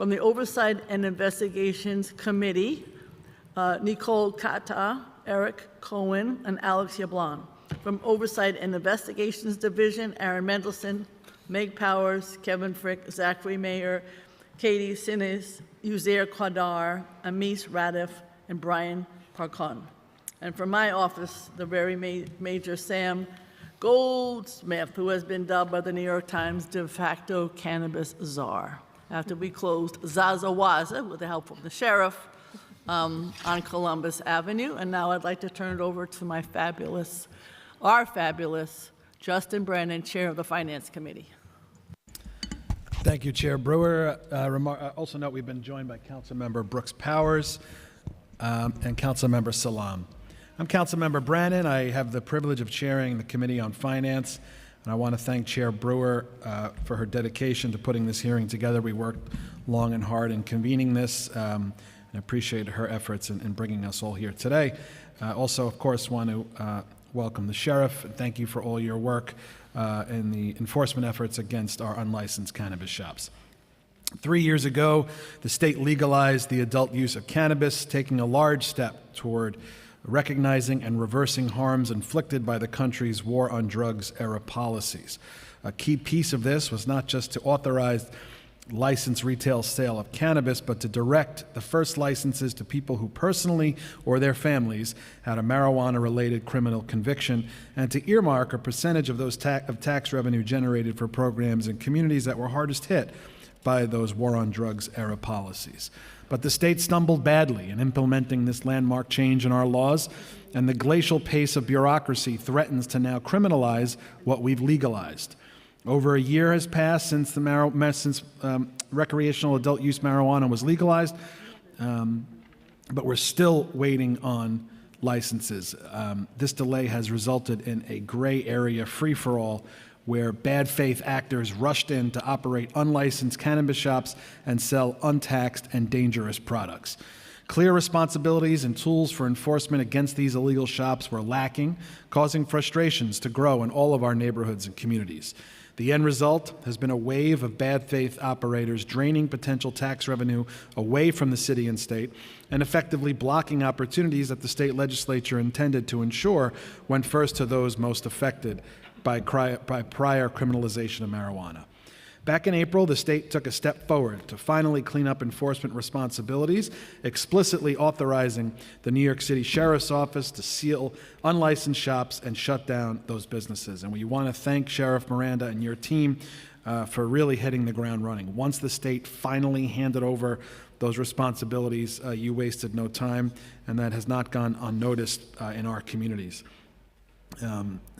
From the Oversight and Investigations Committee, Nicole Kata, Eric Cohen, and Alex Yablon. From Oversight and Investigations Division, Aaron Mendelson, Meg Powers, Kevin Frick, Zachary Mayer, Katie Sinis, Uzair Qadar, Amis Radif, and Brian Parkon. And from my office, the very major Sam Goldsmith, who has been dubbed by the New York Times de facto cannabis czar, after we closed Zazawaza with the help of the sheriff on Columbus Avenue. And now I'd like to turn it over to our fabulous Justin Brennan, Chair of the Finance Committee. Thank you, Chair Brewer. Also note we've been joined by Councilmember Brooks Powers and Councilmember Salam. I'm Councilmember Brannon. I have the privilege of chairing the Committee on Finance, and I want to thank Chair Brewer for her dedication to putting this hearing together. We worked long and hard in convening this, and appreciate her efforts in bringing us all here today. Also, of course, want to welcome the Sheriff, and thank you for all your work in the enforcement efforts against our unlicensed cannabis shops. 3 years ago, the state legalized the adult use of cannabis, taking a large step toward recognizing and reversing harms inflicted by the country's war on drugs era policies. A key piece of this was not just to authorize licensed retail sale of cannabis, but to direct the first licenses to people who personally or their families had a marijuana-related criminal conviction, and to earmark a percentage of those tax revenue generated for programs in communities that were hardest hit by those war on drugs era policies. But the state stumbled badly in implementing this landmark change in our laws, and the glacial pace of bureaucracy threatens to now criminalize what we've legalized. Over a year has passed since recreational adult use marijuana was legalized, but we're still waiting on licenses. This delay has resulted in a gray area free-for-all where bad faith actors rushed in to operate unlicensed cannabis shops and sell untaxed and dangerous products. Clear responsibilities and tools for enforcement against these illegal shops were lacking, causing frustrations to grow in all of our neighborhoods and communities. The end result has been a wave of bad faith operators draining potential tax revenue away from the city and state and effectively blocking opportunities that the state legislature intended to ensure went first to those most affected by prior criminalization of marijuana. Back in April, the state took a step forward to finally clean up enforcement responsibilities, explicitly authorizing the New York City Sheriff's Office to seal unlicensed shops and shut down those businesses. And we want to thank Sheriff Miranda and your team for really hitting the ground running. Once the state finally handed over those responsibilities, you wasted no time, and that has not gone unnoticed in our communities.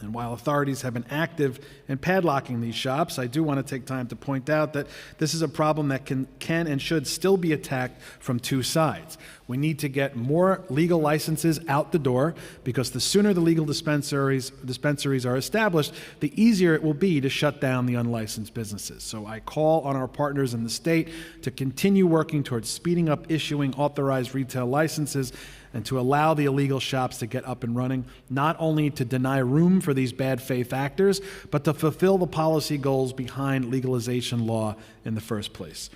And while authorities have been active in padlocking these shops, I do want to take time to point out that this is a problem that can and should still be attacked from two sides. We need to get more legal licenses out the door, because the sooner the legal dispensaries are established, the easier it will be to shut down the unlicensed businesses. So I call on our partners in the state to continue working towards speeding up issuing authorized retail licenses and to allow the illegal shops to get up and running, not only to deny room for these bad faith actors, but to fulfill the policy goals behind legalization law in the first place.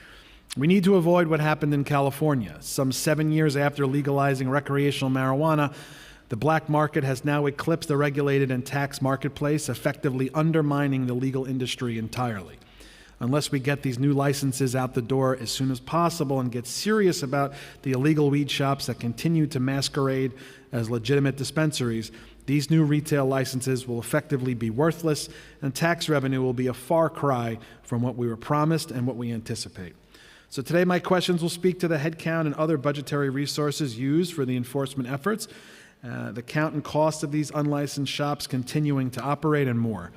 We need to avoid what happened in California. Some 7 years after legalizing recreational marijuana, the black market has now eclipsed the regulated and taxed marketplace, effectively undermining the legal industry entirely. Unless we get these new licenses out the door as soon as possible and get serious about the illegal weed shops that continue to masquerade as legitimate dispensaries, these new retail licenses will effectively be worthless, and tax revenue will be a far cry from what we were promised and what we anticipate. So today my questions will speak to the headcount and other budgetary resources used for the enforcement efforts, the count and cost of these unlicensed shops continuing to operate, and more.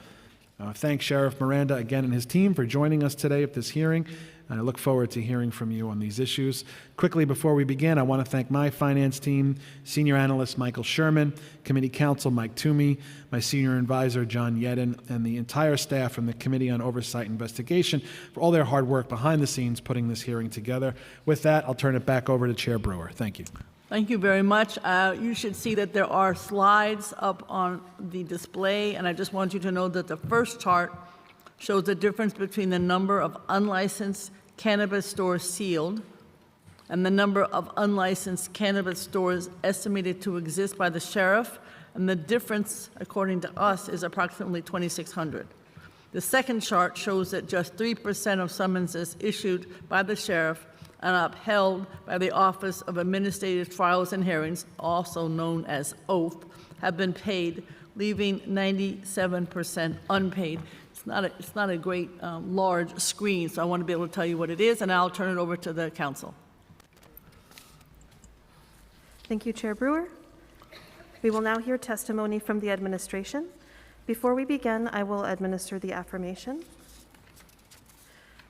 Thank Sheriff Miranda again and his team for joining us today at this hearing, and I look forward to hearing from you on these issues. Quickly, before we begin, I want to thank my finance team, Senior Analyst Michael Sherman, Committee Counsel Mike Toomey, my Senior Advisor John Yedden, and the entire staff from the Committee on Oversight and Investigation for all their hard work behind the scenes putting this hearing together. With that, I'll turn it back over to Chair Brewer. Thank you. Thank you very much. You should see that there are slides up on the display, and I just want you to know that the first chart shows the difference between the number of unlicensed cannabis stores sealed, and the number of unlicensed cannabis stores estimated to exist by the sheriff, and the difference, according to us, is approximately 2,600. The second chart shows that just 3% of summonses issued by the sheriff and upheld by the Office of Administrative Trials and Hearings, also known as OATH, have been paid, leaving 97% unpaid. It's not a great large screen, so I want to be able to tell you what it is, and I'll turn it over to the council. Thank you, Chair Brewer. We will now hear testimony from the administration. Before we begin, I will administer the affirmation.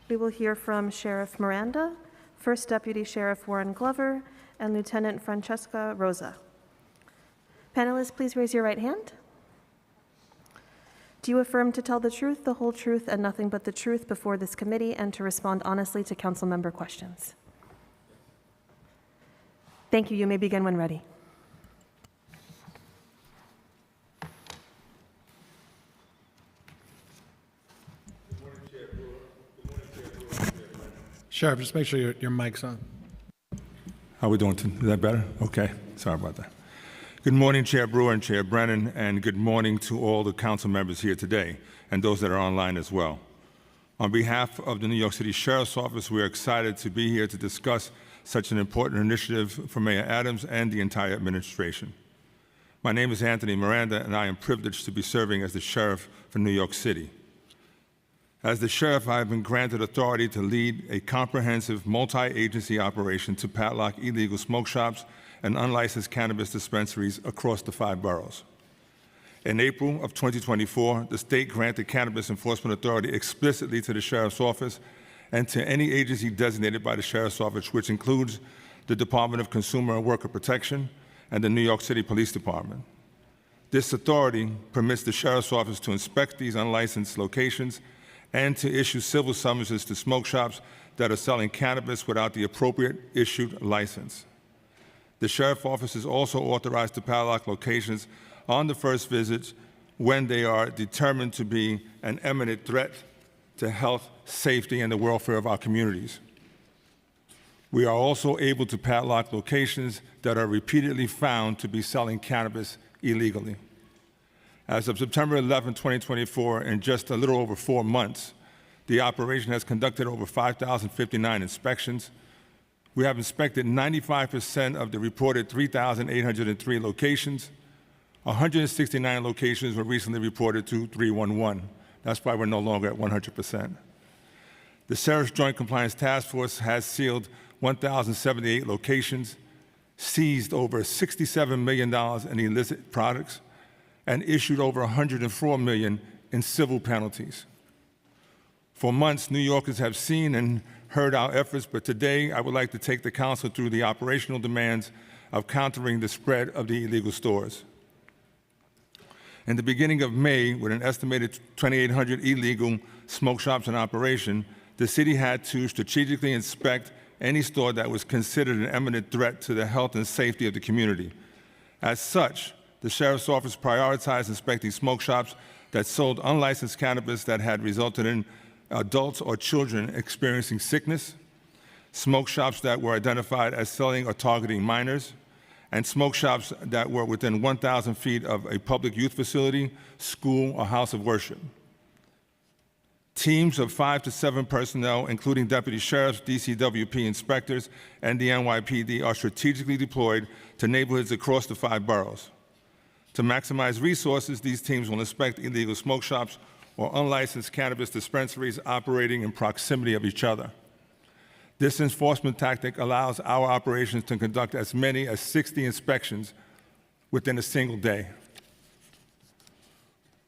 We will hear from Sheriff Miranda, First Deputy Sheriff Warren Glover, and Lieutenant Francesca Rosa. Panelists, please raise your right hand. Do you affirm to tell the truth, the whole truth, and nothing but the truth before this committee, and to respond honestly to council member questions? Thank you. You may begin when ready. Sheriff, just make sure your mic's on. How are we doing? Is that better? Okay. Sorry about that. Good morning, Chair Brewer and Chair Brennan, and good morning to all the council members here today and those that are online as well. On behalf of the New York City Sheriff's Office, we are excited to be here to discuss such an important initiative for Mayor Adams and the entire administration. My name is Anthony Miranda, and I am privileged to be serving as the Sheriff for New York City. As the Sheriff, I have been granted authority to lead a comprehensive multi-agency operation to padlock illegal smoke shops and unlicensed cannabis dispensaries across the 5 boroughs. In April of 2024, the state granted Cannabis Enforcement Authority explicitly to the Sheriff's Office and to any agency designated by the Sheriff's Office, which includes the Department of Consumer and Worker Protection and the New York City Police Department. This authority permits the Sheriff's Office to inspect these unlicensed locations and to issue civil summonses to smoke shops that are selling cannabis without the appropriate issued license. The Sheriff's Office is also authorized to padlock locations on the first visit when they are determined to be an imminent threat to health, safety, and the welfare of our communities. We are also able to padlock locations that are repeatedly found to be selling cannabis illegally. As of September 11, 2024, in just a little over 4 months, the operation has conducted over 5,059 inspections. We have inspected 95% of the reported 3,803 locations. 169 locations were recently reported to 311. That's why we're no longer at 100%. The Sheriff's Joint Compliance Task Force has sealed 1,078 locations, seized over $67 million in illicit products, and issued over $104 million in civil penalties. For months, New Yorkers have seen and heard our efforts, but today I would like to take the council through the operational demands of countering the spread of the illegal stores. In the beginning of May, with an estimated 2,800 illegal smoke shops in operation, the city had to strategically inspect any store that was considered an imminent threat to the health and safety of the community. As such, the Sheriff's Office prioritized inspecting smoke shops that sold unlicensed cannabis that had resulted in adults or children experiencing sickness, smoke shops that were identified as selling or targeting minors, and smoke shops that were within 1,000 feet of a public youth facility, school, or house of worship. Teams of 5 to 7 personnel, including deputy sheriffs, DCWP inspectors, and the NYPD, are strategically deployed to neighborhoods across the 5 boroughs. To maximize resources, these teams will inspect illegal smoke shops or unlicensed cannabis dispensaries operating in proximity of each other. This enforcement tactic allows our operations to conduct as many as 60 inspections within a single day.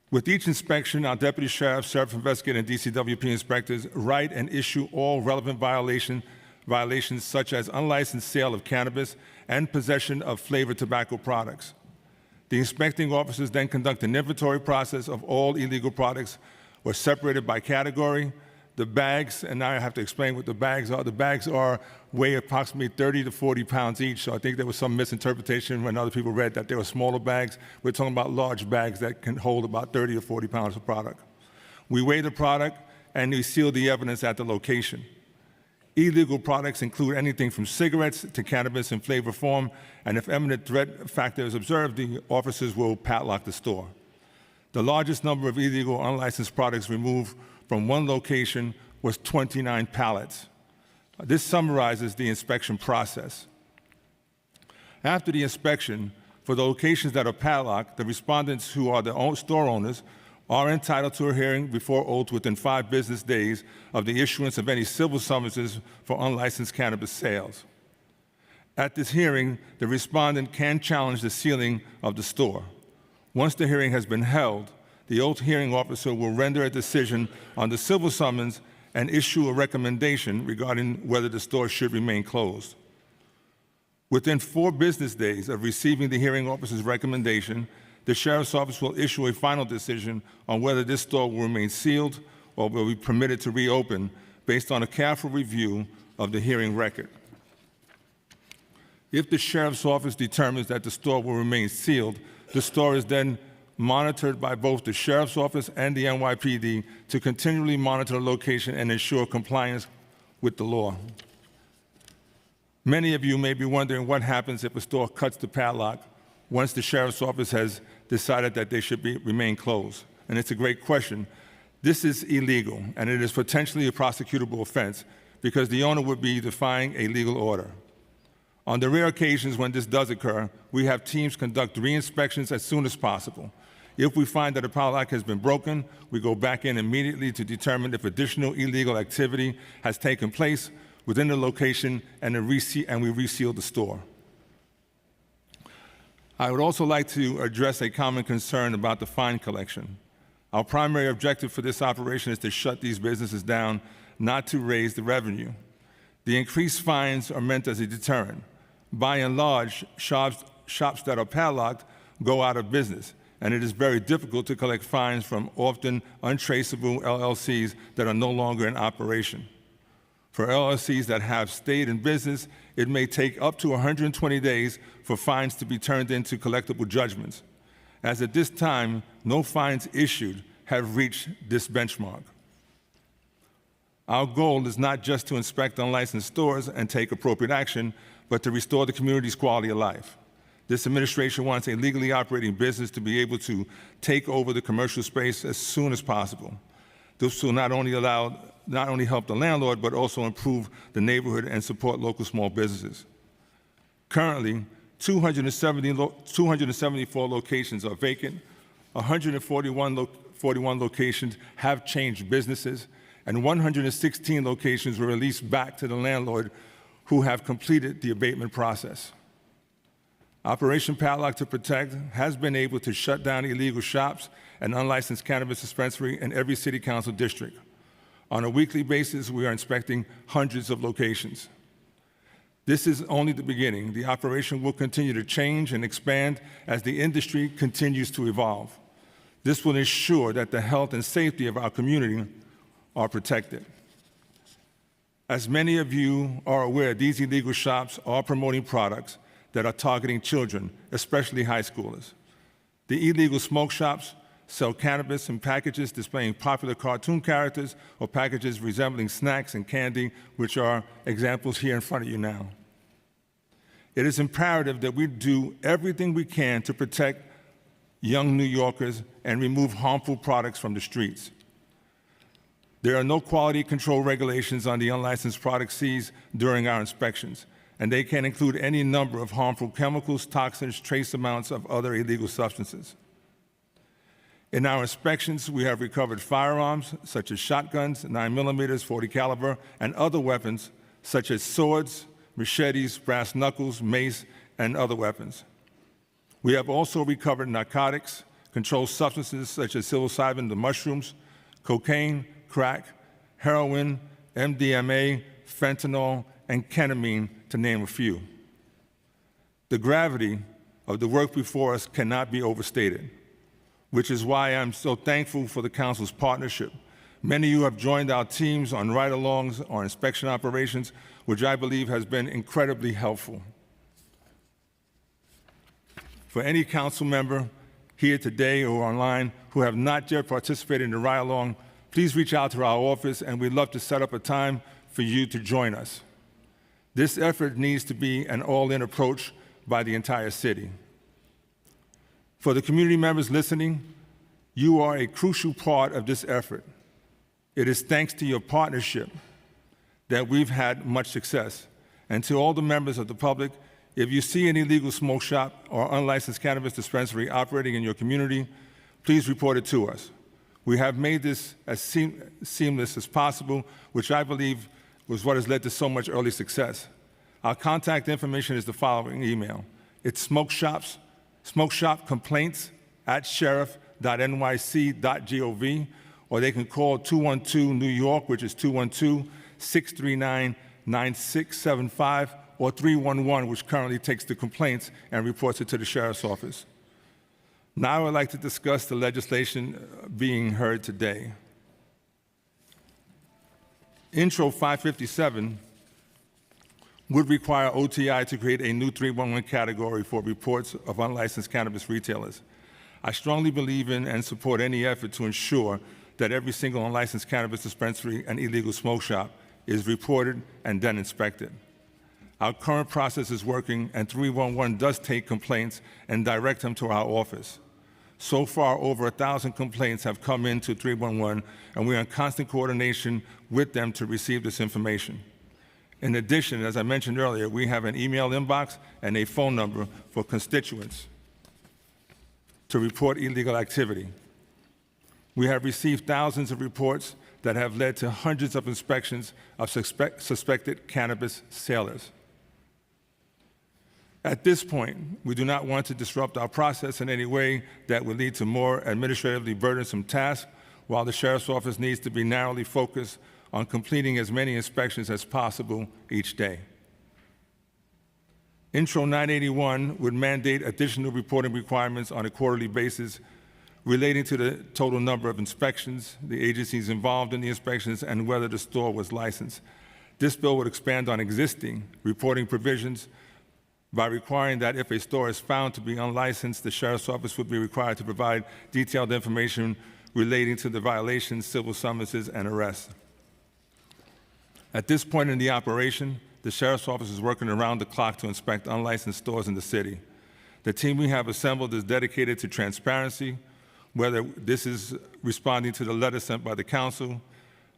With each inspection, our deputy sheriff, sheriff investigator, and DCWP inspectors write and issue all relevant violations such as unlicensed sale of cannabis and possession of flavored tobacco products. The inspecting officers then conduct an inventory process of all illegal products or separated by category. The bags, and now I have to explain what the bags are. The bags weigh approximately 30 to 40 pounds each, so I think there was some misinterpretation when other people read that they were smaller bags. We're talking about large bags that can hold about 30 to 40 pounds of product. We weigh the product and we seal the evidence at the location. Illegal products include anything from cigarettes to cannabis in flavor form, and if imminent threat factor is observed, the officers will padlock the store. The largest number of illegal unlicensed products removed from one location was 29 pallets. This summarizes the inspection process. After the inspection, for the locations that are padlocked, the respondents who are the store owners are entitled to a hearing before oath within 5 business days of the issuance of any civil summonses for unlicensed cannabis sales. At this hearing, the respondent can challenge the sealing of the store. Once the hearing has been held, the oath hearing officer will render a decision on the civil summons and issue a recommendation regarding whether the store should remain closed. Within 4 business days of receiving the hearing officer's recommendation, the Sheriff's Office will issue a final decision on whether this store will remain sealed or will be permitted to reopen based on a careful review of the hearing record. If the Sheriff's Office determines that the store will remain sealed, the store is then monitored by both the Sheriff's Office and the NYPD to continually monitor the location and ensure compliance with the law. Many of you may be wondering what happens if a store cuts the padlock once the Sheriff's Office has decided that they should remain closed. And it's a great question. This is illegal, and it is potentially a prosecutable offense because the owner would be defying a legal order. On the rare occasions when this does occur, we have teams conduct re-inspections as soon as possible. If we find that a padlock has been broken, we go back in immediately to determine if additional illegal activity has taken place within the location and we reseal the store. I would also like to address a common concern about the fine collection. Our primary objective for this operation is to shut these businesses down, not to raise the revenue. The increased fines are meant as a deterrent. By and large, shops that are padlocked go out of business, and it is very difficult to collect fines from often untraceable LLCs that are no longer in operation. For LLCs that have stayed in business, it may take up to 120 days for fines to be turned into collectible judgments. As at this time, no fines issued have reached this benchmark. Our goal is not just to inspect unlicensed stores and take appropriate action, but to restore the community's quality of life. This administration wants a legally operating business to be able to take over the commercial space as soon as possible. This will not only help the landlord, but also improve the neighborhood and support local small businesses. Currently, 274 locations are vacant, 141 locations have changed businesses, and 116 locations were released back to the landlord who have completed the abatement process. Operation Padlock to Protect has been able to shut down illegal shops and unlicensed cannabis dispensary in every city council district. On a weekly basis, we are inspecting hundreds of locations. This is only the beginning. The operation will continue to change and expand as the industry continues to evolve. This will ensure that the health and safety of our community are protected. As many of you are aware, these illegal shops are promoting products that are targeting children, especially high schoolers. The illegal smoke shops sell cannabis in packages displaying popular cartoon characters or packages resembling snacks and candy, which are examples here in front of you now. It is imperative that we do everything we can to protect young New Yorkers and remove harmful products from the streets. There are no quality control regulations on the unlicensed products seized during our inspections, and they can include any number of harmful chemicals, toxins, trace amounts of other illegal substances. In our inspections, we have recovered firearms such as shotguns, 9mm, .40 caliber, and other weapons such as swords, machetes, brass knuckles, mace, and other weapons. We have also recovered narcotics, controlled substances such as psilocybin, the mushrooms, cocaine, crack, heroin, MDMA, fentanyl, and ketamine, to name a few. The gravity of the work before us cannot be overstated, which is why I'm so thankful for the Council's partnership. Many of you have joined our teams on ride-alongs or inspection operations, which I believe has been incredibly helpful. For any council member here today or online who have not yet participated in the ride-along, please reach out to our office, and we'd love to set up a time for you to join us. This effort needs to be an all-in approach by the entire city. For the community members listening, you are a crucial part of this effort. It is thanks to your partnership that we've had much success. And to all the members of the public, if you see an illegal smoke shop or unlicensed cannabis dispensary operating in your community, please report it to us. We have made this as seamless as possible, which I believe was what has led to so much early success. Our contact information is the following email. It's smokeshopcomplaints@sheriff.nyc.gov, or they can call 212 New York, which is 212-639-9675, or 311, which currently takes the complaints and reports it to the sheriff's office. Now I would like to discuss the legislation being heard today. Intro 557 would require OTI to create a new 311 category for reports of unlicensed cannabis retailers. I strongly believe in and support any effort to ensure that every single unlicensed cannabis dispensary and illegal smoke shop is reported and then inspected. Our current process is working, and 311 does take complaints and direct them to our office. So far, over 1,000 complaints have come into 311, and we are in constant coordination with them to receive this information. In addition, as I mentioned earlier, we have an email inbox and a phone number for constituents to report illegal activity. We have received thousands of reports that have led to hundreds of inspections of suspected cannabis sellers. At this point, we do not want to disrupt our process in any way that would lead to more administratively burdensome tasks, while the Sheriff's Office needs to be narrowly focused on completing as many inspections as possible each day. Intro 981 would mandate additional reporting requirements on a quarterly basis relating to the total number of inspections, the agencies involved in the inspections, and whether the store was licensed. This bill would expand on existing reporting provisions by requiring that if a store is found to be unlicensed, the Sheriff's Office would be required to provide detailed information relating to the violations, civil summonses, and arrests. At this point in the operation, the Sheriff's Office is working around the clock to inspect unlicensed stores in the city. The team we have assembled is dedicated to transparency, whether this is responding to the letter sent by the council,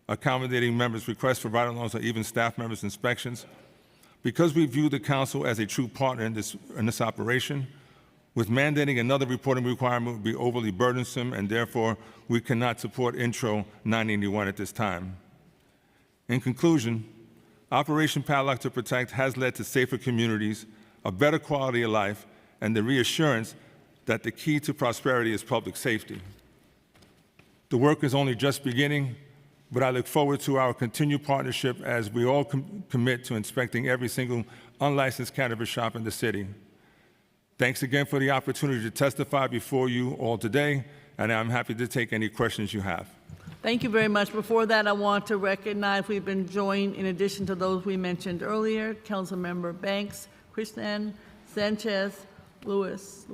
accommodating members' requests for ride alongs, or even staff members' inspections. Because we view the council as a true partner in this operation, with mandating another reporting requirement would be overly burdensome, and therefore we cannot support Intro 981 at this time. In conclusion, Operation Padlock to Protect has led to safer communities, a better quality of life, and the reassurance that the key to prosperity is public safety. The work is only just beginning, but I look forward to our continued partnership as we all commit to inspecting every single unlicensed cannabis shop in the city. Thanks again for the opportunity to testify before you all today, and I'm happy to take any questions you have. Thank you very much. Before that, I want to recognize we've been joined, in addition to those we mentioned earlier, Councilmember Banks, Krishnan, Sanchez, Luis,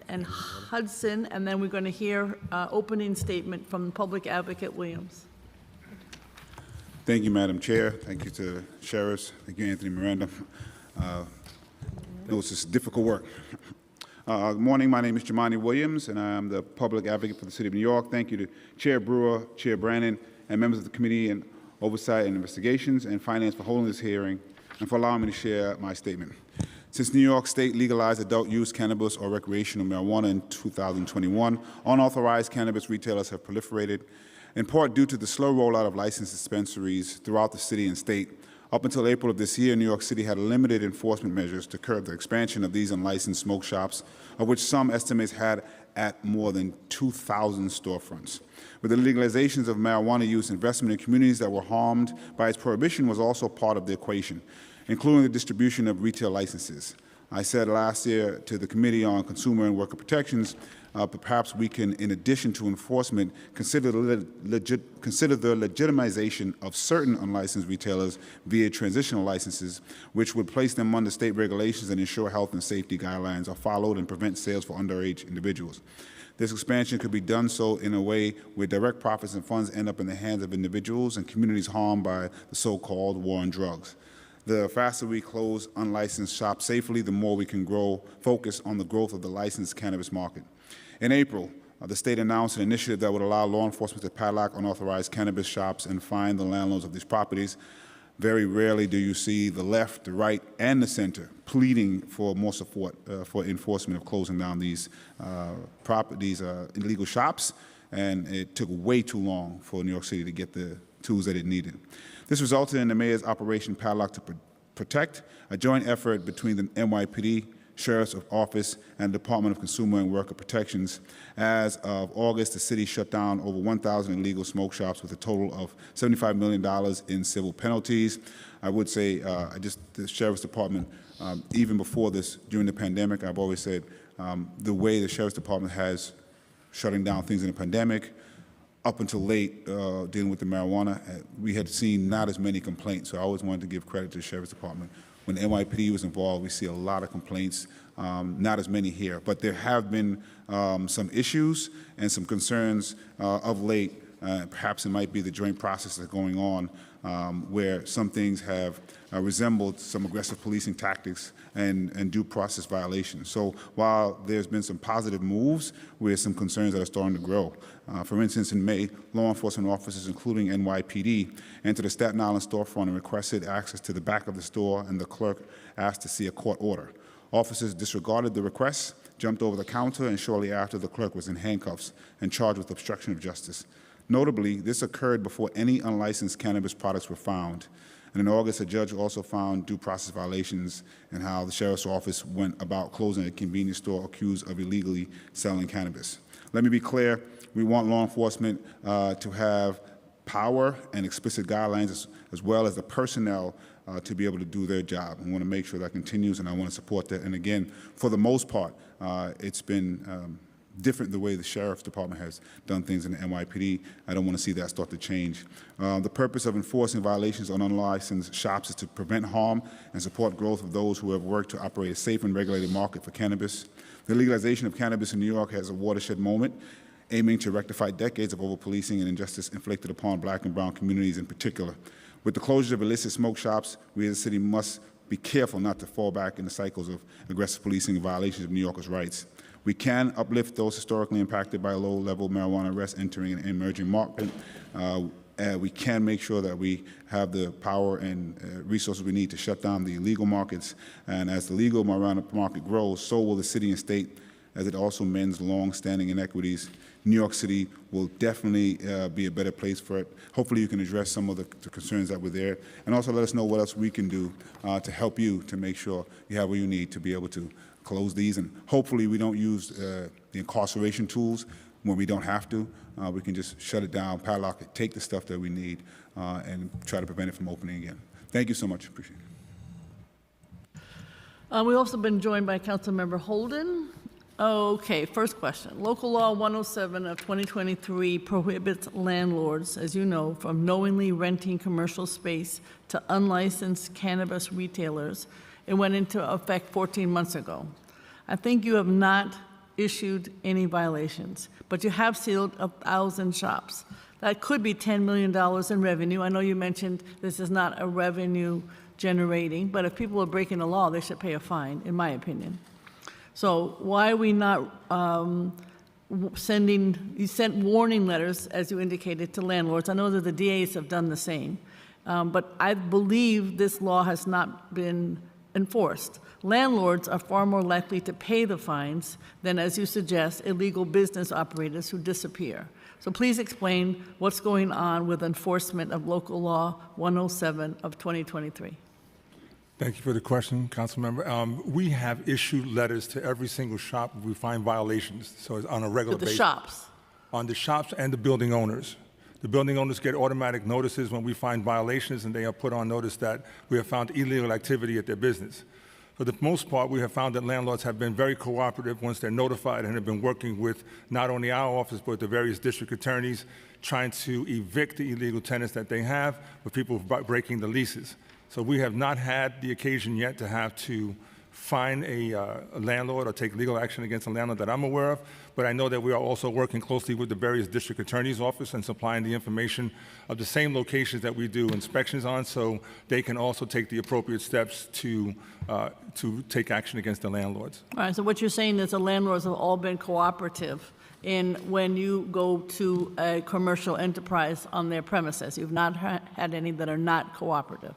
and Hudson, and then we're going to hear opening statement from Public Advocate Williams. Thank you, Madam Chair. Thank you to sheriffs. Thank you, Anthony Miranda. This is difficult work. Good morning. My name is Jamani Williams, and I'm the public advocate for the City of New York. Thank you to Chair Brewer, Chair Brannon, and members of the Committee on Oversight and Investigations and Finance for holding this hearing and for allowing me to share my statement. Since New York State legalized adult-use cannabis or recreational marijuana in 2021, unauthorized cannabis retailers have proliferated, in part due to the slow rollout of licensed dispensaries throughout the city and state. Up until April of this year, New York City had limited enforcement measures to curb the expansion of these unlicensed smoke shops, of which some estimates had at more than 2,000 storefronts. With the legalizations of marijuana use, investment in communities that were harmed by its prohibition was also part of the equation, including the distribution of retail licenses. I said last year to the Committee on Consumer and Worker Protections, perhaps we can, in addition to enforcement, consider the legitimization of certain unlicensed retailers via transitional licenses, which would place them under state regulations and ensure health and safety guidelines are followed and prevent sales for underage individuals. This expansion could be done so in a way where direct profits and funds end up in the hands of individuals and communities harmed by the so-called war on drugs. The faster we close unlicensed shops safely, the more we can focus on the growth of the licensed cannabis market. In April, the state announced an initiative that would allow law enforcement to padlock unauthorized cannabis shops and fine the landlords of these properties. Very rarely do you see the left, the right, and the center pleading for more support for enforcement of closing down these illegal shops, and it took way too long for New York City to get the tools that it needed. This resulted in the mayor's Operation Padlock to Protect, a joint effort between the NYPD, Sheriff's Office, and the Department of Consumer and Worker Protections. As of August, the city shut down over 1,000 illegal smoke shops with a total of $75 million in civil penalties. I would say the Sheriff's Department, even before this, during the pandemic, I've always said the way the Sheriff's Department has shutting down things in the pandemic, up until late, dealing with the marijuana, we had seen not as many complaints. So I always wanted to give credit to the Sheriff's Department. When the NYPD was involved, we see a lot of complaints, not as many here. But there have been some issues and some concerns of late. Perhaps it might be the joint process that's going on where some things have resembled some aggressive policing tactics and due process violations. So while there's been some positive moves, we have some concerns that are starting to grow. For instance, in May, law enforcement officers, including NYPD, entered a Staten Island storefront and requested access to the back of the store, and the clerk asked to see a court order. Officers disregarded the request, jumped over the counter, and shortly after, the clerk was in handcuffs and charged with obstruction of justice. Notably, this occurred before any unlicensed cannabis products were found. And in August, a judge also found due process violations in how the sheriff's office went about closing a convenience store accused of illegally selling cannabis. Let me be clear, we want law enforcement to have power and explicit guidelines as well as the personnel to be able to do their job. I want to make sure that continues, and I want to support that. And again, for the most part, it's been different the way the Sheriff's Department has done things in the NYPD. I don't want to see that start to change. The purpose of enforcing violations on unlicensed shops is to prevent harm and support growth of those who have worked to operate a safe and regulated market for cannabis. The legalization of cannabis in New York has a watershed moment, aiming to rectify decades of over-policing and injustice inflicted upon Black and brown communities in particular. With the closure of illicit smoke shops, we as a city must be careful not to fall back into cycles of aggressive policing and violations of New Yorkers' rights. We can uplift those historically impacted by low-level marijuana arrests entering an emerging market. We can make sure that we have the power and resources we need to shut down the illegal markets. And as the legal marijuana market grows, so will the city and state, as it also mends long-standing inequities. New York City will definitely be a better place for it. Hopefully you can address some of the concerns that were there, and also let us know what else we can do to help you to make sure you have what you need to be able to close these. And hopefully we don't use the incarceration tools when we don't have to. We can just shut it down, padlock it, take the stuff that we need, and try to prevent it from opening again. Thank you so much. Appreciate it. We've also been joined by Councilmember Holden. Okay, first question. Local Law 107 of 2023 prohibits landlords, as you know, from knowingly renting commercial space to unlicensed cannabis retailers. It went into effect 14 months ago. I think you have not issued any violations, but you have sealed 1,000 shops. That could be $10 million in revenue. I know you mentioned this is not a revenue generating, but if people are breaking the law, they should pay a fine, in my opinion. So why are we not you sent warning letters, as you indicated, to landlords. I know that the DAs have done the same, but I believe this law has not been enforced. Landlords are far more likely to pay the fines than, as you suggest, illegal business operators who disappear. So please explain what's going on with enforcement of Local Law 107 of 2023. Thank you for the question, Councilmember. We have issued letters to every single shop if we find violations, so it's on a regular basis. To the shops? On the shops and the building owners. The building owners get automatic notices when we find violations, and they are put on notice that we have found illegal activity at their business. For the most part, we have found that landlords have been very cooperative once they're notified and have been working with not only our office, but the various district attorneys, trying to evict the illegal tenants that they have, with people breaking the leases. So we have not had the occasion yet to have to fine a landlord or take legal action against a landlord that I'm aware of, but I know that we are also working closely with the various district attorney's office and supplying the information of the same locations that we do inspections on, so they can also take the appropriate steps to take action against the landlords. All right, so what you're saying is the landlords have all been cooperative in when you go to a commercial enterprise on their premises. You've not had any that are not cooperative.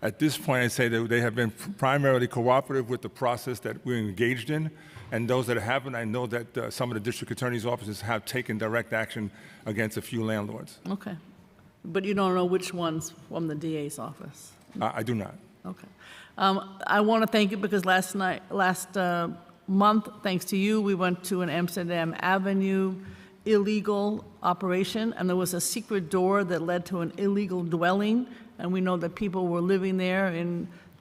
At this point, I say that they have been primarily cooperative with the process that we're engaged in, and those that haven't, I know that some of the district attorney's offices have taken direct action against a few landlords. Okay. But you don't know which ones from the DA's office? I do not. Okay. I want to thank you because last month, thanks to you, we went to an Amsterdam Avenue illegal operation, and there was a secret door that led to an illegal dwelling, and we know that people were living there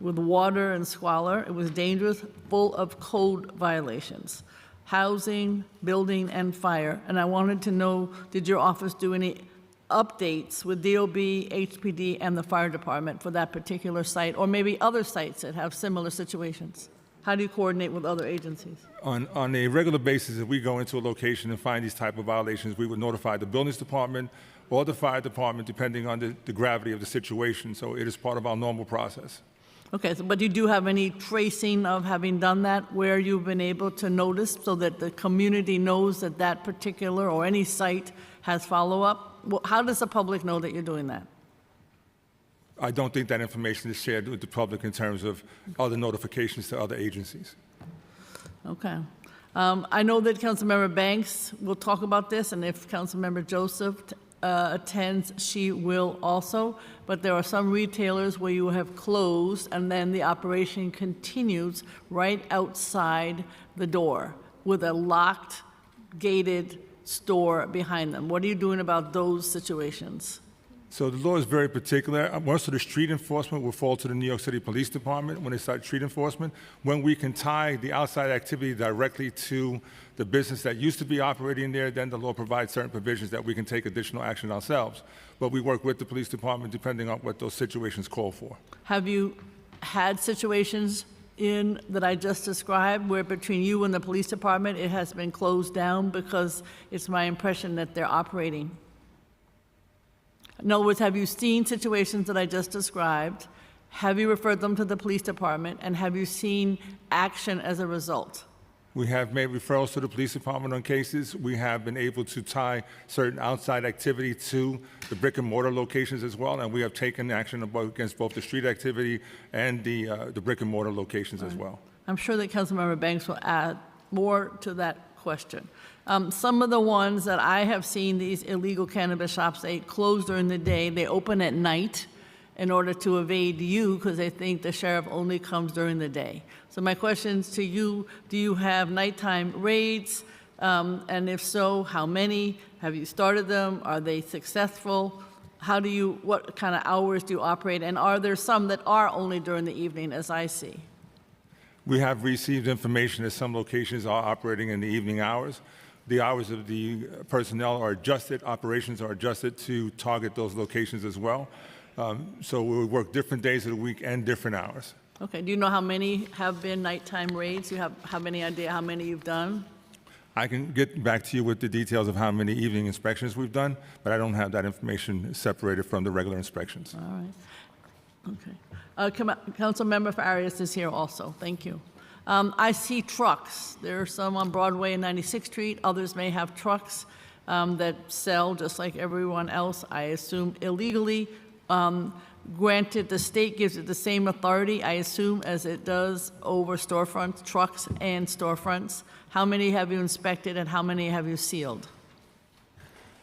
with water and squalor. It was dangerous, full of code violations, housing, building, and fire. And I wanted to know, did your office do any updates with DOB, HPD, and the fire department for that particular site, or maybe other sites that have similar situations? How do you coordinate with other agencies? On a regular basis, if we go into a location and find these type of violations, we would notify the buildings department or the fire department, depending on the gravity of the situation. So it is part of our normal process. Okay, but you do have any tracing of having done that, where you've been able to notice so that the community knows that that particular or any site has follow-up? Well, how does the public know that you're doing that? I don't think that information is shared with the public in terms of other notifications to other agencies. Okay. I know that Councilmember Banks will talk about this, and if Councilmember Joseph attends, she will also. But there are some retailers where you have closed, and then the operation continues right outside the door with a locked, gated store behind them. What are you doing about those situations? So the law is very particular. Most of the street enforcement will fall to the New York City Police Department when they start street enforcement. When we can tie the outside activity directly to the business that used to be operating there, then the law provides certain provisions that we can take additional action ourselves. But we work with the police department depending on what those situations call for. Have you had situations that I just described where between you and the police department it has been closed down? Because it's my impression that they're operating. In other words, have you seen situations that I just described? Have you referred them to the police department? And have you seen action as a result? We have made referrals to the police department on cases. We have been able to tie certain outside activity to the brick and mortar locations as well, and we have taken action against both the street activity and the brick and mortar locations as well. I'm sure that Councilmember Banks will add more to that question. Some of the ones that I have seen, these illegal cannabis shops, they close during the day, they open at night in order to evade you because they think the sheriff only comes during the day. So my questions to you, do you have nighttime raids? And if so, how many? Have you started them? Are they successful? What kind of hours do you operate? And are there some that are only during the evening, as I see? We have received information that some locations are operating in the evening hours. The hours of the personnel are adjusted, operations are adjusted to target those locations as well. So we work different days of the week and different hours. Okay, do you know how many have been nighttime raids? You have any idea how many you've done? I can get back to you with the details of how many evening inspections we've done, but I don't have that information separated from the regular inspections. All right. Okay. Councilmember Farias is here also. Thank you. I see trucks. There are some on Broadway and 96th Street. Others may have trucks that sell just like everyone else, I assume illegally. Granted, the state gives it the same authority, I assume, as it does over storefronts, trucks and storefronts. How many have you inspected and how many have you sealed?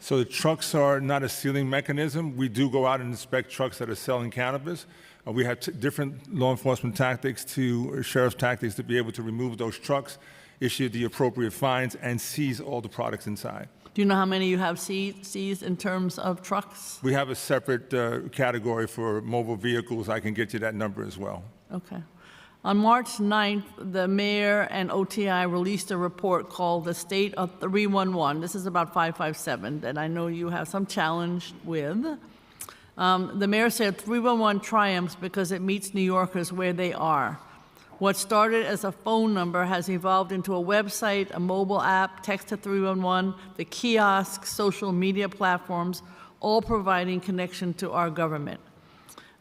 So the trucks are not a sealing mechanism. We do go out and inspect trucks that are selling cannabis. We have different law enforcement tactics sheriff's tactics to be able to remove those trucks, issue the appropriate fines, and seize all the products inside. Do you know how many you have seized in terms of trucks? We have a separate category for mobile vehicles. I can get you that number as well. Okay. On March 9th, the mayor and OTI released a report called The State of 311. This is about 557 that I know you have some challenge with. The mayor said 311 triumphs because it meets New Yorkers where they are. What started as a phone number has evolved into a website, a mobile app, text to 311, the kiosks, social media platforms, all providing connection to our government.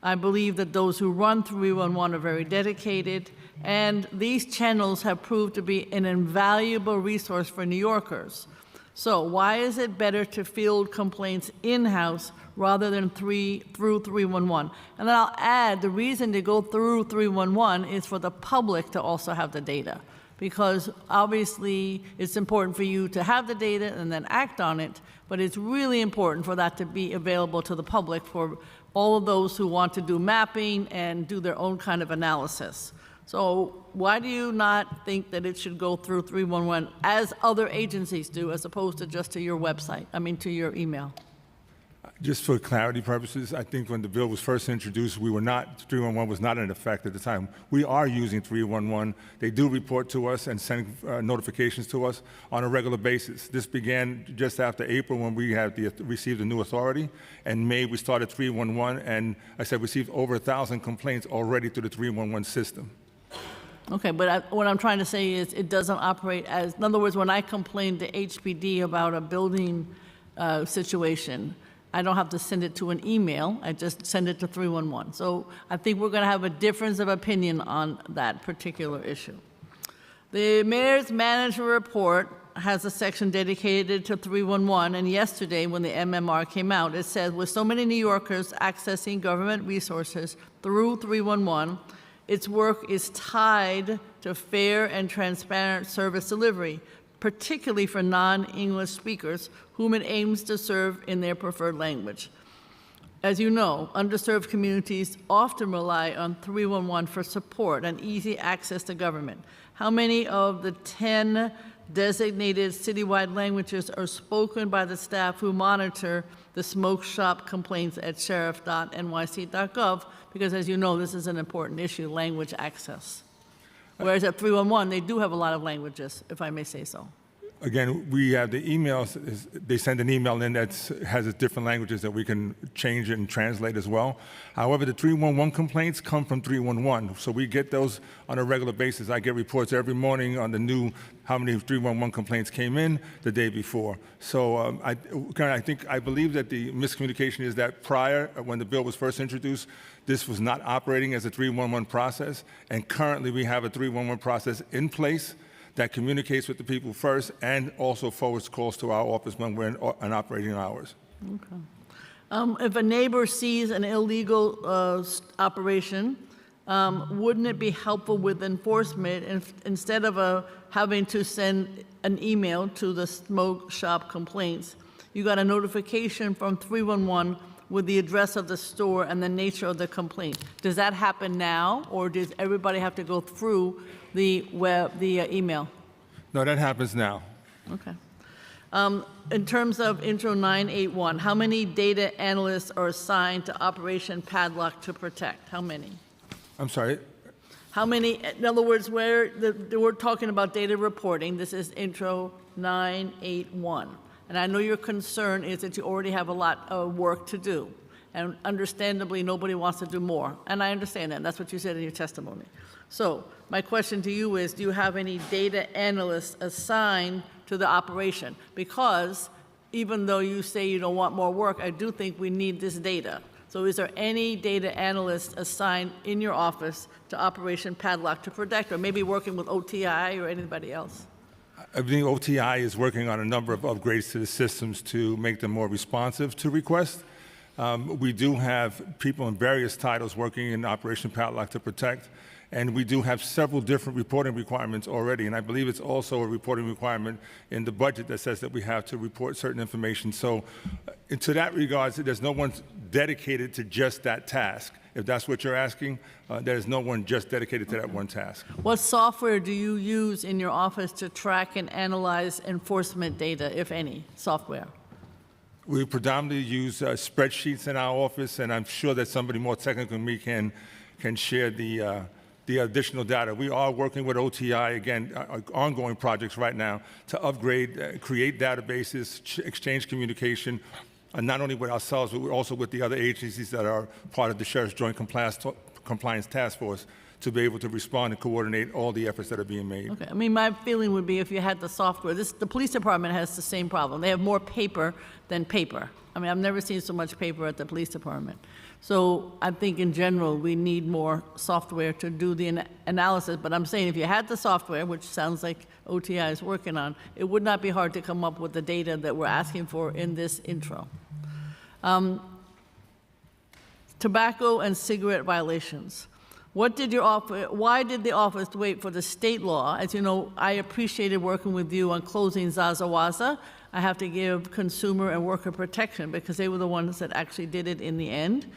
I believe that those who run 311 are very dedicated, and these channels have proved to be an invaluable resource for New Yorkers. So why is it better to field complaints in-house rather than through 311? And then I'll add, the reason to go through 311 is for the public to also have the data, because obviously it's important for you to have the data and then act on it, but it's really important for that to be available to the public for all of those who want to do mapping and do their own kind of analysis. So why do you not think that it should go through 311 as other agencies do, as opposed to just to your website, to your email? Just for clarity purposes, I think when the bill was first introduced, 311 was not in effect at the time. We are using 311. They do report to us and send notifications to us on a regular basis. This began just after April when we had received a new authority. In May, we started 311, and I said received over 1,000 complaints already through the 311 system. Okay, but what I'm trying to say is it doesn't operate as, in other words, when I complain to HPD about a building situation, I don't have to send it to an email, I just send it to 311. So I think we're going to have a difference of opinion on that particular issue. The mayor's management report has a section dedicated to 311, and yesterday when the MMR came out, it said, with so many New Yorkers accessing government resources through 311, its work is tied to fair and transparent service delivery, particularly for non-English speakers whom it aims to serve in their preferred language. As you know, underserved communities often rely on 311 for support and easy access to government. How many of the 10 designated citywide languages are spoken by the staff who monitor the smoke shop complaints at sheriff.nyc.gov? Because as you know, this is an important issue, language access. Whereas at 311, they do have a lot of languages, if I may say so. Again, we have the emails. They send an email in that has different languages that we can change and translate as well. However, the 311 complaints come from 311, so we get those on a regular basis. I get reports every morning on the new how many 311 complaints came in the day before. So I believe that the miscommunication is that prior, when the bill was first introduced, this was not operating as a 311 process, and currently we have a 311 process in place that communicates with the people first and also forwards calls to our office when we're in operating hours. Okay. If a neighbor sees an illegal operation, wouldn't it be helpful with enforcement if, instead of having to send an email to the smoke shop complaints, you got a notification from 311 with the address of the store and the nature of the complaint? Does that happen now, or does everybody have to go through the email? No, that happens now. Okay. In terms of Intro 981, how many data analysts are assigned to Operation Padlock to Protect? How many? I'm sorry? How many, in other words, we're talking about data reporting. This is Intro 981. And I know your concern is that you already have a lot of work to do. And understandably, nobody wants to do more. And I understand that. That's what you said in your testimony. So my question to you is, do you have any data analysts assigned to the operation? Because even though you say you don't want more work, I do think we need this data. So is there any data analyst assigned in your office to Operation Padlock to Protect, or maybe working with OTI or anybody else? I think OTI is working on a number of upgrades to the systems to make them more responsive to requests. We do have people in various titles working in Operation Padlock to Protect, and we do have several different reporting requirements already, and I believe it's also a reporting requirement in the budget that says that we have to report certain information. So to that regard, there's no one dedicated to just that task. If that's what you're asking, there's no one just dedicated to that one task. What software do you use in your office to track and analyze enforcement data, if any, software? We predominantly use spreadsheets in our office, and I'm sure that somebody more technical than me can share the the additional data. We are working with OTI, again, ongoing projects right now to upgrade, create databases, exchange communication, not only with ourselves, but also with the other agencies that are part of the Sheriff's Joint Compliance Task Force to be able to respond and coordinate all the efforts that are being made. Okay, I mean, my feeling would be if you had the software, the police department has the same problem. They have more paper than paper. I mean, I've never seen so much paper at the police department. So I think in general, we need more software to do the analysis, but I'm saying if you had the software, which sounds like OTI is working on, it would not be hard to come up with the data that we're asking for in this intro. Tobacco and cigarette violations. Why did the office wait for the state law? As you know, I appreciated working with you on closing Zaza Waza. I have to give consumer and worker protection because they were the ones that actually did it in the end.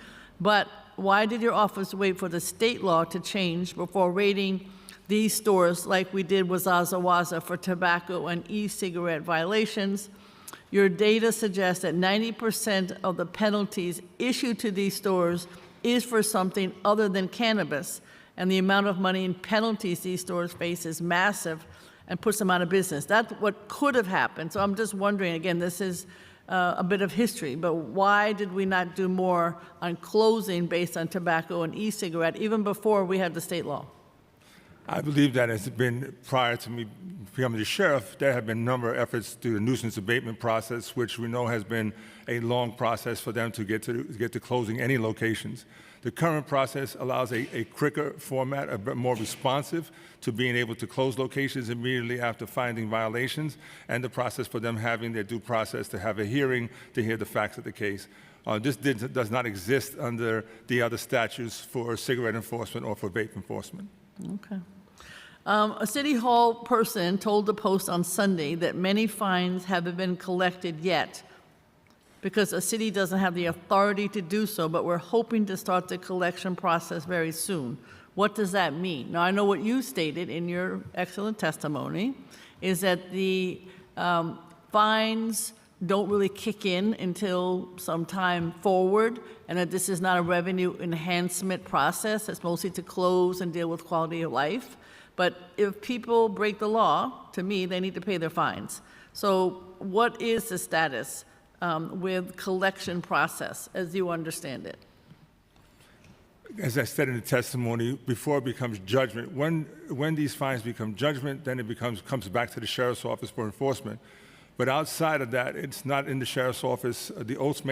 But why did your office wait for the state law to change before raiding these stores like we did with Zaza Waza for tobacco and e-cigarette violations? Your data suggests that 90% of the penalties issued to these stores is for something other than cannabis, and the amount of money in penalties these stores face is massive and puts them out of business. That's what could have happened. So I'm just wondering, again, this is a bit of history, but why did we not do more on closing based on tobacco and e-cigarette even before we had the state law? I believe that has been, prior to me becoming the sheriff, there have been a number of efforts through the nuisance abatement process, which we know has been a long process for them to get to closing any locations. The current process allows a quicker format, a bit more responsive to being able to close locations immediately after finding violations, and the process for them having their due process to have a hearing to hear the facts of the case. This does not exist under the other statutes for cigarette enforcement or for vape enforcement. Okay. A City Hall person told the Post on Sunday that many fines haven't been collected yet because a city doesn't have the authority to do so, but we're hoping to start the collection process very soon. What does that mean? Now, I know what you stated in your excellent testimony is that the fines don't really kick in until some time forward, and that this is not a revenue enhancement process. It's mostly to close and deal with quality of life. But if people break the law, to me, they need to pay their fines. So what is the status with collection process, as you understand it? As I said in the testimony, before it becomes judgment, when these fines become judgment, then it comes back to the sheriff's office for enforcement. But outside of that, it's not in the sheriff's office. The oath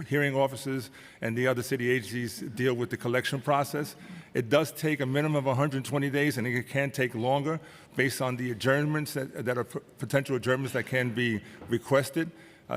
hearing officers and the other city agencies deal with the collection process. It does take a minimum of 120 days, and it can take longer based on the adjournments that are potential adjournments that can be requested.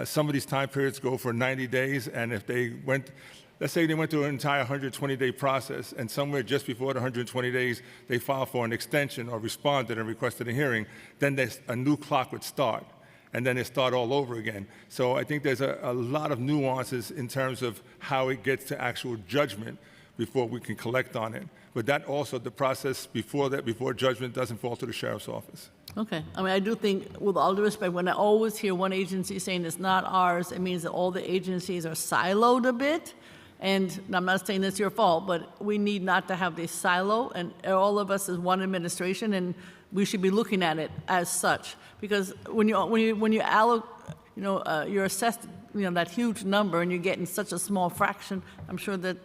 Some of these time periods go for 90 days, and if they went, let's say they went through an entire 120-day process, and somewhere just before the 120 days, they filed for an extension or responded and requested a hearing, then a new clock would start, and then they start all over again. So I think there's a lot of nuances in terms of how it gets to actual judgment before we can collect on it. But that also, the process before that, before judgment, doesn't fall to the sheriff's office. Okay. I mean, I do think, with all due respect, when I always hear one agency saying it's not ours, it means that all the agencies are siloed a bit. And I'm not saying it's your fault, but we need not to have this silo, and all of us as one administration, and we should be looking at it as such. Because when you allocate, you're assessed, that huge number, and you're getting such a small fraction, I'm sure that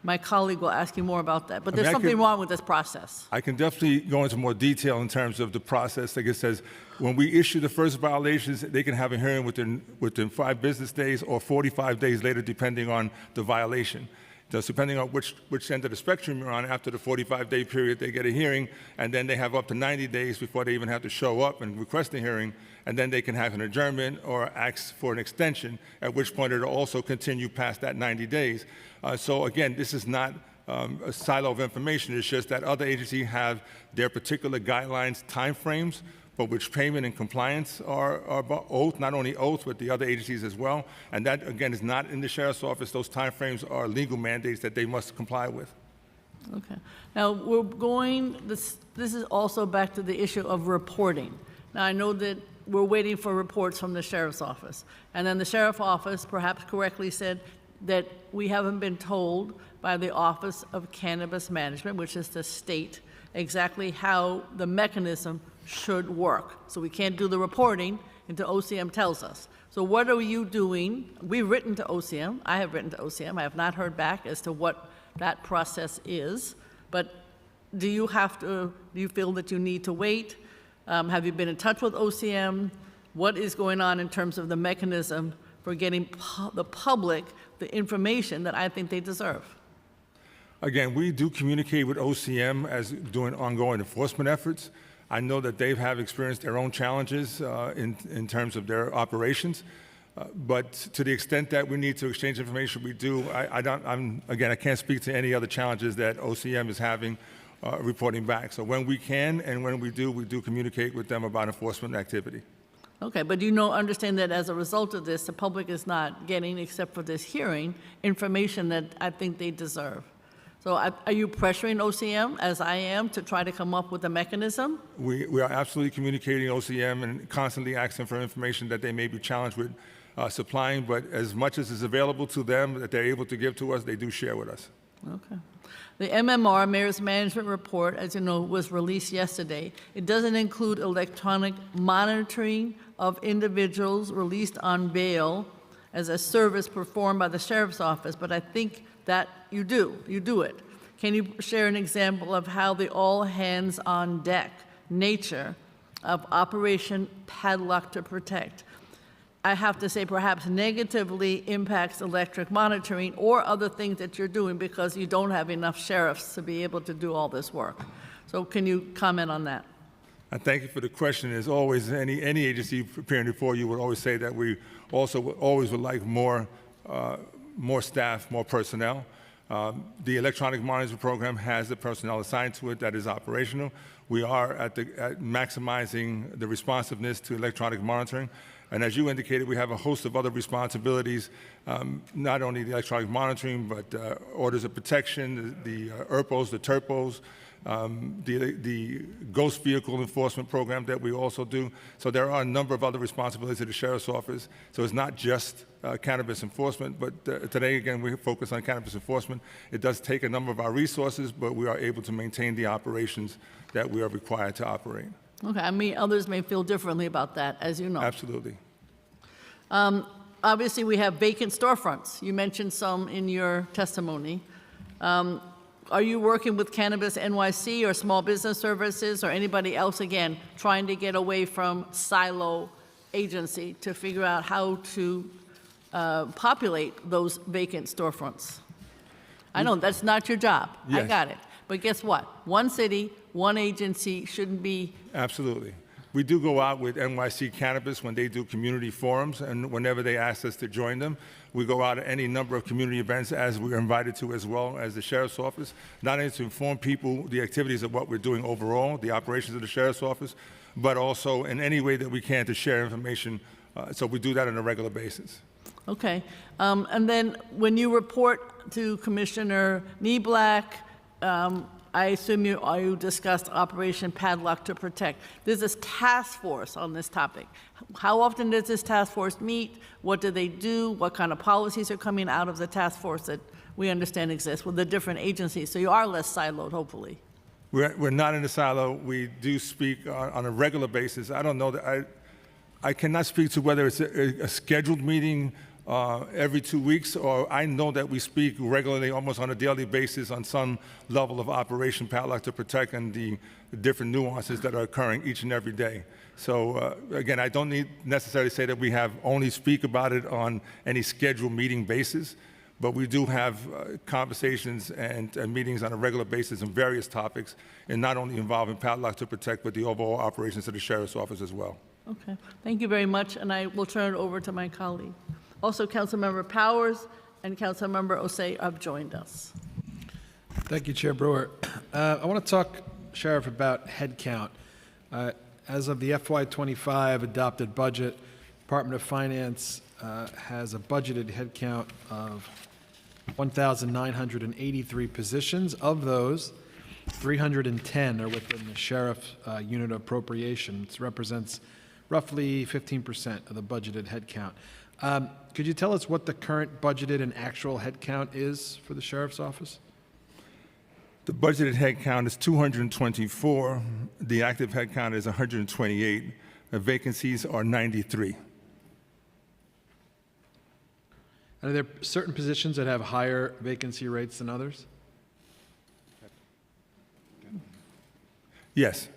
my colleague will ask you more about that. But there's something wrong with this process. I can definitely go into more detail in terms of the process. Like it says, when we issue the first violations, they can have a hearing within 5 business days or 45 days later, depending on the violation. Just depending on which end of the spectrum you're on, after the 45-day period, they get a hearing, and then they have up to 90 days before they even have to show up and request a hearing, and then they can have an adjournment or ask for an extension, at which point it'll also continue past that 90 days. So again, this is not a silo of information. It's just that other agencies have their particular guidelines, timeframes, but which payment and compliance are oath, not only oath, but the other agencies as well. And that, again, is not in the sheriff's office. Those timeframes are legal mandates that they must comply with. Okay. Now, this is also back to the issue of reporting. Now, I know that we're waiting for reports from the sheriff's office. And then the sheriff's office perhaps correctly said, that we haven't been told by the Office of Cannabis Management, which is the state, exactly how the mechanism should work. So we can't do the reporting until OCM tells us. So what are you doing? We've written to OCM. I have written to OCM. I have not heard back as to what that process is. But do you feel that you need to wait? Have you been in touch with OCM? What is going on in terms of the mechanism for getting the public the information that I think they deserve? Again, we do communicate with OCM as doing ongoing enforcement efforts. I know that they have experienced their own challenges in terms of their operations. But to the extent that we need to exchange information, we do. I can't speak to any other challenges that OCM is having reporting back. So when we can and when we do communicate with them about enforcement activity. Okay, but you understand that as a result of this, the public is not getting, except for this hearing, information that I think they deserve. So are you pressuring OCM, as I am, to try to come up with a mechanism? We are absolutely communicating OCM and constantly asking for information that they may be challenged with supplying, but as much as is available to them that they're able to give to us, they do share with us. Okay. The MMR, Mayor's Management Report, as you know, was released yesterday. It doesn't include electronic monitoring of individuals released on bail as a service performed by the Sheriff's Office, but I think that you do it. Can you share an example of how the all-hands-on-deck nature of Operation Padlock to Protect, I have to say, perhaps negatively impacts electric monitoring or other things that you're doing because you don't have enough sheriffs to be able to do all this work? So can you comment on that? I thank you for the question. As always, any agency preparing before you would always say that we also always would like more staff, more personnel. The electronic monitoring program has the personnel assigned to it that is operational. We are at maximizing the responsiveness to electronic monitoring. And as you indicated, we have a host of other responsibilities, not only the electronic monitoring, but orders of protection, the ERPOs, the TERPOs, the ghost vehicle enforcement program that we also do. So there are a number of other responsibilities of the Sheriff's Office. So it's not just cannabis enforcement, but today, again, we focus on cannabis enforcement. It does take a number of our resources, but we are able to maintain the operations that we are required to operate. Okay, I mean, others may feel differently about that, as you know. Absolutely. Obviously, we have vacant storefronts. You mentioned some in your testimony. Are you working with Cannabis NYC or Small Business Services or anybody else, again, trying to get away from silo agency to figure out how to populate those vacant storefronts? I know that's not your job. Yes. I got it. But guess what? One city, one agency shouldn't be. Absolutely. We do go out with NYC Cannabis when they do community forums, and whenever they ask us to join them, we go out at any number of community events as we're invited to, as well as the Sheriff's Office, not only to inform people the activities of what we're doing overall, the operations of the Sheriff's Office, but also in any way that we can to share information. So we do that on a regular basis. Okay. And then when you report to Commissioner Nieblack, I assume you discussed Operation Padlock to Protect. There's this task force on this topic. How often does this task force meet? What do they do? What kind of policies are coming out of the task force that we understand exists with the different agencies? So you are less siloed, hopefully. We're not in a silo. We do speak on a regular basis. I don't know that I cannot speak to whether it's a scheduled meeting every 2 weeks, or I know that we speak regularly, almost on a daily basis, on some level of Operation Padlock to Protect and the different nuances that are occurring each and every day. So again, I don't need necessarily say that we have only speak about it on any scheduled meeting basis, but we do have conversations and meetings on a regular basis on various topics, and not only involving Padlock to Protect, but the overall operations of the Sheriff's Office as well. Okay. Thank you very much, and I will turn it over to my colleague. Also, Councilmember Powers and Councilmember Osei have joined us. Thank you, Chair Brewer. I want to talk, Sheriff, about headcount. As of the FY25 adopted budget, Department of Finance has a budgeted headcount of 1,983 positions. Of those, 310 are within the sheriff's unit appropriation. This represents roughly 15% of the budgeted headcount. Could you tell us what the current budgeted and actual headcount is for the sheriff's office? The budgeted headcount is 224. The active headcount is 128. The vacancies are 93. Are there certain positions that have higher vacancy rates than others? Yes,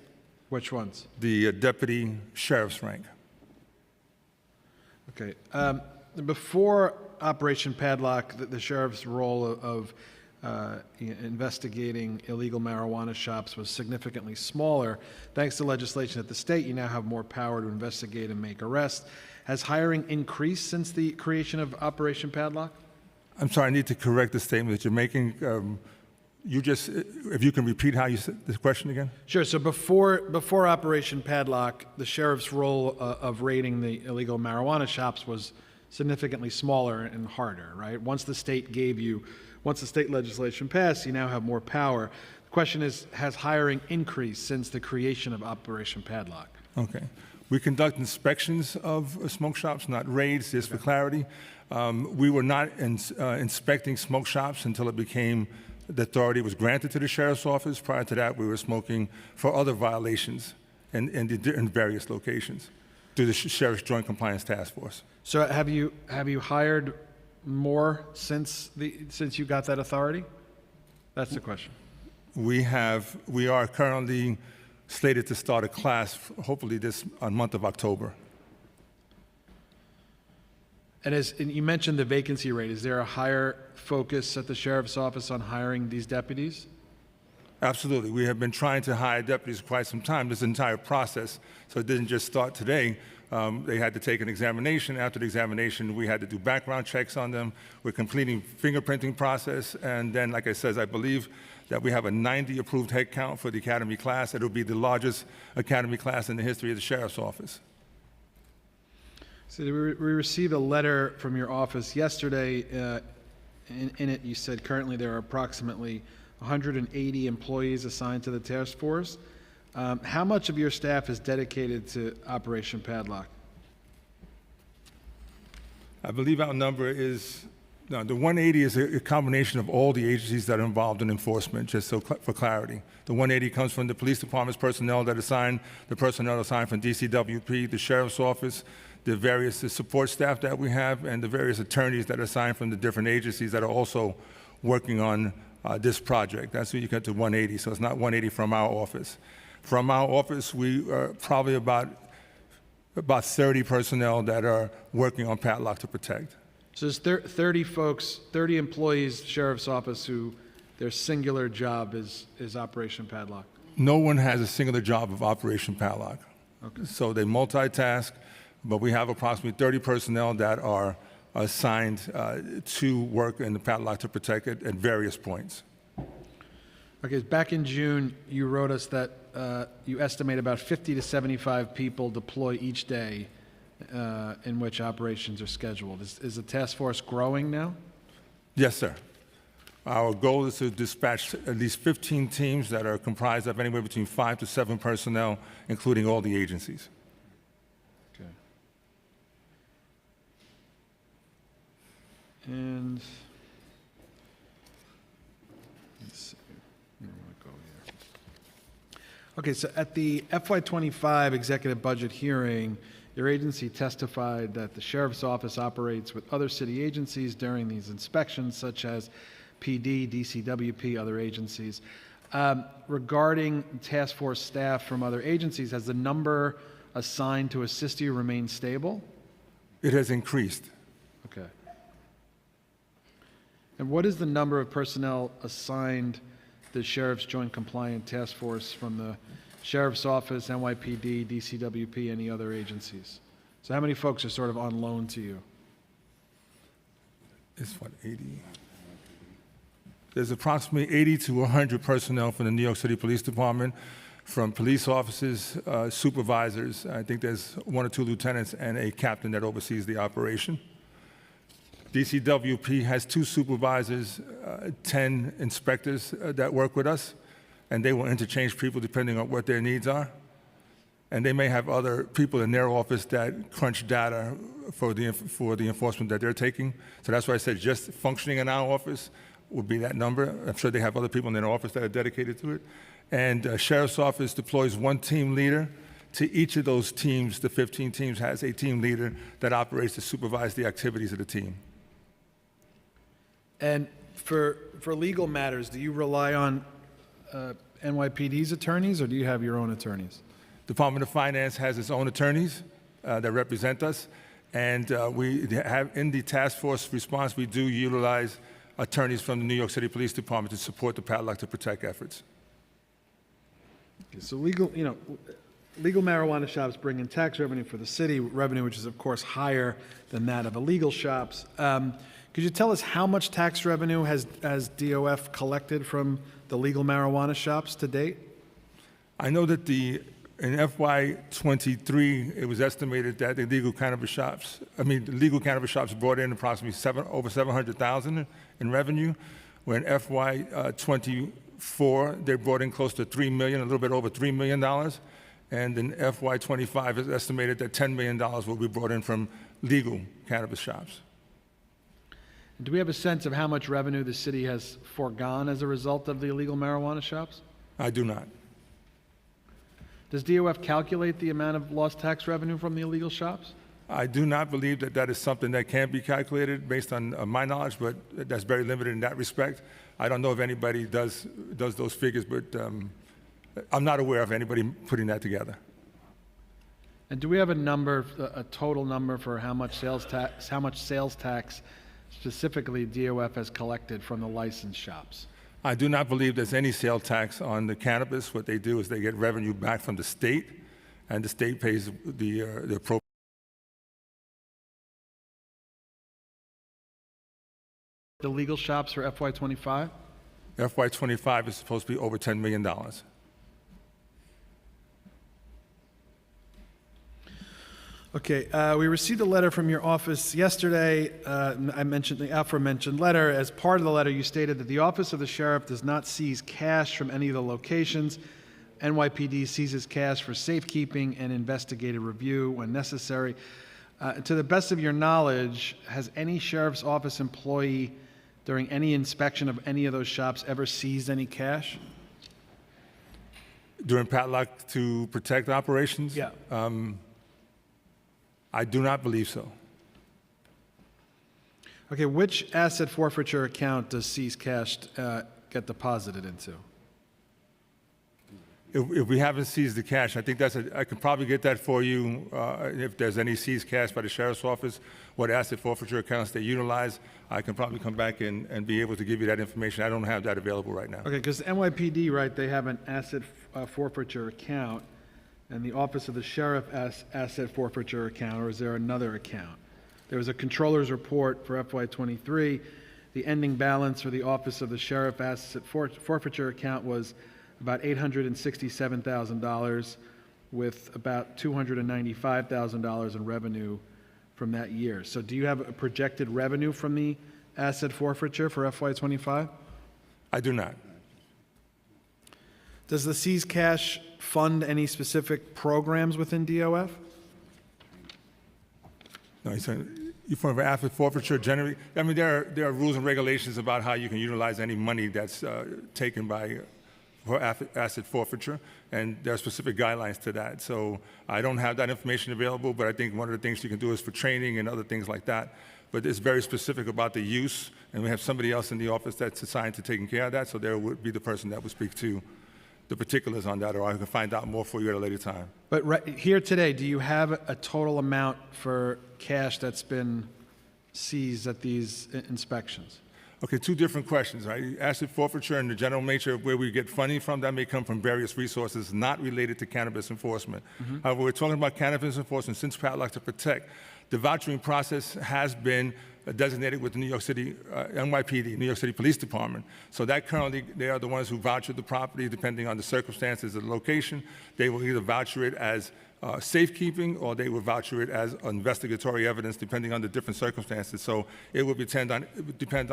Which ones? the deputy sheriff's rank. Okay. Before Operation Padlock, the sheriff's role of investigating illegal marijuana shops was significantly smaller. Thanks to legislation at the state, you now have more power to investigate and make arrests. Has hiring increased since the creation of Operation Padlock? I'm sorry, I need to correct the statement that you're making. If you can repeat how you said the question again? Sure. So before Operation Padlock, the sheriff's role of raiding the illegal marijuana shops was significantly smaller and harder, right? Once the state legislation passed, you now have more power. The question is, has hiring increased since the creation of Operation Padlock? Okay. We conduct inspections of smoke shops, not raids, just for clarity. We were not inspecting smoke shops until the authority was granted to the sheriff's office. Prior to that, we were smoking for other violations in various locations through the Sheriff's Joint Compliance Task Force. So have you hired more since you got that authority? That's the question. We are currently slated to start a class, hopefully this month of October. And you mentioned the vacancy rate. Is there a higher focus at the sheriff's office on hiring these deputies? Absolutely. We have been trying to hire deputies for quite some time, this entire process. So it didn't just start today. They had to take an examination. After the examination, we had to do background checks on them. We're completing fingerprinting process. And then, like I said, I believe that we have a 90 approved head count for the academy class. It'll be the largest academy class in the history of the sheriff's office. So we received a letter from your office yesterday. In it, you said currently there are approximately 180 employees assigned to the task force. How much of your staff is dedicated to Operation Padlock? I believe our number is, no, the 180 is a combination of all the agencies that are involved in enforcement, just so for clarity. The 180 comes from the police department's personnel that assigned, the personnel assigned from DCWP, the sheriff's office, the various support staff that we have, and the various attorneys that are assigned from the different agencies that are also working on this project. That's when you get to 180, so it's not 180 from our office. From our office, we are probably about 30 personnel that are working on Padlock to Protect. So there's 30 folks, 30 employees, sheriff's office, who their singular job is Operation Padlock. No one has a singular job of Operation Padlock. Okay. So they multitask, but we have approximately 30 personnel that are assigned to work in the Padlock to Protect at various points. Okay, back in June, you wrote us that you estimate about 50 to 75 people deploy each day in which operations are scheduled. Is the task force growing now? Yes, sir. Our goal is to dispatch at least 15 teams that are comprised of anywhere between 5 to 7 personnel, including all the agencies. Okay. And let's see. Where do I want to go here? Okay, so at the FY25 executive budget hearing, your agency testified that the sheriff's office operates with other city agencies during these inspections, such as PD, DCWP, other agencies. Regarding task force staff from other agencies, has the number assigned to assist you remained stable? It has increased. Okay. And what is the number of personnel assigned the Sheriff's Joint Compliant Task Force from the Sheriff's Office, NYPD, DCWP, any other agencies? So how many folks are sort of on loan to you? It's what, 80? There's approximately 80 to 100 personnel from the New York City Police Department, from police officers, supervisors. I think there's 1 or 2 lieutenants and a captain that oversees the operation. DCWP has 2 supervisors, 10 inspectors that work with us, and they will interchange people depending on what their needs are. and they may have other people in their office that crunch data for the enforcement that they're taking. So that's why I said just functioning in our office would be that number. I'm sure they have other people in their office that are dedicated to it. And Sheriff's Office deploys one team leader to each of those teams. The 15 teams has a team leader that operates to supervise the activities of the team. And for legal matters, do you rely on NYPD's attorneys, or do you have your own attorneys? Department of Finance has its own attorneys that represent us, and we have in the task force response, we do utilize attorneys from the New York City Police Department to support the Padlock to Protect efforts. Okay, so legal marijuana shops bring in tax revenue for the city, revenue which is of course higher than that of illegal shops. Could you tell us how much tax revenue has DOF collected from the legal marijuana shops to date? I know that in FY23, it was estimated that the legal cannabis shops brought in approximately over $700,000 in revenue, where in FY24, they brought in close to $3 million, a little bit over $3 million. And in FY25, it's estimated that $10 million will be brought in from legal cannabis shops. Do we have a sense of how much revenue the city has foregone as a result of the illegal marijuana shops? I do not. Does DOF calculate the amount of lost tax revenue from the illegal shops? I do not believe that that is something that can be calculated based on my knowledge, but that's very limited in that respect. I don't know if anybody does those figures, but I'm not aware of anybody putting that together. And do we have a total number for how much sales tax specifically DOF has collected from the licensed shops? I do not believe there's any sale tax on the cannabis. What they do is they get revenue back from the state, and the state pays the appropriate. The legal shops for FY25? FY25 is supposed to be over $10 million. Okay, we received a letter from your office yesterday. I mentioned the aforementioned letter. As part of the letter, you stated that the Office of the Sheriff does not seize cash from any of the locations. NYPD seizes cash for safekeeping and investigative review when necessary. To the best of your knowledge, has any Sheriff's Office employee during any inspection of any of those shops ever seized any cash? During Padlock to Protect operations? Yeah. I do not believe so. Okay, which asset forfeiture account does seized cash get deposited into? If we haven't seized the cash, I think I could probably get that for you. If there's any seized cash by the Sheriff's Office, what asset forfeiture accounts they utilize, I can probably come back and be able to give you that information. I don't have that available right now. Okay, because NYPD, right, they have an asset forfeiture account, and the Office of the Sheriff asset forfeiture account, or is there another account? There was a controller's report for FY23. The ending balance for the Office of the Sheriff asset forfeiture account was about $867,000, with about $295,000 in revenue from that year. So do you have a projected revenue from the asset forfeiture for FY25? I do not. Does the seized cash fund any specific programs within DOF? No, you fund for asset forfeiture generally. I mean, there are rules and regulations about how you can utilize any money that's taken for asset forfeiture, and there are specific guidelines to that. So I don't have that information available, but I think one of the things you can do is for training and other things like that. But it's very specific about the use, and we have somebody else in the office that's assigned to taking care of that, so there would be the person that would speak to the particulars on that, or I can find out more for you at a later time. But right here today, do you have a total amount for cash that's been seized at these inspections? Okay, two different questions, right? Asset forfeiture and the general nature of where we get funding from, that may come from various resources not related to cannabis enforcement. However, we're talking about cannabis enforcement since Padlock to Protect. The vouchering process has been designated with the New York City NYPD, New York City Police Department. So that currently, they are the ones who voucher the property depending on the circumstances of the location. They will either voucher it as safekeeping, or they will voucher it as investigatory evidence depending on the different circumstances. So it will depend on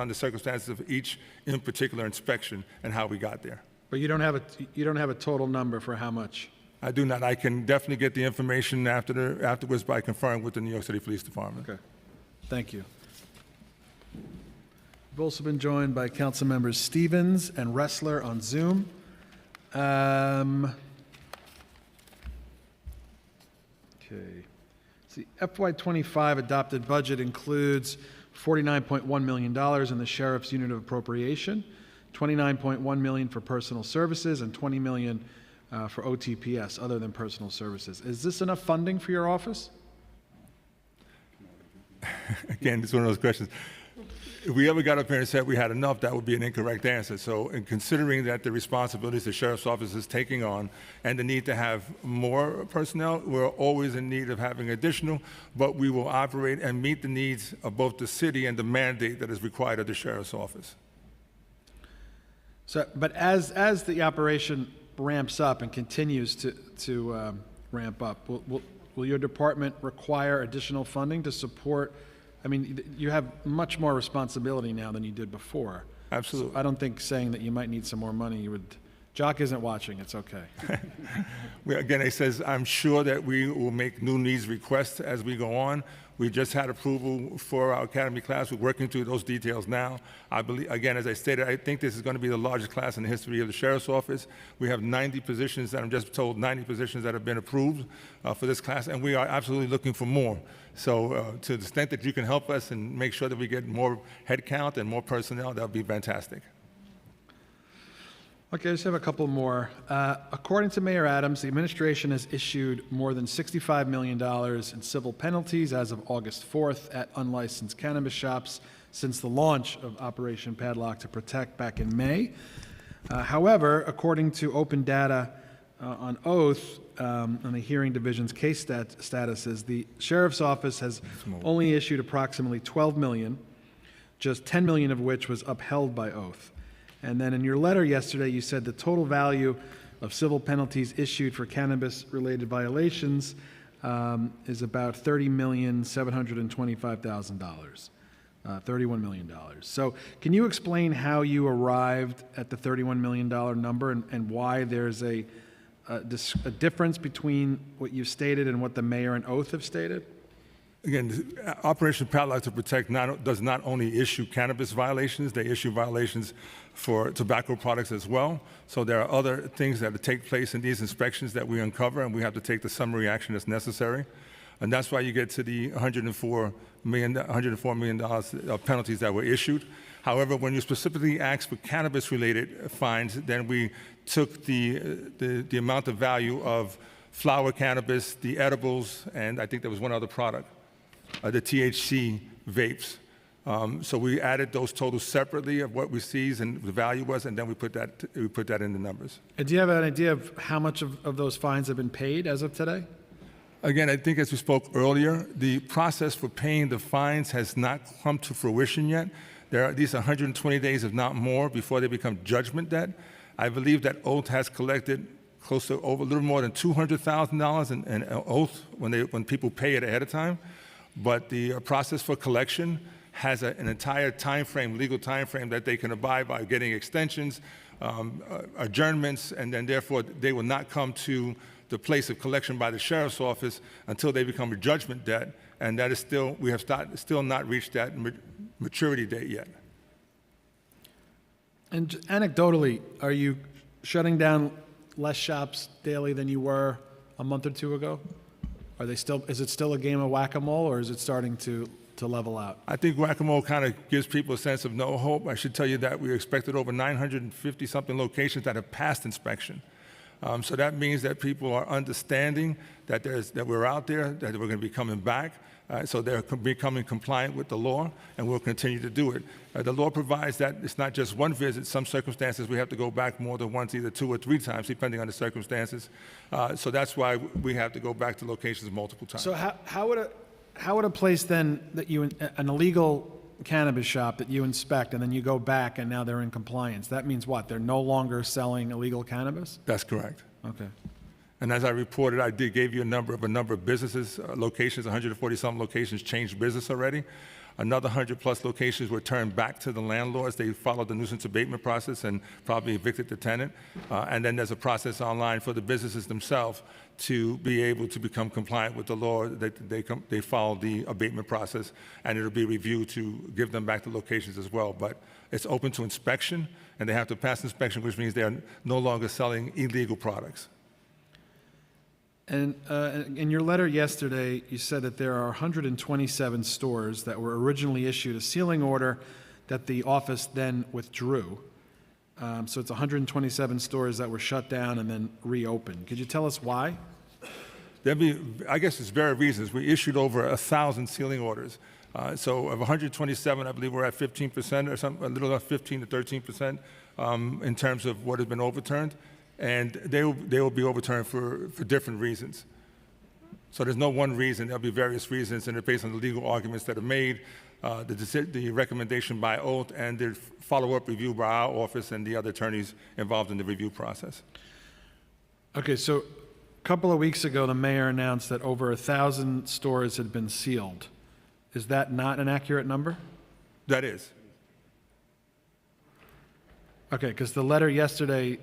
the circumstances of each in particular inspection and how we got there. But you don't have a total number for how much I do not. I can definitely get the information afterwards by conferring with the New York City Police Department. Okay, thank you. We've also been joined by council members Stevens and Ressler on Zoom. Okay. See, FY25 adopted budget includes $49.1 million in the sheriff's unit of appropriation, $29.1 million for personal services, and $20 million for OTPS, other than personal services. Is this enough funding for your office? Again, it's one of those questions. If we ever got up here and said we had enough, that would be an incorrect answer. So in considering that the responsibilities the sheriff's office is taking on and the need to have more personnel, we're always in need of having additional, but we will operate and meet the needs of both the city and the mandate that is required of the sheriff's office. So, but as the operation ramps up and continues to ramp up, will your department require additional funding to support? I mean, you have much more responsibility now than you did before. Absolutely. So I don't think saying that you might need some more money, you would. Jock isn't watching. It's okay. Again, it says, I'm sure that we will make new needs requests as we go on. We just had approval for our academy class. We're working through those details now. I believe, again, as I stated, I think this is going to be the largest class in the history of the sheriff's office. We have 90 positions that I'm just told 90 positions that have been approved for this class, and we are absolutely looking for more. So to the extent that you can help us and make sure that we get more headcount and more personnel, that would be fantastic. Okay, I just have a couple more. According to Mayor Adams, the administration has issued more than $65 million in civil penalties as of August 4th at unlicensed cannabis shops since the launch of Operation Padlock to Protect back in May. However, according to open data on oath on the hearing division's case statuses, the sheriff's office has only issued approximately $12 million, just $10 million of which was upheld by oath. And then in your letter yesterday, you said the total value of civil penalties issued for cannabis-related violations is about $30,725,000, $31 million. So can you explain how you arrived at the $31 million number and why there's a difference between what you stated and what the mayor and oath have stated? Again, Operation Padlock to Protect does not only issue cannabis violations, they issue violations for tobacco products as well. So there are other things that take place in these inspections that we uncover, and we have to take the summary action that's necessary. And that's why you get to the $104 million of penalties that were issued. However, when you specifically ask for cannabis-related fines, then we took the amount of value of flower cannabis, the edibles, and I think there was one other product, the THC vapes. So we added those totals separately of what we seized and the value was, and then we put that in the numbers. And do you have an idea of how much of those fines have been paid as of today? Again, I think as we spoke earlier, the process for paying the fines has not come to fruition yet. There are at least 120 days, if not more, before they become judgment debt. I believe that oath has collected close to over a little more than $200,000 in oath when people pay it ahead of time. But the process for collection has an entire time frame, legal time frame that they can abide by, getting extensions, adjournments, and then therefore they will not come to the place of collection by the sheriff's office until they become a judgment debt, and that is we have still not reached that maturity date yet. And anecdotally, are you shutting down less shops daily than you were a month or two ago? Is it still a game of whack-a-mole, or is it starting to level out? I think whack-a-mole kind of gives people a sense of no hope. I should tell you that we expected over 950-something locations that have passed inspection. So that means that people are understanding that we're out there, that we're going to be coming back. So they're becoming compliant with the law, and we'll continue to do it. The law provides that it's not just one visit. Some circumstances we have to go back more than once, either 2 or 3 times, depending on the circumstances. So that's why we have to go back to locations multiple times. So how would a place then that an illegal cannabis shop that you inspect and then you go back and now they're in compliance, that means what? They're no longer selling illegal cannabis? That's correct. Okay. And as I reported, I gave you a number of businesses, locations, 140-some locations changed business already. Another 100-plus locations were turned back to the landlords. They followed the nuisance abatement process and probably evicted the tenant. And then there's a process online for the businesses themselves to be able to become compliant with the law. They follow the abatement process, and it'll be reviewed to give them back the locations as well. But it's open to inspection, and they have to pass inspection, which means they are no longer selling illegal products. And in your letter yesterday, you said that there are 127 stores that were originally issued a sealing order that the office then withdrew. So it's 127 stores that were shut down and then reopened. Could you tell us why? I guess it's various reasons. We issued over 1,000 sealing orders. So of 127, I believe we're at 15% or something, a little less 15 to 13% in terms of what has been overturned. And they will be overturned for different reasons. So there's no one reason. There'll be various reasons, and they're based on the legal arguments that are made, the recommendation by oath, and the follow-up review by our office and the other attorneys involved in the review process. Okay, so a couple of weeks ago, the mayor announced that over 1,000 stores had been sealed. Is that not an accurate number? That is. Okay, because the letter yesterday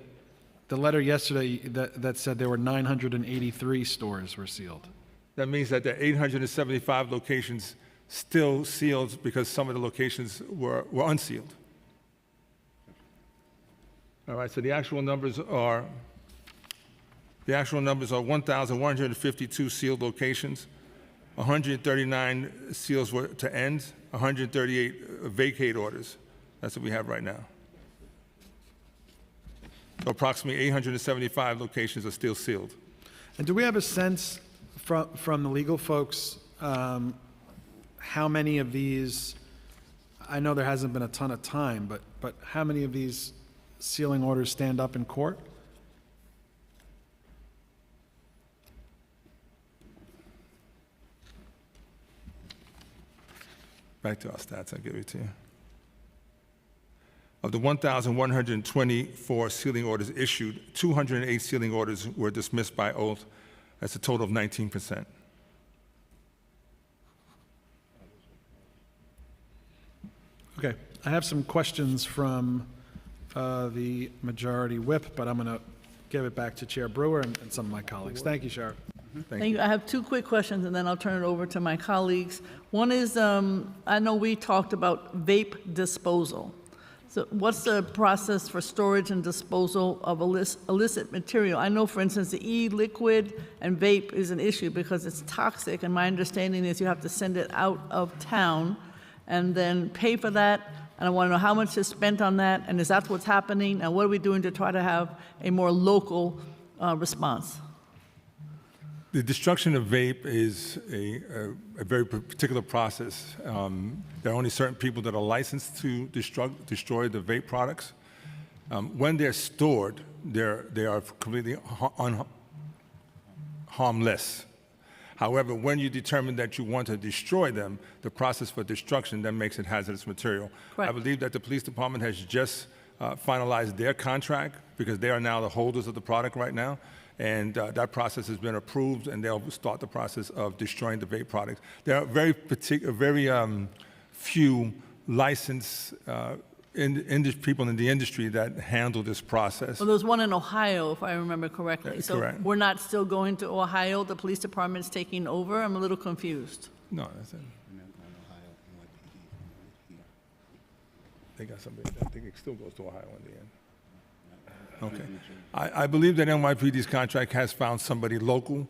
that said there were 983 stores were sealed. That means that there are 875 locations still sealed because some of the locations were unsealed. All right, so the actual numbers are 1,152 sealed locations, 139 seals were to end, 138 vacate orders. That's what we have right now. So approximately 875 locations are still sealed. And do we have a sense from the legal folks how many of these, I know there hasn't been a ton of time, but how many of these sealing orders stand up in court? Back to our stats, I'll give it to you. Of the 1,124 sealing orders issued, 208 sealing orders were dismissed by oath. That's a total of 19%. Okay, I have some questions from the majority whip, but I'm going to give it back to Chair Brewer and some of my colleagues. Thank you, Sheriff. Thank you. I have two quick questions, and then I'll turn it over to my colleagues. One is, I know we talked about vape disposal. So what's the process for storage and disposal of illicit material? I know, for instance, the e-liquid and vape is an issue because it's toxic, and my understanding is you have to send it out of town and then pay for that. And I want to know how much is spent on that, and is that what's happening? And what are we doing to try to have a more local response? The destruction of vape is a very particular process. There are only certain people that are licensed to destroy the vape products. When they're stored, they are completely harmless. However, when you determine that you want to destroy them, the process for destruction then makes it hazardous material. Correct. I believe that the police department has just finalized their contract because they are now the holders of the product right now. And that process has been approved, and they'll start the process of destroying the vape products. There are very few licensed people in the industry that handle this process. Well, there's one in Ohio, if I remember correctly. That's So correct. we're not still going to Ohio? The police department's taking over? I'm a little confused. No, that's it. They got somebody. I think it still goes to Ohio in the end. Okay. I believe that NYPD's contract has found somebody local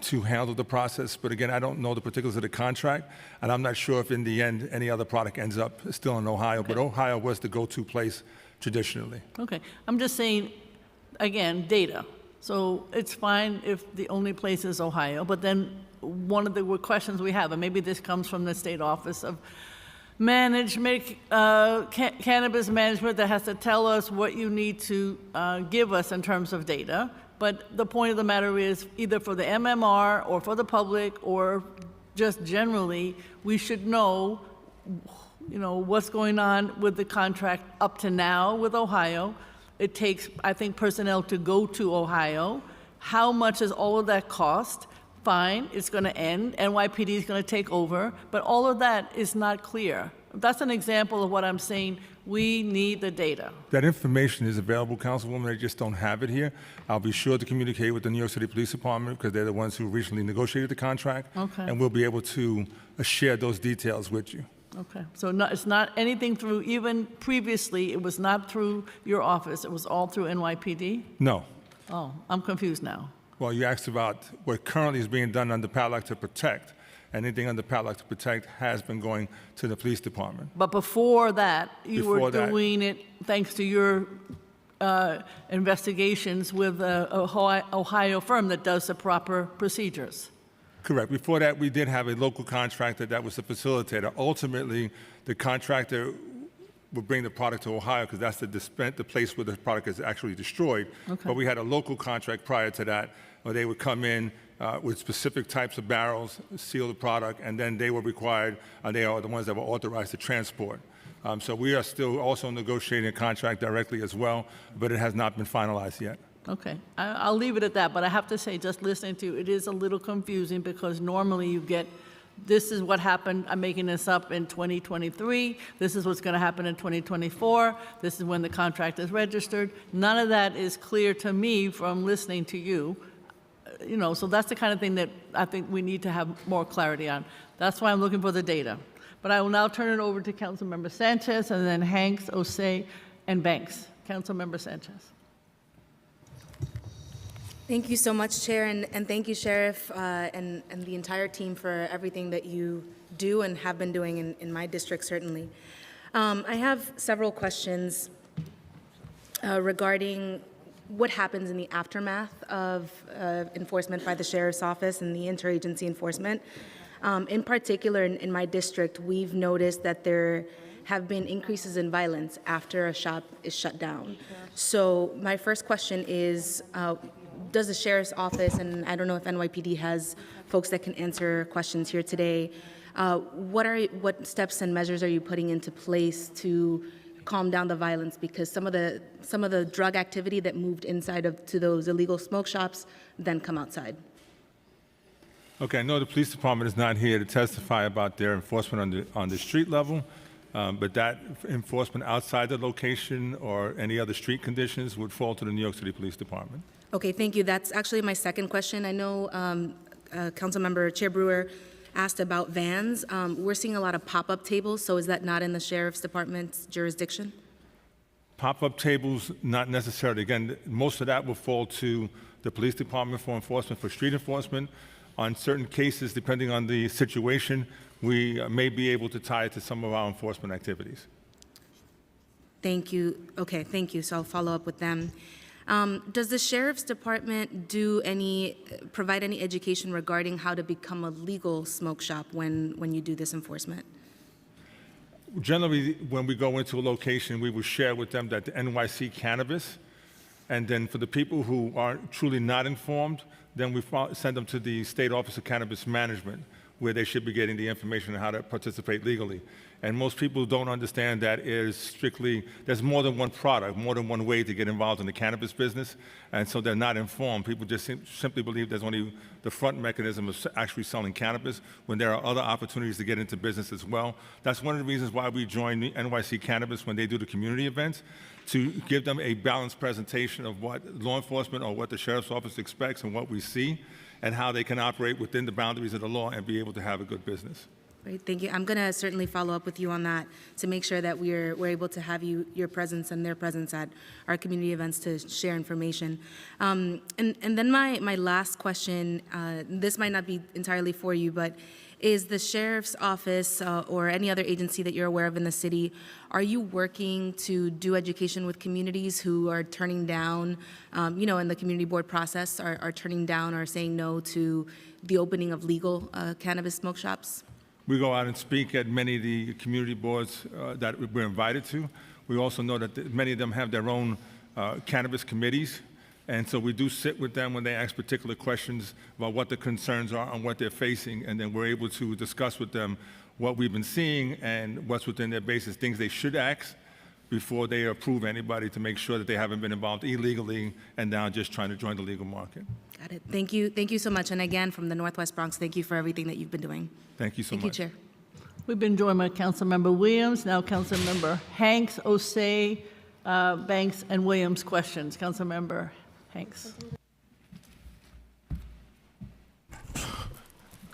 to handle the process, but again, I don't know the particulars of the contract, and I'm not sure if in the end any other product ends up still in Ohio, but Ohio was the go-to place traditionally. Okay. I'm just saying, again, data. So it's fine if the only place is Ohio, but then one of the questions we have, and maybe this comes from the state office of cannabis management, that has to tell us what you need to give us in terms of data. But the point of the matter is, either for the MMR or for the public or just generally, we should know, what's going on with the contract up to now with Ohio. It takes, I think, personnel to go to Ohio How much does all of that cost? Fine, it's going to end, NYPD is going to take over, but all of that is not clear. That's an example of what I'm saying. We need the data. That information is available, Councilwoman. They just don't have it here. I'll be sure to communicate with the New York City Police Department because they're the ones who recently negotiated the contract. Okay. And we'll be able to share those details with you. Okay, so it's not anything through, even previously, it was not through your office, it was all through NYPD? No. Oh, I'm confused now. Well, you asked about what currently is being done under Padlock to Protect. Anything under Padlock to Protect has been going to the police department. But before that, you were Before that- doing it thanks to your investigations with an Ohio firm that does the proper procedures. Correct. Before that, we did have a local contractor that was the facilitator. Ultimately, the contractor would bring the product to Ohio because that's the place where the product is actually destroyed. Okay. But we had a local contract prior to that where they would come in with specific types of barrels, seal the product, and then they were required, they are the ones that were authorized to transport. So we are still also negotiating a contract directly as well, but it has not been finalized yet. Okay, I'll leave it at that, but I have to say, just listening to you, it is a little confusing because normally you get, this is what happened, I'm making this up, in 2023, this is what's going to happen in 2024, this is when the contract is registered. None of that is clear to me from listening to you. You know, so that's the kind of thing that I think we need to have more clarity on. That's why I'm looking for the data. But I will now turn it over to Councilmember Sanchez, and then Hanks, Osei, and Banks. Councilmember Sanchez. Thank you so much, Chair, and thank you, Sheriff, and the entire team for everything that you do and have been doing in my district, certainly. I have several questions regarding what happens in the aftermath of enforcement by the Sheriff's Office and the interagency enforcement. In particular, in my district, we've noticed that there have been increases in violence after a shop is shut down. So my first question is, does the Sheriff's Office, and I don't know if NYPD has folks that can answer questions here today, what steps and measures are you putting into place to calm down the violence? Because some of the drug activity that moved inside to those illegal smoke shops then come outside. Okay, I know the police department is not here to testify about their enforcement on the street level, but that enforcement outside the location or any other street conditions would fall to the New York City Police Department. Okay, thank you. That's actually my second question. I know Councilmember Chair Brewer asked about vans. We're seeing a lot of pop-up tables, so is that not in the Sheriff's Department's jurisdiction? Pop-up tables, not necessarily. Again, most of that will fall to the police department for enforcement, for street enforcement. On certain cases, depending on the situation, we may be able to tie it to some of our enforcement activities. Thank you. Okay, thank you. So I'll follow up with them. Does the Sheriff's Department provide any education regarding how to become a legal smoke shop when you do this enforcement? Generally, when we go into a location, we will share with them that the NYC Cannabis, and then for the people who are truly not informed, then we send them to the State Office of Cannabis Management, where they should be getting the information on how to participate legally. And most people don't understand that is strictly, there's more than one product, more than one way to get involved in the cannabis business, and so they're not informed. People just simply believe there's only the front mechanism of actually selling cannabis when there are other opportunities to get into business as well. That's one of the reasons why we join the NYC Cannabis when they do the community events, to give them a balanced presentation of what law enforcement or what the Sheriff's Office expects and what we see, and how they can operate within the boundaries of the law and be able to have a good business. Great, thank you. I'm going to certainly follow up with you on that to make sure that we're able to have your presence and their presence at our community events to share information. And then my last question, this might not be entirely for you, but is the Sheriff's Office or any other agency that you're aware of in the city, are you working to do education with communities who are turning down, in the community board process, are turning down or saying no to the opening of legal cannabis smoke shops? We go out and speak at many of the community boards that we're invited to. We also know that many of them have their own cannabis committees, and so we do sit with them when they ask particular questions about what the concerns are and what they're facing, and then we're able to discuss with them what we've been seeing and what's within their basis, things they should ask, before they approve anybody to make sure that they haven't been involved illegally and now just trying to join the legal market. Got it. Thank you. Thank you so much. And again, from the Northwest Bronx, thank you for everything that you've been doing. Thank you so Thank much. you, Chair. We've been joined by Councilmember Williams, now Councilmember Hanks, Osei, Banks, and Williams questions. Councilmember Hanks.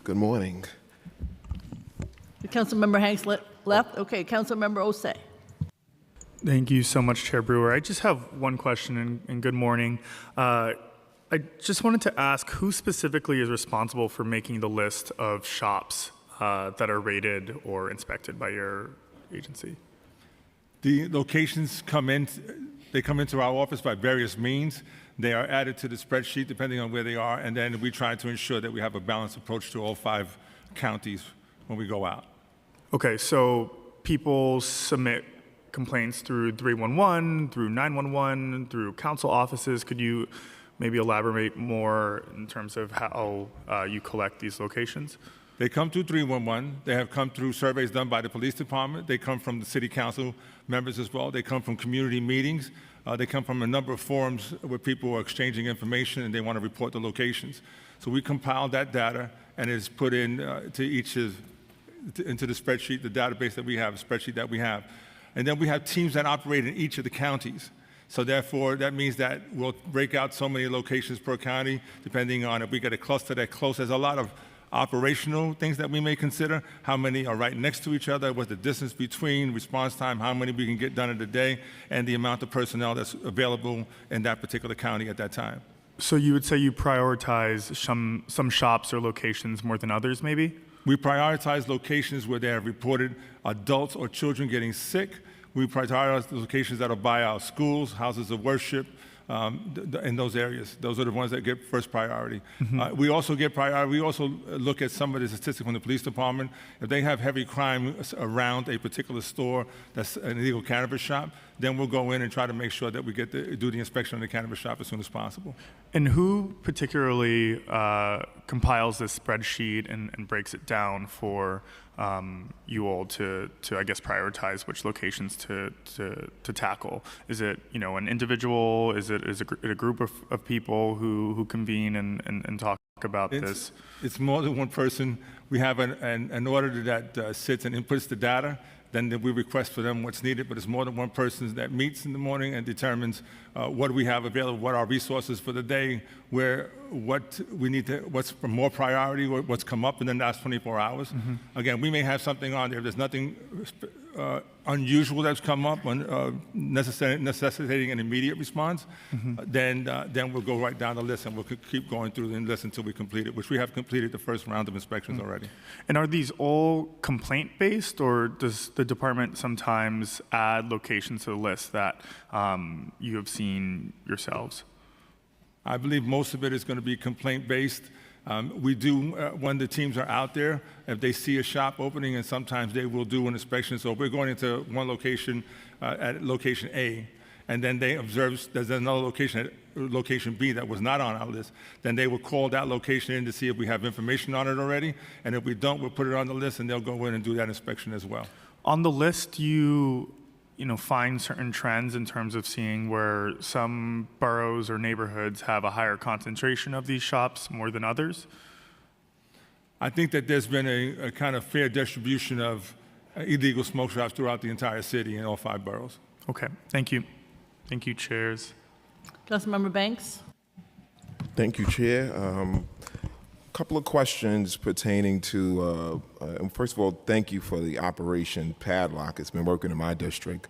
Good morning. Councilmember Hanks left? Okay, Councilmember Osei. Thank you so much, Chair Brewer. I just have one question, and good morning. I just wanted to ask who specifically is responsible for making the list of shops that are rated or inspected by your agency? The locations come in, they come into our office by various means. They are added to the spreadsheet depending on where they are, and then we try to ensure that we have a balanced approach to all 5 counties when we go out. Okay, so people submit complaints through 311, through 911, through council offices. Could you maybe elaborate more in terms of how you collect these locations? They come through 311. They have come through surveys done by the police department. They come from the city council members as well. They come from community meetings. They come from a number of forums where people are exchanging information and they want to report the locations. So we compile that data and it's put in into the spreadsheet, the database that we have, the spreadsheet that we have. And then we have teams that operate in each of the counties. So therefore, that means that we'll break out so many locations per county, depending on if we get a cluster that close. There's a lot of operational things that we may consider. How many are right next to each other? What's the distance between response time? How many we can get done in a day? And the amount of personnel that's available in that particular county at that time. So you would say you prioritize some shops or locations more than others, maybe? We prioritize locations where they have reported adults or children getting sick. We prioritize the locations that are by our schools, houses of worship, in those areas. Those are the ones that get first priority. We also get priority. We also look at some of the statistics from the police department. If they have heavy crime around a particular store that's an illegal cannabis shop, then we'll go in and try to make sure that we do the inspection on the cannabis shop as soon as possible. And who particularly compiles this spreadsheet and breaks it down for you all to I guess prioritize which locations to tackle? Is it an individual? Is it a group of people who convene and talk about this? It's more than one person. We have an auditor that sits and inputs the data. Then we request for them what's needed, but it's more than one person that meets in the morning and determines what we have available, what our resources for the day, what we need to, what's for more priority, what's come up in the last 24 hours. Again, we may have something on there. If there's nothing unusual that's come up, necessitating an immediate response, then we'll go right down the list and we'll keep going through the list until we complete it, which we have completed the first round of inspections already. And are these all complaint-based, or does the department sometimes add locations to the list that you have seen yourselves? I believe most of it is going to be complaint-based. We do, when the teams are out there, if they see a shop opening, and sometimes they will do an inspection. So if we're going into one location at location A, and then they observe there's another location at location B that was not on our list, then they will call that location in to see if we have information on it already. And if we don't, we'll put it on the list, and they'll go in and do that inspection as well. On the list, you find certain trends in terms of seeing where some boroughs or neighborhoods have a higher concentration of these shops more than others? I think that there's been a kind of fair distribution of illegal smoke shops throughout the entire city in all 5 boroughs. Okay, thank you. Thank you, chairs. Councilmember Banks. Thank you, Chair. Couple of questions pertaining to, first of all, thank you for the Operation Padlock. It's been working in my district.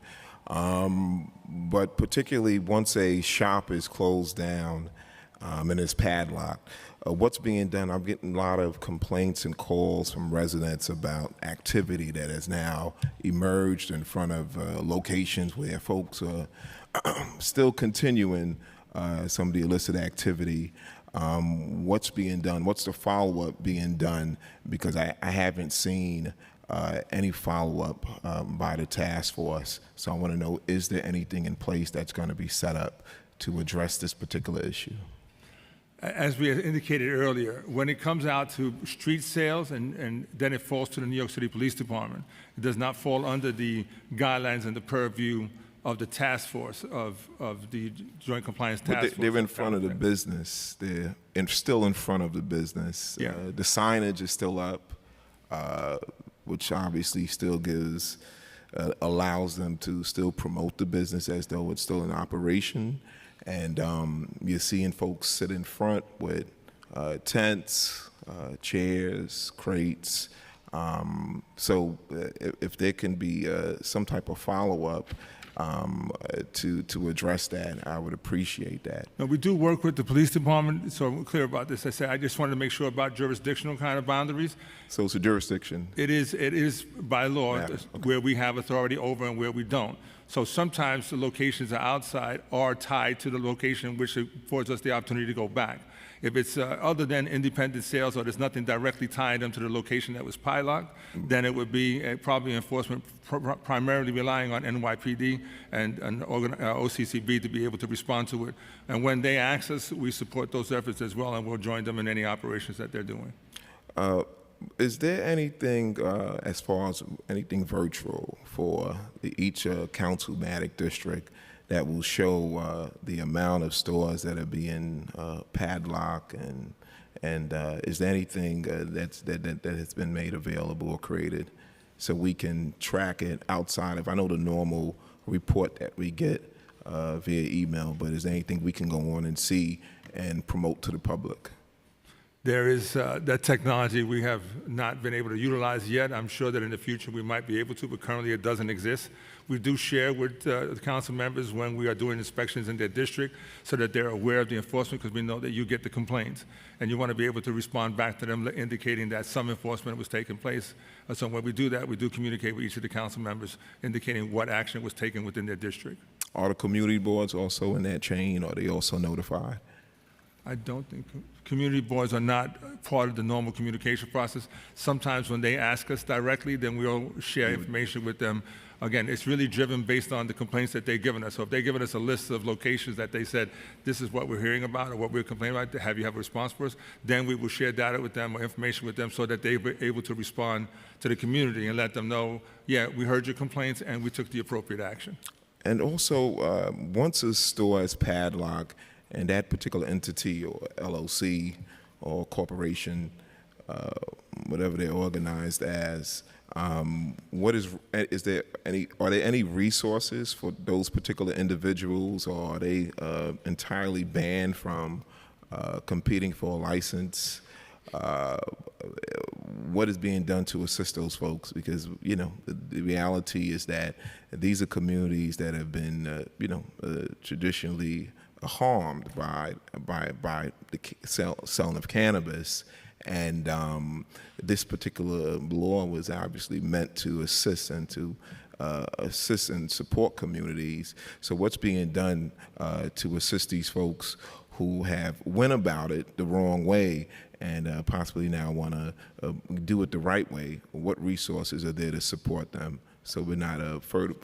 But particularly once a shop is closed down and is padlocked, what's being done? I'm getting a lot of complaints and calls from residents about activity that has now emerged in front of locations where folks are still continuing some of the illicit activity. What's being done? What's the follow-up being done? Because I haven't seen any follow-up by the task force. So I want to know, is there anything in place that's going to be set up to address this particular issue? As we had indicated earlier, when it comes out to street sales and then it falls to the New York City Police Department, it does not fall under the guidelines and the purview of the task force, of the Joint Compliance But Task Force. they're in front of the business. Still in front of the business. Yeah. The signage is still up, which obviously still allows them to still promote the business as though it's still in operation. And you're seeing folks sit in front with tents, chairs, crates. So if there can be some type of follow-up to address that, I would appreciate that. Now, we do work with the police department, so we're clear about this. I just wanted to make sure about jurisdictional kind of boundaries. So it's a jurisdiction. It is by law Matters. Okay. where we have authority over and where we don't. So sometimes the locations are outside are tied to the location, which affords us the opportunity to go back. If it's other than independent sales or there's nothing directly tying them to the location that was padlocked, then it would be probably enforcement primarily relying on NYPD and OCCB to be able to respond to it. And when they ask us, we support those efforts as well, and we'll join them in any operations that they're doing. Is there anything as far as anything virtual for each councilmatic district that will show the amount of stores that are being padlocked, and is there anything that has been made available or created so we can track it outside of, I know the normal report that we get via email, but is there anything we can go on and see and promote to the public? There is that technology we have not been able to utilize yet. I'm sure that in the future we might be able to, but currently it doesn't exist. We do share with the council members when we are doing inspections in their district so that they're aware of the enforcement, because we know that you get the complaints and you want to be able to respond back to them indicating that some enforcement was taking place. So when we do that, we do communicate with each of the council members indicating what action was taken within their district. Are the community boards also in that chain, or are they also notified? I don't think community boards are not part of the normal communication process. Sometimes when they ask us directly, then we'll share information with them. Again, it's really driven based on the complaints that they've given us. So if they've given us a list of locations that they said, this is what we're hearing about or what we're complaining about, have you have a response for us? Then we will share data with them or information with them so that they'll be able to respond to the community and let them know, yeah, we heard your complaints and we took the appropriate action. And also, once a store is padlocked, and that particular entity or LLC or corporation, whatever they're organized as, are there any resources for those particular individuals, or are they entirely banned from competing for a license? What is being done to assist those folks? Because, you know, the reality is that these are communities that have been, traditionally harmed by the selling of cannabis, and this particular law was obviously meant to assist and support communities. So what's being done to assist these folks who have went about it the wrong way and possibly now want to do it the right way? What resources are there to support them so we're not further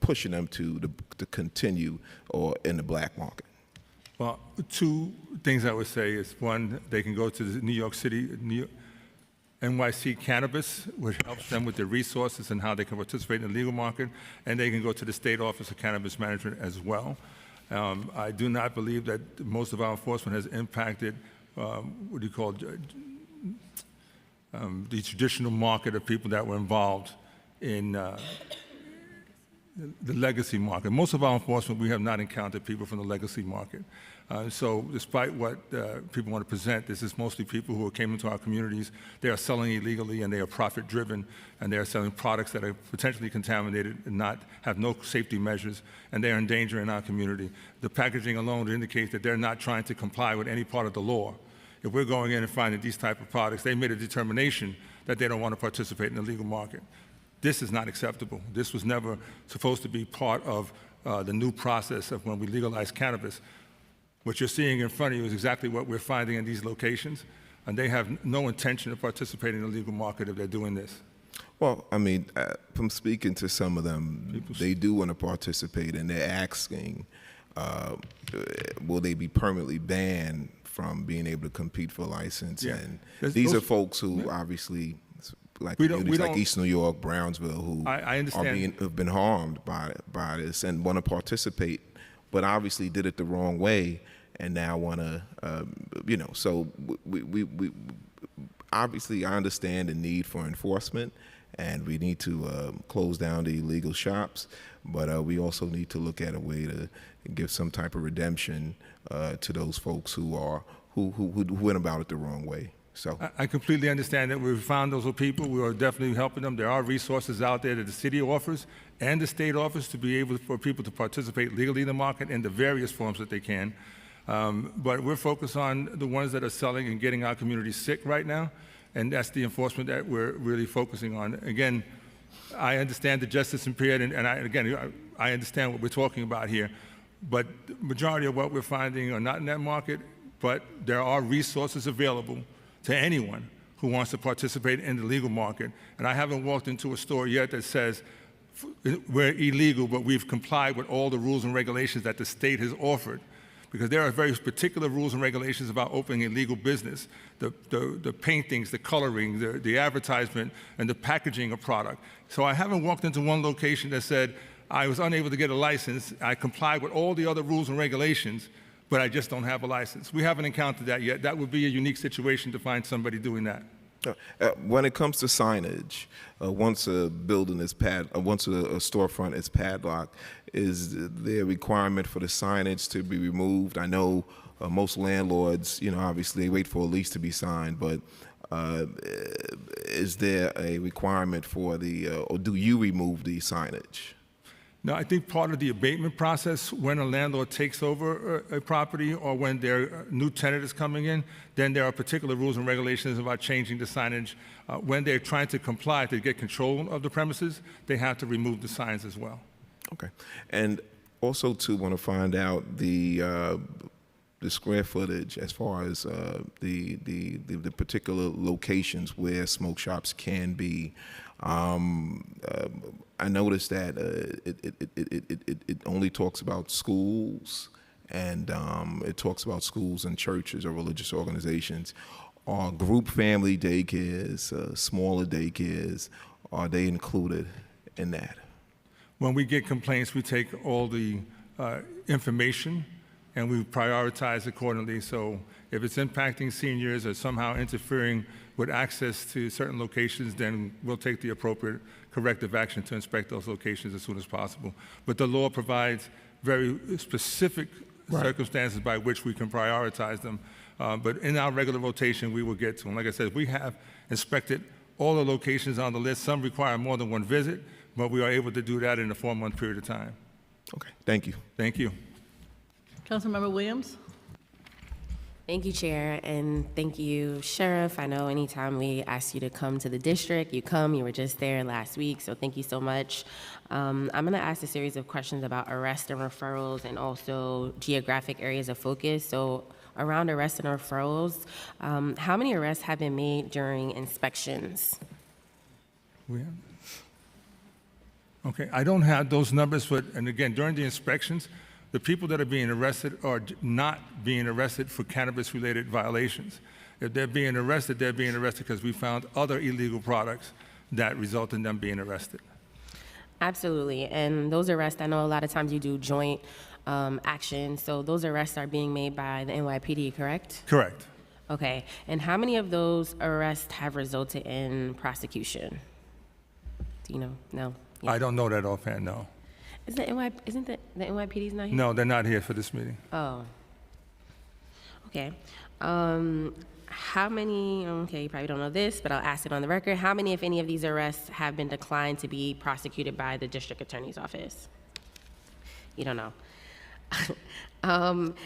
pushing them to continue or in the black market? Well, two things I would say is, one, they can go to the New York City, NYC Cannabis, which helps them with their resources and how they can participate in the legal market, and they can go to the State Office of Cannabis Management as well. I do not believe that most of our enforcement has impacted the traditional market of people that were involved in the legacy market. Most of our enforcement, we have not encountered people from the legacy market. So despite what people want to present, this is mostly people who came into our communities. They are selling illegally and they are profit driven, and they are selling products that are potentially contaminated and have no safety measures, and they are endangering our community. The packaging alone indicates that they're not trying to comply with any part of the law. If we're going in and finding these type of products, they made a determination that they don't want to participate in the legal market. This is not acceptable. This was never supposed to be part of the new process of when we legalize cannabis. What you're seeing in front of you is exactly what we're finding in these locations, and they have no intention of participating in the legal market if they're doing this. Well, I mean, from speaking to some of them, they do want to participate, and they're asking, will they be permanently banned from being able to compete for a license? Yeah. And these are folks who obviously like We communities like don't- East New York, Brownsville, who I understand. have been harmed by this and want to participate, but obviously did it the wrong way, and now want to, So we obviously I understand the need for enforcement, and we need to close down the illegal shops, but we also need to look at a way to give some type of redemption to those folks who went about it the wrong way. So I completely understand that. We've found those people. We are definitely helping them. There are resources out there that the city offers and the state offers to be able for people to participate legally in the market in the various forms that they can. But we're focused on the ones that are selling and getting our community sick right now, and that's the enforcement that we're really focusing on. Again, I understand the justice impaired, and I understand what we're talking about here, but the majority of what we're finding are not in that market, but there are resources available to anyone who wants to participate in the legal market. And I haven't walked into a store yet that says we're illegal, but we've complied with all the rules and regulations that the state has offered. Because there are very particular rules and regulations about opening a legal business, the paintings, the coloring, the advertisement, and the packaging of product. So I haven't walked into one location that said, I was unable to get a license, I complied with all the other rules and regulations, but I just don't have a license. We haven't encountered that yet. That would be a unique situation to find somebody doing that. When it comes to signage, once a building is once a storefront is padlocked, is there a requirement for the signage to be removed? I know most landlords, obviously they wait for a lease to be signed, but is there a requirement for or do you remove the signage? No, I think part of the abatement process, when a landlord takes over a property or when their new tenant is coming in, then there are particular rules and regulations about changing the signage. When they're trying to comply to get control of the premises, they have to remove the signs as well. Okay. And also, too, want to find out the square footage as far as the particular locations where smoke shops can be. I noticed that it only talks about schools, and it talks about schools and churches or religious organizations. Are group family daycares, smaller daycares, are they included in that? When we get complaints, we take all the information and we prioritize accordingly. So if it's impacting seniors or somehow interfering with access to certain locations, then we'll take the appropriate corrective action to inspect those locations as soon as possible. But the law provides very specific circumstances by which we can prioritize them. But in our regular rotation, we will get to them. Like I said, we have inspected all the locations on the list. Some require more than one visit, but we are able to do that in a 4-month period of time. Okay, thank you. Thank you. Councilmember Williams? Thank you, Chair, and thank you, Sheriff. I know anytime we ask you to come to the district, you come. You were just there last week, so thank you so much. I'm going to ask a series of questions about arrest and referrals and also geographic areas of focus. So around arrest and referrals, how many arrests have been made during inspections? Okay, I don't have those numbers, but, and again, during the inspections, the people that are being arrested are not being arrested for cannabis-related violations. If they're being arrested because we found other illegal products that result in them being arrested. Absolutely, and those arrests, I know a lot of times you do joint action, so those arrests are being made by the NYPD, correct? Correct. Okay, and how many of those arrests have resulted in prosecution? Do you know? No? Yeah. I don't know that offhand, no. Isn't the NYPD's not here? No, they're not here for this meeting. Oh. Okay. How many, okay, you probably don't know this, but I'll ask it on the record. How many, if any, of these arrests have been declined to be prosecuted by the district attorney's office? You don't know.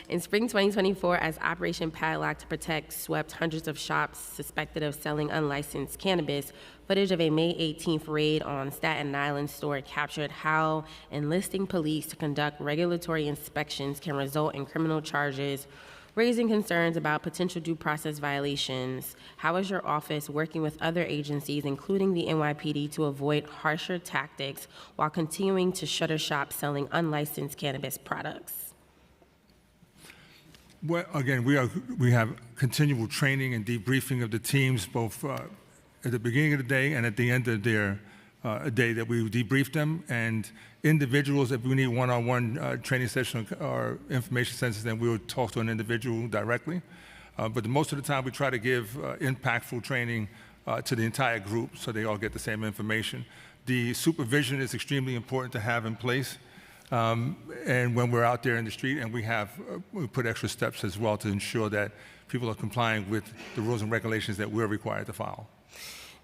In spring 2024, as Operation Padlock to Protect swept hundreds of shops suspected of selling unlicensed cannabis, footage of a May 18th raid on Staten Island store captured how enlisting police to conduct regulatory inspections can result in criminal charges, raising concerns about potential due process violations. How is your office working with other agencies, including the NYPD, to avoid harsher tactics while continuing to shutter shops selling unlicensed cannabis products? Well, again, we have continual training and debriefing of the teams, both at the beginning of the day and at the end of their day, that we debrief them, and individuals, if we need one-on-one training session or information sessions, then we will talk to an individual directly. But most of the time, we try to give impactful training to the entire group so they all get the same information. The supervision is extremely important to have in place. And when we're out there in the street, and we put extra steps as well to ensure that people are complying with the rules and regulations that we're required to follow.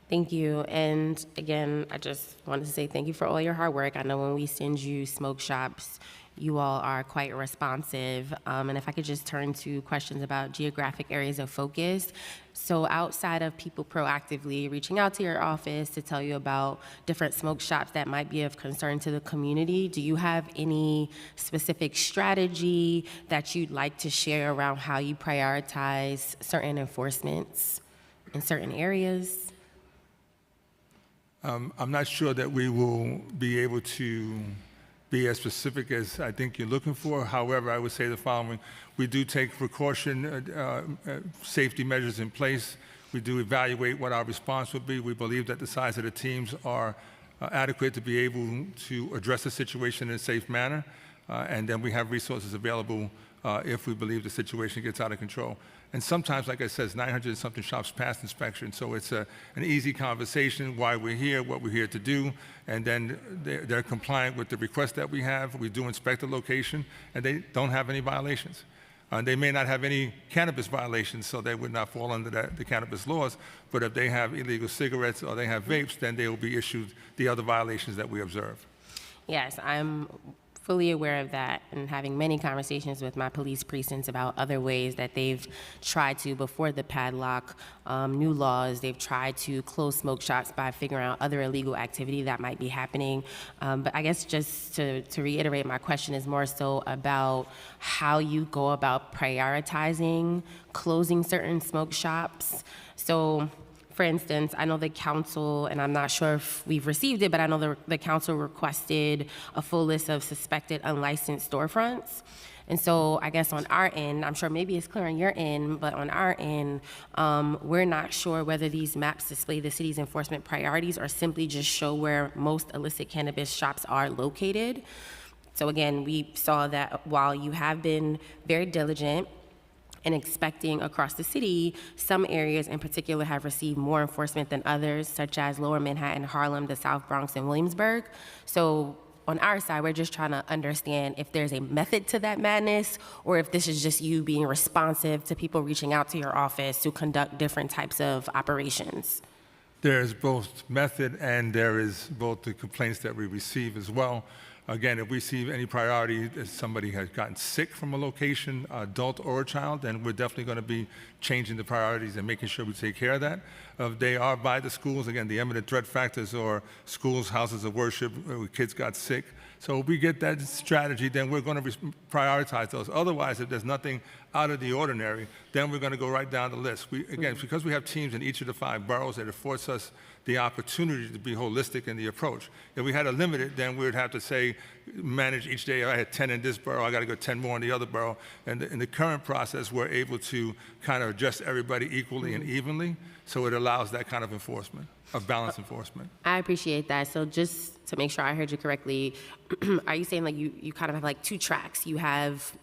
Thank you. And again, I just wanted to say thank you for all your hard work. I know when we send you smoke shops, you all are quite responsive. And if I could just turn to questions about geographic areas of focus. So outside of people proactively reaching out to your office to tell you about different smoke shops that might be of concern to the community, do you have any specific strategy that you'd like to share around how you prioritize certain enforcements in certain areas? I'm not sure that we will be able to be as specific as I think you're looking for. However, I would say the following. We do take precaution, safety measures in place. We do evaluate what our response would be. We believe that the size of the teams are adequate to be able to address the situation in a safe manner. And then we have resources available if we believe the situation gets out of control. And sometimes, like I said, 900 and something shops pass inspection, so it's an easy conversation, why we're here, what we're here to do, and then they're compliant with the request that we have. We do inspect the location, and they don't have any violations. They may not have any cannabis violations, so they would not fall under the cannabis laws, but if they have illegal cigarettes or they have vapes, then they will be issued the other violations that we observe. Yes, I'm fully aware of that, and having many conversations with my police precincts about other ways that they've tried to, before the padlock new laws, they've tried to close smoke shops by figuring out other illegal activity that might be happening. But I guess just to reiterate, my question is more so about how you go about prioritizing closing certain smoke shops. So, for instance, I know the council, and I'm not sure if we've received it, but I know the council requested a full list of suspected unlicensed storefronts. And so I guess on our end, I'm sure maybe it's clear on your end, but on our end, we're not sure whether these maps display the city's enforcement priorities or simply just show where most illicit cannabis shops are located. So again, we saw that while you have been very diligent and expecting across the city, some areas in particular have received more enforcement than others, such as Lower Manhattan, Harlem, the South Bronx, and Williamsburg. So on our side, we're just trying to understand if there's a method to that madness, or if this is just you being responsive to people reaching out to your office to conduct different types of operations. There's both method and there is both the complaints that we receive as well. Again, if we see any priority, if somebody has gotten sick from a location, adult or a child, then we're definitely going to be changing the priorities and making sure we take care of that. If they are by the schools, again, the imminent threat factors, or schools, houses of worship, where kids got sick. So if we get that strategy, then we're going to prioritize those. Otherwise, if there's nothing out of the ordinary, then we're going to go right down the list. Again, because we have teams in each of the 5 boroughs, that affords us the opportunity to be holistic in the approach. If we had to limit it, then we would have to say, manage each day. I had 10 in this borough, I got to go 10 more in the other borough. And in the current process, we're able to kind of adjust everybody equally and evenly, so it allows that kind of enforcement, of balanced enforcement. I appreciate that. So just to make sure I heard you correctly, are you saying like you kind of have like 2 tracks? You have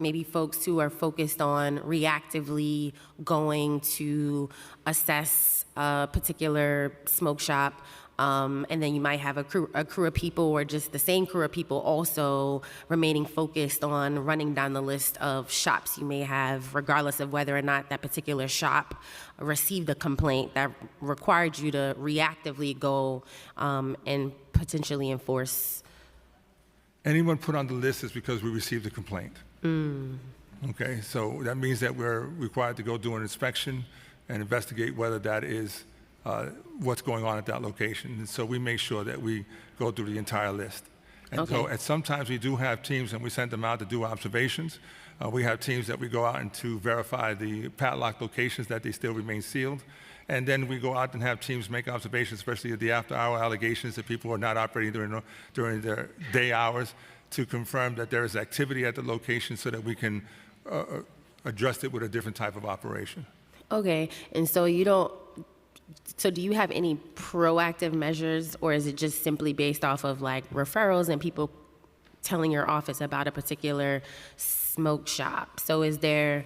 maybe folks who are focused on reactively going to assess a particular smoke shop, and then you might have a crew of people, or just the same crew of people also remaining focused on running down the list of shops you may have, regardless of whether or not that particular shop received a complaint that required you to reactively go and potentially enforce. Anyone put on the list is because we received a complaint. Okay, so that means that we're required to go do an inspection and investigate whether that is what's going on at that location. And so we make sure that we go through the entire list. And Okay. so and sometimes we do have teams, and we send them out to do observations. We have teams that we go out and to verify the padlock locations, that they still remain sealed. And then we go out and have teams make observations, especially at the after-hour allegations that people are not operating during their day hours, to confirm that there is activity at the location so that we can adjust it with a different type of operation. Okay, and so you don't, So do you have any proactive measures, or is it just simply based off of like referrals and people telling your office about a particular smoke shop? So is there,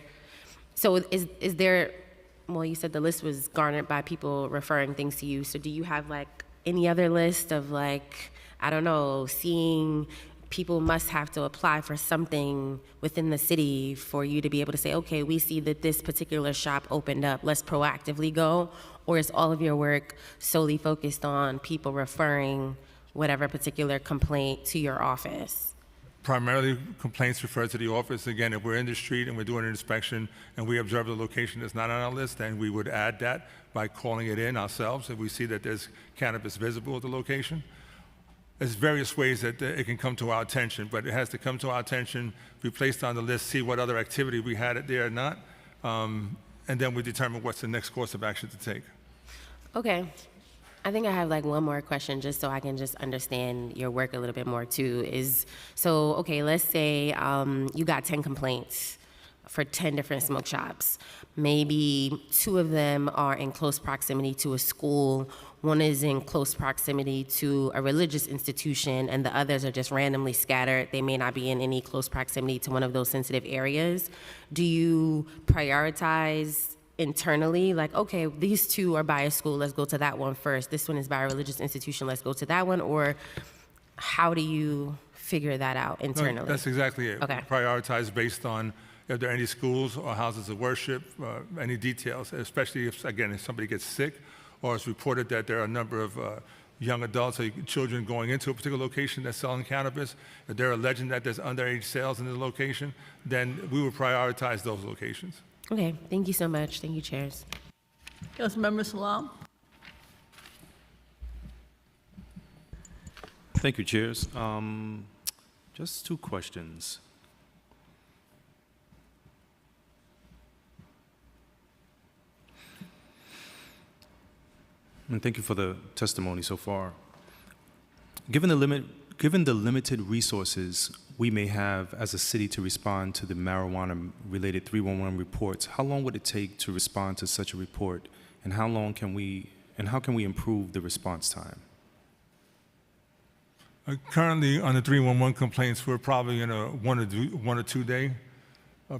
well, you said the list was garnered by people referring things to you. So do you have like any other list of like, I don't know, seeing people must have to apply for something within the city for you to be able to say, okay, we see that this particular shop opened up, let's proactively go? Or is all of your work solely focused on people referring whatever particular complaint to your office? Primarily, complaints referred to the office. Again, if we're in the street and we're doing an inspection and we observe a location that's not on our list, then we would add that by calling it in ourselves if we see that there's cannabis visible at the location. There's various ways that it can come to our attention, but it has to come to our attention, be placed on the list, see what other activity we had it there or not, and then we determine what's the next course of action to take. Okay. I think I have like one more question just so I can just understand your work a little bit more too. Okay, let's say you got 10 complaints for 10 different smoke shops. Maybe 2 of them are in close proximity to a school, 1 is in close proximity to a religious institution, and the others are just randomly scattered. They may not be in any close proximity to one of those sensitive areas. Do you prioritize internally, like, okay, these 2 are by a school, let's go to that one first. This one is by a religious institution, let's go to that one? Or how do you figure that out internally? No, that's exactly it. Okay. Prioritize based on if there are any schools or houses of worship, any details, especially if somebody gets sick or it's reported that there are a number of young adults or children going into a particular location that's selling cannabis. If they're alleging that there's underage sales in the location, then we will prioritize those locations. Okay, thank you so much. Thank you, chairs. Councilmember Salam. Thank you, chairs. Just 2 questions. And thank you for the testimony so far. Given the limited resources we may have as a city to respond to the marijuana-related 311 reports, how long would it take to respond to such a report, and how can we improve the response time? Currently, on the 311 complaints, we're probably in a 1 or 2 day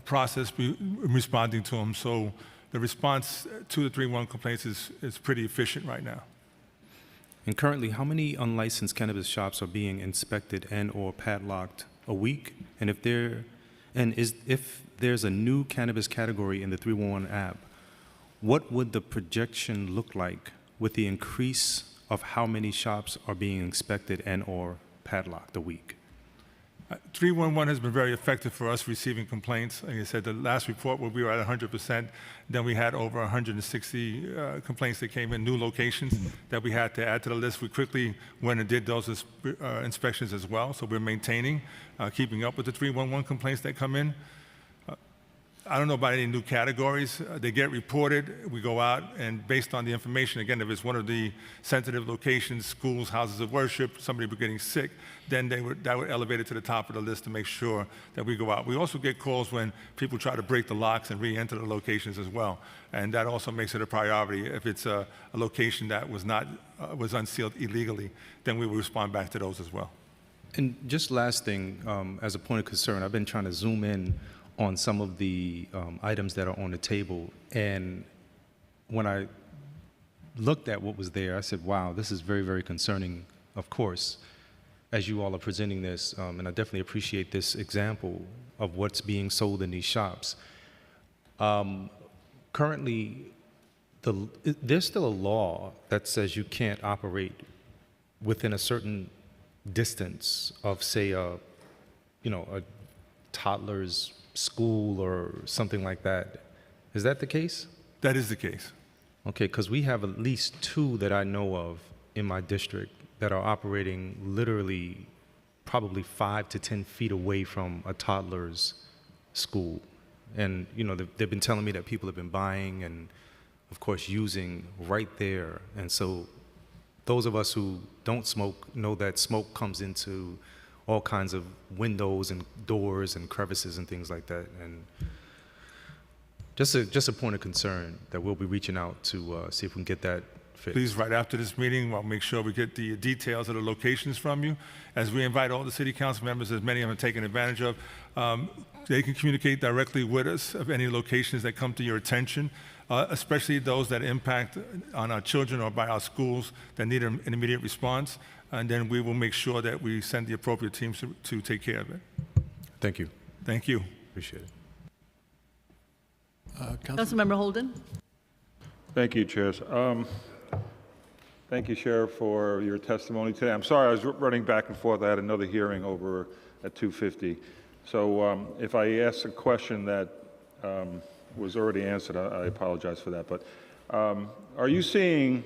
process responding to them. So the response to the 311 complaints is pretty efficient right now. And currently, how many unlicensed cannabis shops are being inspected and/or padlocked a week? And if there's a new cannabis category in the 311 app, what would the projection look like with the increase of how many shops are being inspected and/or padlocked a week? 311 has been very effective for us receiving complaints. Like I said, the last report where we were at 100%, then we had over 160 complaints that came in, new locations that we had to add to the list. We quickly went and did those inspections as well, so we're maintaining, keeping up with the 311 complaints that come in. I don't know about any new categories. They get reported, we go out, and based on the information, again, if it's one of the sensitive locations, schools, houses of worship, somebody was getting sick, then that would elevate it to the top of the list to make sure that we go out. We also get calls when people try to break the locks and re-enter the locations as well, and that also makes it a priority. If it's a location that was unsealed illegally, then we will respond back to those as well. And just last thing, as a point of concern, I've been trying to zoom in on some of the items that are on the table. And when I looked at what was there, I said, wow, this is very, very concerning, of course, as you all are presenting this. And I definitely appreciate this example of what's being sold in these shops. Currently, there's still a law that says you can't operate within a certain distance of, say, a toddler's school or something like that. Is that the case? That is the case. Okay, because we have at least 2 that I know of in my district that are operating literally probably 5 to 10 feet away from a toddler's school. And, they've been telling me that people have been buying and, of course, using right there. And so those of us who don't smoke know that smoke comes into all kinds of windows and doors and crevices and things like that. And Just a point of concern that we'll be reaching out to see if we can get that fixed. Please, right after this meeting, we'll make sure we get the details of the locations from you. As we invite all the city council members, as many of them are taking advantage of, they can communicate directly with us of any locations that come to your attention, especially those that impact on our children or by our schools that need an immediate response. And then we will make sure that we send the appropriate teams to take care of it. Thank you. Thank you. Appreciate it. Councilmember Holden? Thank you, Chairs. Thank you, Sheriff, for your testimony today. I'm sorry I was running back and forth. I had another hearing over at 2:50. So if I ask a question that was already answered, I apologize for that. But are you seeing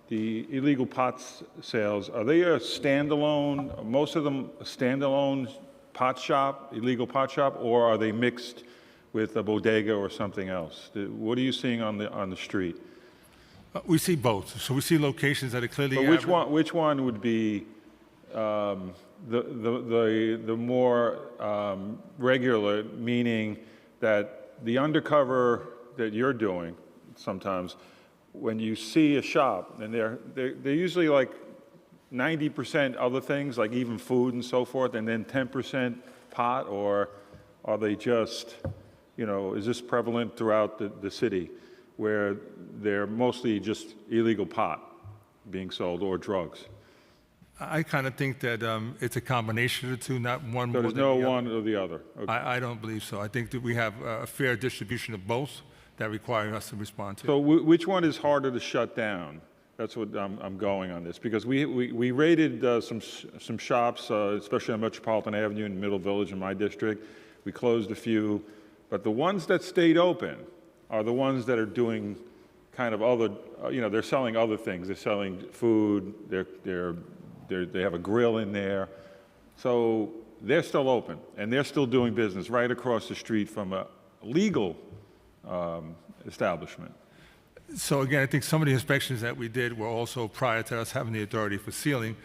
the illegal pot sales, are they a standalone, most of them a standalone pot shop, illegal pot shop, or are they mixed with a bodega or something else? What are you seeing on the street? We see both. So we see locations that are clearly. But which one would be the more regular, meaning that the undercover that you're doing sometimes, when you see a shop, and they're usually like 90% other things, like even food and so forth, and then 10% pot, or are they just, is this prevalent throughout the city where they're mostly just illegal pot being sold or drugs? I kind of think that it's a combination of the two, not one So more there's than no the other. one or the other? Okay. I don't believe so. I think that we have a fair distribution of both that require us to respond to. So which one is harder to shut down? That's what I'm going on this, because we raided some shops, especially on Metropolitan Avenue in Middle Village in my district. We closed a few, but the ones that stayed open are the ones that are doing kind of other, they're selling other things. They're selling food. They have a grill in there, so they're still open and they're still doing business right across the street from a legal establishment. So again, I think some of the inspections that we did were also prior to us having the authority for sealing.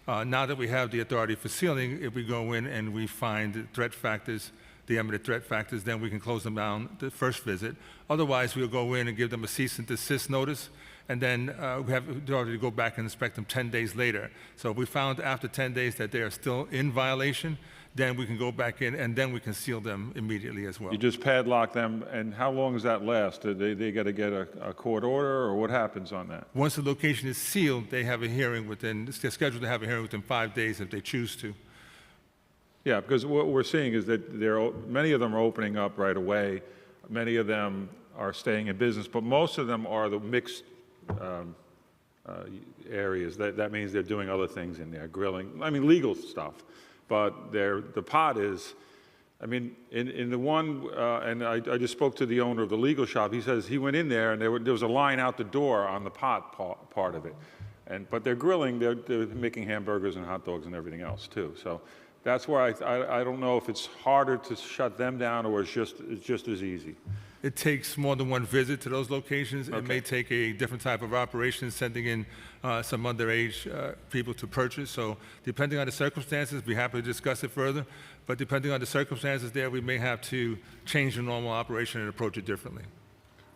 Now that we have the authority for sealing, if we go in and we find threat factors, the eminent threat factors, then we can close them down the first visit. Otherwise, we'll go in and give them a cease and desist notice, and then we have the authority to go back and inspect them 10 days later. So if we found after 10 days that they are still in violation, then we can go back in and then we can seal them immediately as well. You just padlock them, and how long does that last? Do they got to get a court order, or what happens on that? Once the location is sealed, they have a hearing they're scheduled to have a hearing within 5 days if they choose to. Yeah, because what we're seeing is that many of them are opening up right away. Many of them are staying in business, but most of them are the mixed areas. That means they're doing other things in there, grilling, legal stuff. But the pot is, in the one, and I just spoke to the owner of the legal shop. He says he went in there and there was a line out the door on the pot part of it. But they're grilling, they're making hamburgers and hot dogs and everything else too. So that's why I don't know if it's harder to shut them down or it's just as easy. It takes more than one visit to those locations. Okay. It may take a different type of operation, sending in some underage people to purchase. So depending on the circumstances, we're happy to discuss it further. But depending on the circumstances there, we may have to change the normal operation and approach it differently.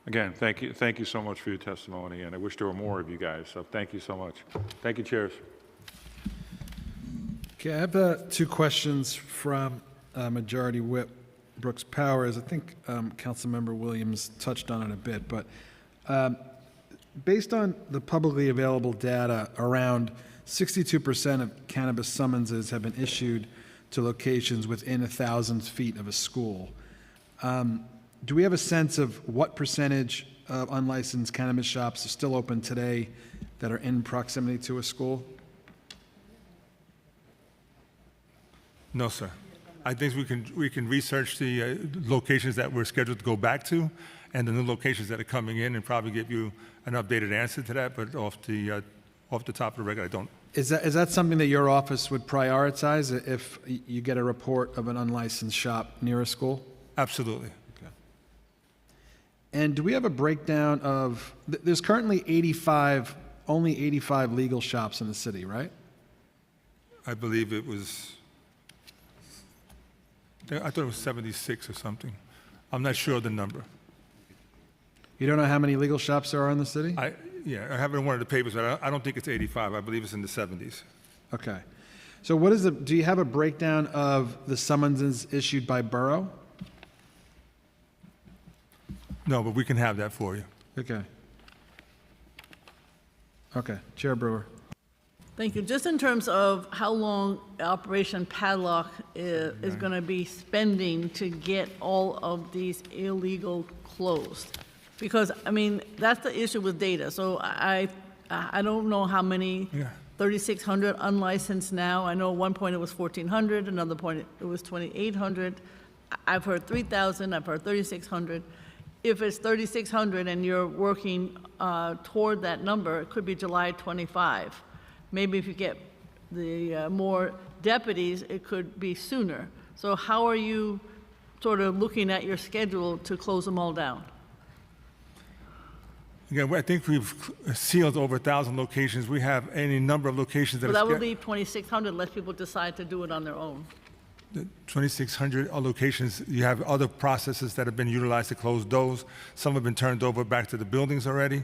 Again, thank you so much for your testimony, and I wish there were more of you guys, so thank you so much. Thank you, Chairs. Okay, I have two questions from Majority Whip Brooks Powers. I think Councilmember Williams touched on it a bit, but based on the publicly available data, around 62% of cannabis summonses have been issued to locations within 1,000 feet of a school. Do we have a sense of what percentage of unlicensed cannabis shops are still open today that are in proximity to a school? No, sir. I think we can research the locations that we're scheduled to go back to and the new locations that are coming in and probably give you an updated answer to that, but off the top of the record, I don't. Is that something that your office would prioritize if you get a report of an unlicensed shop near a school? Absolutely. Okay. And do we have a breakdown of, there's currently only 85 legal shops in the city, right? I believe it was, I thought it was 76 or something. I'm not sure of the number. You don't know how many legal shops there are in the city? I have it in one of the papers, but I don't think it's 85. I believe it's in the 70s. Okay. So what is do you have a breakdown of the summonses issued by borough? No, but we can have that for you. Okay. Okay, Chair Brewer. Thank you. Just in terms of how long Operation Padlock is going to be spending to get all of these illegal closed. Because, I mean, that's the issue with data. So I don't know how many, 3,600 unlicensed now. I know at one point it was 1,400, another point it was 2,800. I've heard 3,000, I've heard 3,600. If it's 3,600 and you're working toward that number, it could be July 25. Maybe if you get the more deputies, it could be sooner. So how are you sort of looking at your schedule to close them all down? Again, I think we've sealed over 1,000 locations. We have any number of locations that So that would leave 2,600 unless people decide to do it on their own. 2,600 locations. You have other processes that have been utilized to close those. Some have been turned over back to the buildings already.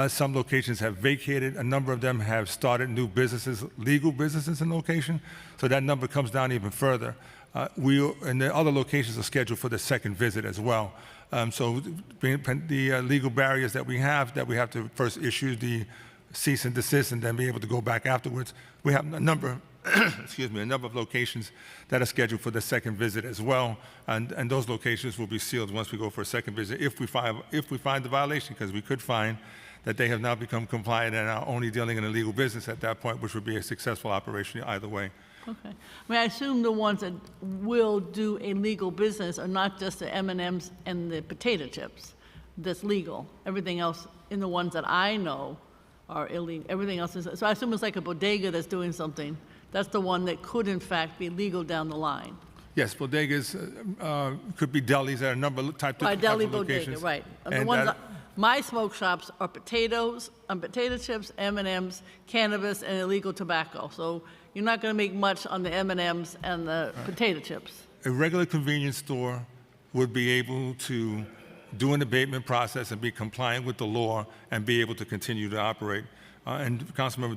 Some locations have vacated. A number of them have started new businesses, legal businesses in location. So that number comes down even further. And the other locations are scheduled for the second visit as well. So the legal barriers that we have to first issue the cease and desist and then be able to go back afterwards. We have a number a number of locations that are scheduled for the second visit as well, and those locations will be sealed once we go for a second visit if we find the violation, because we could find that they have now become compliant and are only dealing in a legal business at that point, which would be a successful operation either way. Okay. I mean, I assume the ones that will do a legal business are not just the M&Ms and the potato chips that's legal. Everything else in the ones that I know are illegal. Everything else is, so I assume it's like a bodega that's doing something. That's the one that could, in fact, be legal down the line. Yes, bodegas could be delis. There are a number of types of Deli locations. bodega, right. And the And ones my smoke shops are potatoes, potato chips, M&Ms, cannabis, and illegal tobacco. So you're not going to make much on the M&Ms and the potato chips. A regular convenience store would be able to do an abatement process and be compliant with the law and be able to continue to operate. And Councilmember,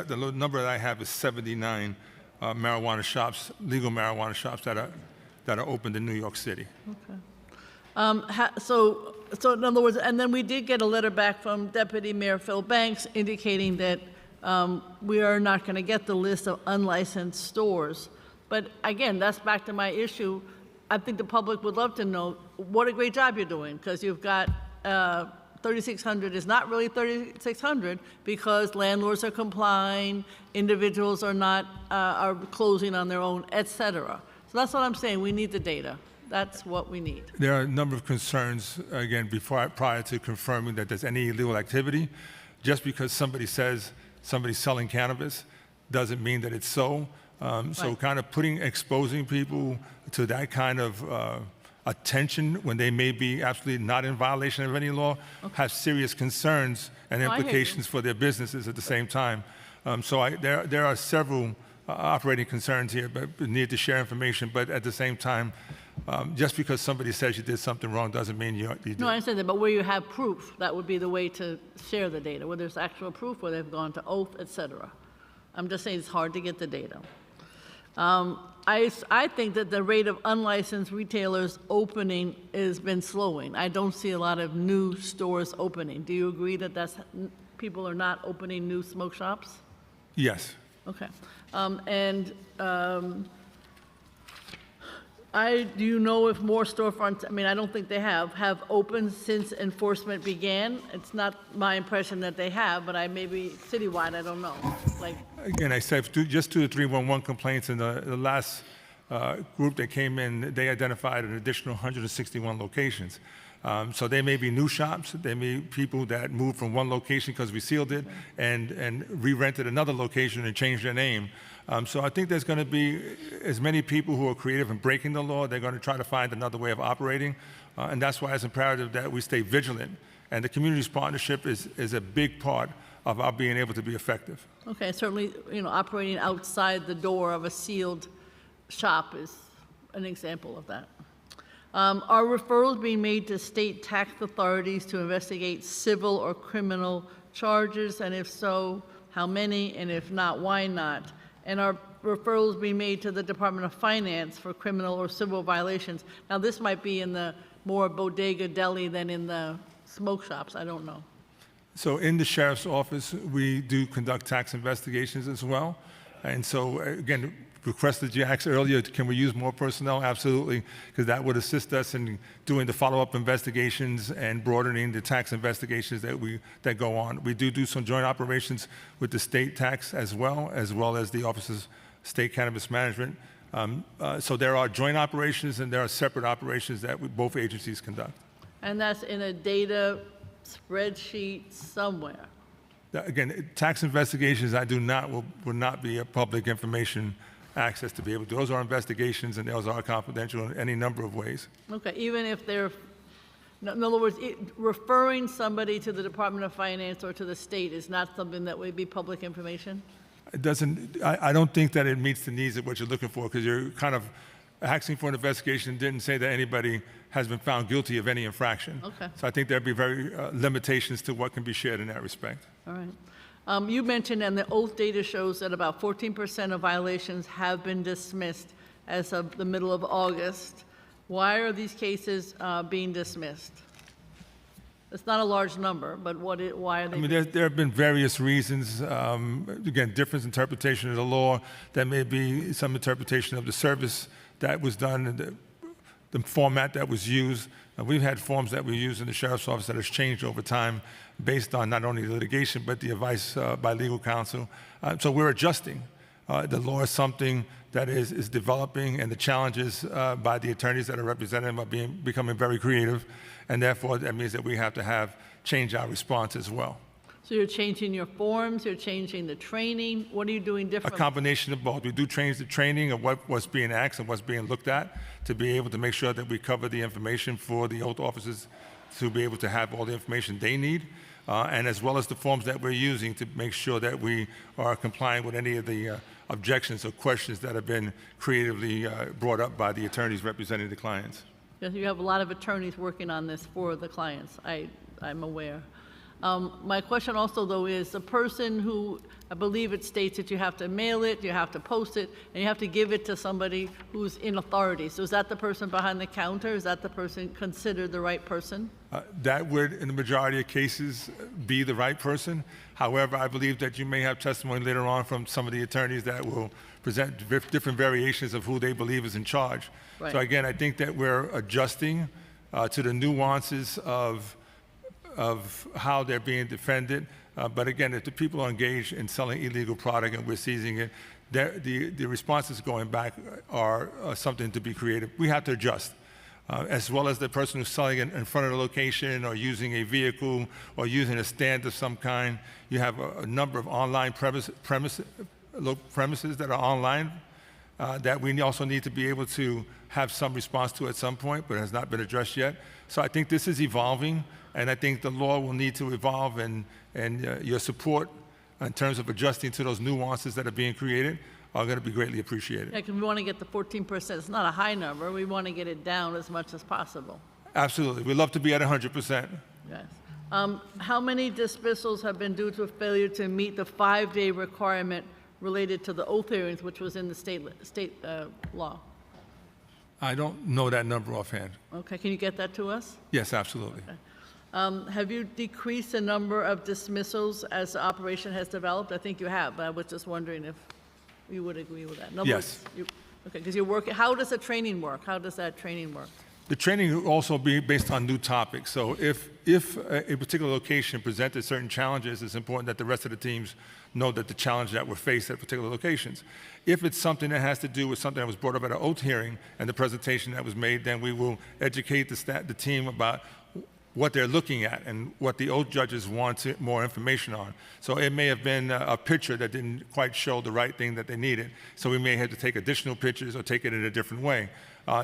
the number that I have is 79 marijuana shops, legal marijuana shops that are opened in New York City. Okay. So in other words, and then we did get a letter back from Deputy Mayor Phil Banks indicating that we are not going to get the list of unlicensed stores. But again, that's back to my issue. I think the public would love to know what a great job you're doing, because you've got 3,600 is not really 3,600 because landlords are complying, individuals are not are closing on their own, et cetera. So that's what I'm saying. We need the data. That's what we need. There are a number of concerns, again, prior to confirming that there's any illegal activity. Just because somebody says somebody's selling cannabis doesn't mean that it's so. So kind of exposing people to that kind of attention when they may be absolutely not in violation of any law have serious concerns and implications for their businesses at the same time. There are several operating concerns here, but we need to share information. But at the same time, just because somebody says you did something wrong doesn't mean you did. No, I understand that, but where you have proof, that would be the way to share the data, where there's actual proof, where they've gone to oath, et cetera. I'm just saying it's hard to get the data. I think that the rate of unlicensed retailers opening has been slowing. I don't see a lot of new stores opening. Do you agree that people are not opening new smoke shops? Yes. Okay. Do you know if more storefronts, I mean, I don't think they have opened since enforcement began? It's not my impression that they have, but maybe citywide, I don't know. Again, I said just to the 311 complaints in the last group that came in, they identified an additional 161 locations. So they may be new shops, they may be people that moved from one location because we sealed it and re-rented another location and changed their name. So I think there's going to be as many people who are creative in breaking the law. They're going to try to find another way of operating. And that's why it's imperative that we stay vigilant. And the community's partnership is a big part of our being able to be effective. Okay, certainly, operating outside the door of a sealed shop is an example of that. Are referrals being made to state tax authorities to investigate civil or criminal charges? And if so, how many? And if not, why not? And are referrals being made to the Department of Finance for criminal or civil violations? Now, this might be in the more bodega deli than in the smoke shops. I don't know. So in the sheriff's office, we do conduct tax investigations as well. And so, again, requested you asked earlier, can we use more personnel? Absolutely, because that would assist us in doing the follow-up investigations and broadening the tax investigations that go on. We do some joint operations with the state tax as well as the Office of State Cannabis Management. So there are joint operations and there are separate operations that both agencies conduct. And that's in a data spreadsheet somewhere. Again, tax investigations will not be a public information access to be able to. Those are investigations and those are confidential in any number of ways. Okay, even if they're, in other words, referring somebody to the Department of Finance or to the state is not something that would be public information? It doesn't, I don't think that it meets the needs of what you're looking for, because you're kind of asking for an investigation, didn't say that anybody has been found guilty of any infraction. Okay. So I think there'd be very limitations to what can be shared in that respect. All right. You mentioned, and the oath data shows that about 14% of violations have been dismissed as of the middle of August. Why are these cases being dismissed? It's not a large number, but why are they? I mean, there have been various reasons. Again, different interpretation of the law. There may be some interpretation of the service that was done, and the format that was used. We've had forms that we use in the sheriff's office that has changed over time based on not only the litigation, but the advice by legal counsel. So we're adjusting. The law is something that is developing, and the challenges by the attorneys that are representing them are becoming very creative, and therefore that means that we have to change our response as well. So you're changing your forms, you're changing the training. What are you doing A differently? combination of both. We do change the training of what's being asked and what's being looked at to be able to make sure that we cover the information for the oath officers to be able to have all the information they need, and as well as the forms that we're using to make sure that we are complying with any of the objections or questions that have been creatively brought up by the attorneys representing the clients. Yes, you have a lot of attorneys working on this for the clients. I'm aware. My question also, though, is the person who, I believe it states that you have to mail it, you have to post it, and you have to give it to somebody who's in authority. So is that the person behind the counter? Is that the person considered the right person? That would, in the majority of cases, be the right person. However, I believe that you may have testimony later on from some of the attorneys that will present different variations of who they believe is in charge. Right. So again, I think that we're adjusting to the nuances of how they're being defended. But again, if the people are engaged in selling illegal product and we're seizing it, the responses going back are something to be creative. We have to adjust. As well as the person who's selling it in front of the location or using a vehicle or using a stand of some kind. You have a number of online premises that are online that we also need to be able to have some response to at some point, but has not been addressed yet. So I think this is evolving, and I think the law will need to evolve, and your support in terms of adjusting to those nuances that are being created are going to be greatly appreciated. Yeah, because we want to get the 14%. It's not a high number. We want to get it down as much as possible. Absolutely. We'd love to be at 100%. Yes. How many dismissals have been due to a failure to meet the 5-day requirement related to the oath hearings, which was in the state law? I don't know that number offhand. Okay, can you get that to us? Yes, absolutely. Okay. Have you decreased the number of dismissals as the operation has developed? I think you have, but I was just wondering if you would agree with that. In other Yes. words, okay, because you're working, how does the training work? How does that training work? The training will also be based on new topics. So if a particular location presented certain challenges, it's important that the rest of the teams know that the challenge that we're faced at particular locations. If it's something that has to do with something that was brought up at an oath hearing and the presentation that was made, then we will educate the team about what they're looking at and what the oath judges want more information on. So it may have been a picture that didn't quite show the right thing that they needed. So we may have to take additional pictures or take it in a different way.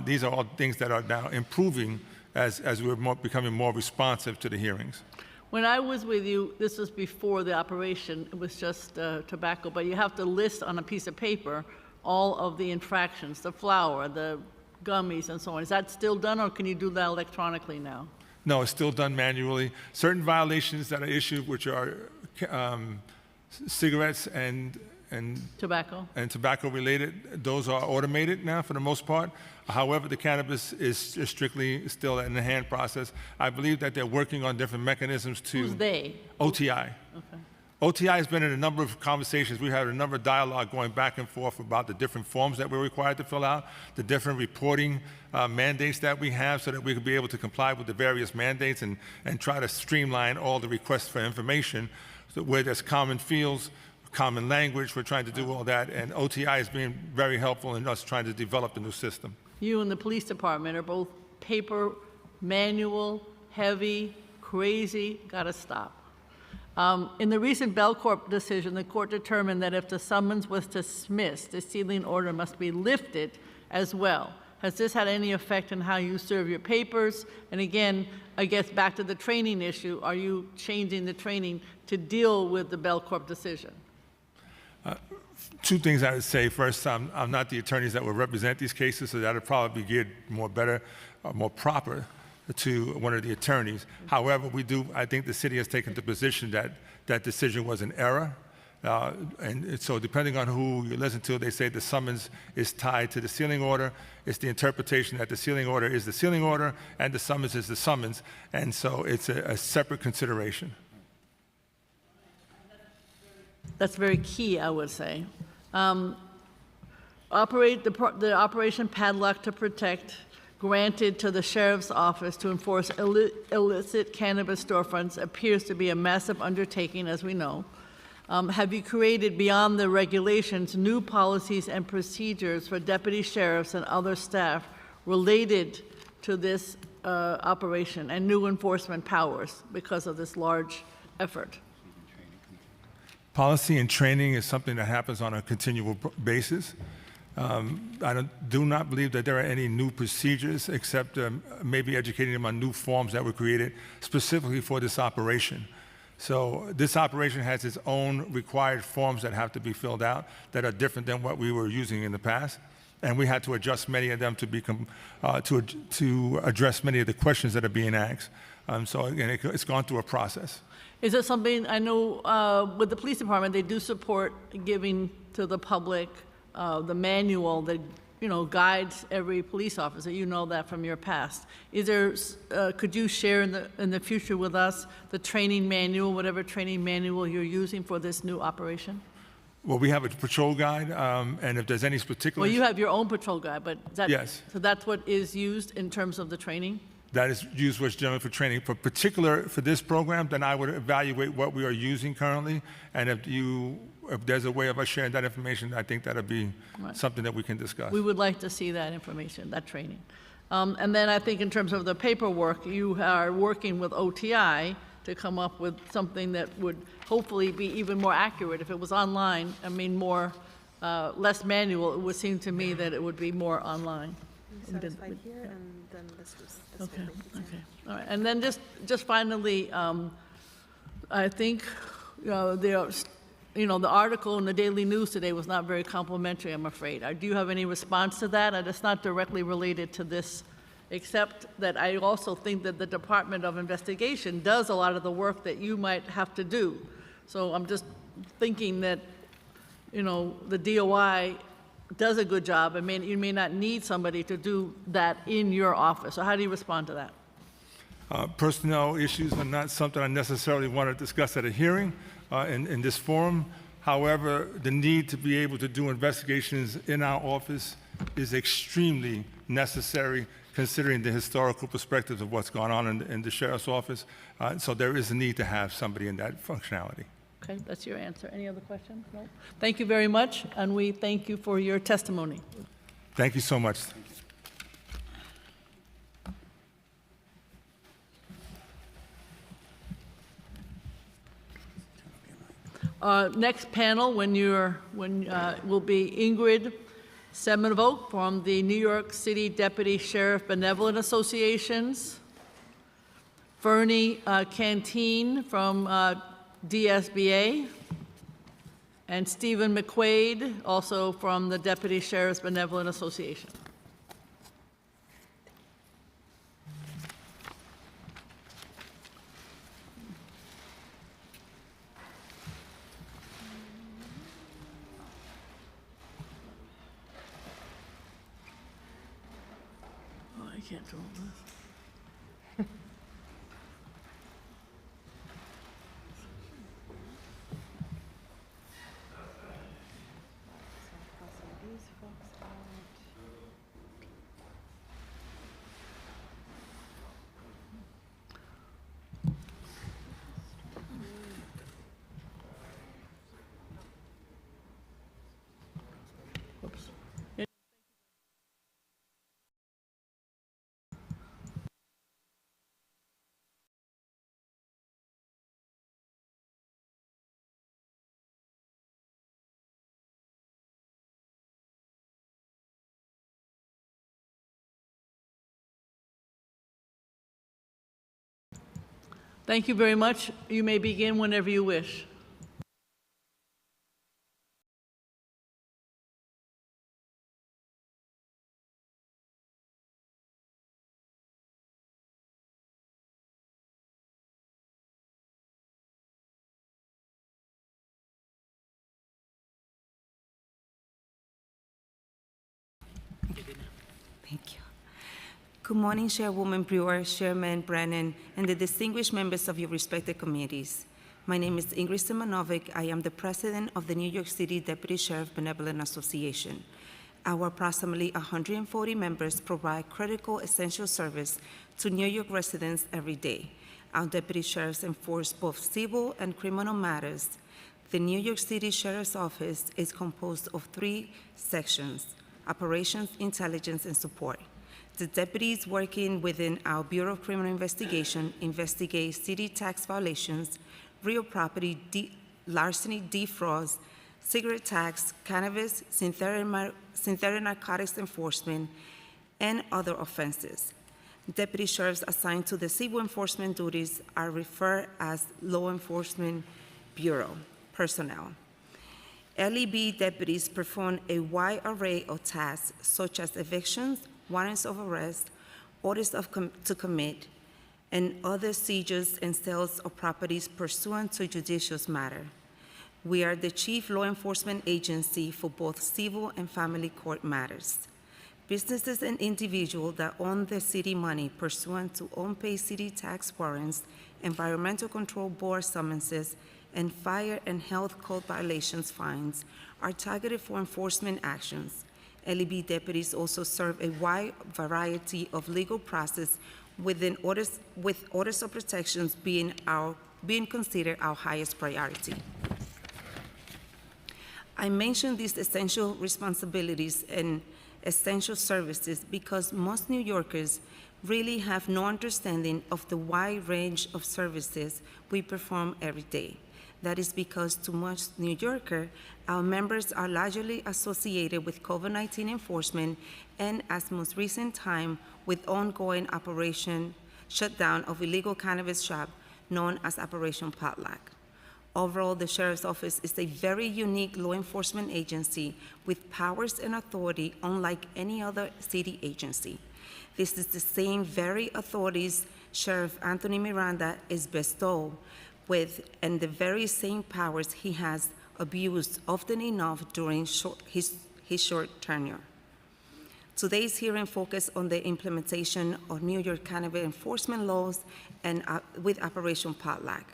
These are all things that are now improving as we're becoming more responsive to the hearings. When I was with you, this was before the operation, it was just tobacco, but you have to list on a piece of paper all of the infractions, the flour, the gummies and so on. Is that still done, or can you do that electronically now? No, it's still done manually. Certain violations that are issued, which are cigarettes and Tobacco? tobacco related, those are automated now for the most part. However, the cannabis is strictly still in the hand process. I believe that they're working on different mechanisms to... Who's they? OTI. Okay. OTI has been in a number of conversations. We had a number of dialogue going back and forth about the different forms that we're required to fill out, the different reporting mandates that we have so that we can be able to comply with the various mandates and try to streamline all the requests for information so where there's common fields, common language. We're trying to do all that, and OTI has been very helpful in us trying to develop the new system. You and the police department are both paper, manual, heavy, crazy, gotta stop. In the recent Belcorp decision, the court determined that if the summons was dismissed, the sealing order must be lifted as well. Has this had any effect on how you serve your papers? And again, I guess back to the training issue, are you changing the training to deal with the Belcorp decision? Two things I would say. First, I'm not the attorneys that will represent these cases, so that would probably be geared more proper to one of the attorneys. However, I think the city has taken the position that that decision was an error. And so depending on who you listen to, they say the summons is tied to the sealing order. It's the interpretation that the sealing order is the sealing order and the summons is the summons. And so it's a separate consideration. That's very key, I would say. The Operation Padlock to Protect granted to the sheriff's office to enforce illicit cannabis storefronts appears to be a massive undertaking, as we know. Have you created, beyond the regulations, new policies and procedures for deputy sheriffs and other staff related to this operation and new enforcement powers because of this large effort? Policy and training is something that happens on a continual basis. I do not believe that there are any new procedures except maybe educating them on new forms that were created specifically for this operation. So this operation has its own required forms that have to be filled out that are different than what we were using in the past. And we had to adjust many of them to address many of the questions that are being asked. So again, it's gone through a process. Is it something, I know with the police department, they do support giving to the public the manual that, guides every police officer. You know that from your past. Is there, could you share in the future with us the training manual, whatever training manual you're using for this new operation? Well, we have a patrol guide, and if there's any particular... Well, you have your own patrol guide, but yes. So that's what is used in terms of the training? That is used what's generally for training. For this program, then I would evaluate what we are using currently, and if there's a way of us sharing that information, I think that'll be something that we can discuss. We would like to see that information, that training. And then I think in terms of the paperwork, you are working with OTI to come up with something that would hopefully be even more accurate. If it was online, less manual, it would seem to me that it would be more online. Satisfied here, and then this was. Okay. All right. And then just finally, I think, the article in the Daily News today was not very complimentary, I'm afraid. Do you have any response to that? And it's not directly related to this, except that I also think that the Department of Investigation does a lot of the work that you might have to do. So I'm just thinking that, the DOI does a good job, and you may not need somebody to do that in your office. So how do you respond to that? Personnel issues are not something I necessarily want to discuss at a hearing in this forum. However, the need to be able to do investigations in our office is extremely necessary considering the historical perspectives of what's gone on in the sheriff's office. So there is a need to have somebody in that functionality. Okay, that's your answer. Any other questions? No? Thank you very much, and we thank you for your testimony. Thank you so much. Next panel will be Ingrid Semenvogt from the New York City Deputy Sheriff Benevolent Associations, Fernie Canteen from DSBA, and Stephen McQuaid, also from the Deputy Sheriff's Benevolent Association. can't do all this. Oops. Thank you very much. You may begin whenever you wish. Thank you. Good morning, Chairwoman Brewer, Chairman Brennan, and the distinguished members of your respected committees. My name is Ingrid Simanovic. I am the president of the New York City Deputy Sheriff Benevolent Association. Our approximately 140 members provide critical essential service to New York residents every day. Our deputy sheriffs enforce both civil and criminal matters. The New York City Sheriff's Office is composed of 3 sections: operations, intelligence, and support. The deputies working within our Bureau of Criminal Investigation investigate city tax violations, real property, larceny, defrauds, cigarette tax, cannabis, synthetic narcotics enforcement, and other offenses. Deputy sheriffs assigned to the civil enforcement duties are referred as law enforcement bureau personnel. LEB deputies perform a wide array of tasks such as evictions, warrants of arrest, orders to commit, and other seizures and sales of properties pursuant to judicial matter. We are the chief law enforcement agency for both civil and family court matters. Businesses and individuals that own the city money pursuant to unpaid city tax warrants, environmental control board summonses, and fire and health code violations fines are targeted for enforcement actions. LEB deputies also serve a wide variety of legal process with orders of protections being considered our highest priority. I mention these essential responsibilities and essential services because most New Yorkers really have no understanding of the wide range of services we perform every day. That is because to most New Yorkers, our members are largely associated with COVID-19 enforcement and, as most recent time, with ongoing operation shutdown of illegal cannabis shop known as Operation Potluck. Overall, the Sheriff's Office is a very unique law enforcement agency with powers and authority unlike any other city agency. This is the same very authorities Sheriff Anthony Miranda is bestowed with, and the very same powers he has abused often enough during his short tenure. Today's hearing focused on the implementation of New York cannabis enforcement laws and with Operation Potluck.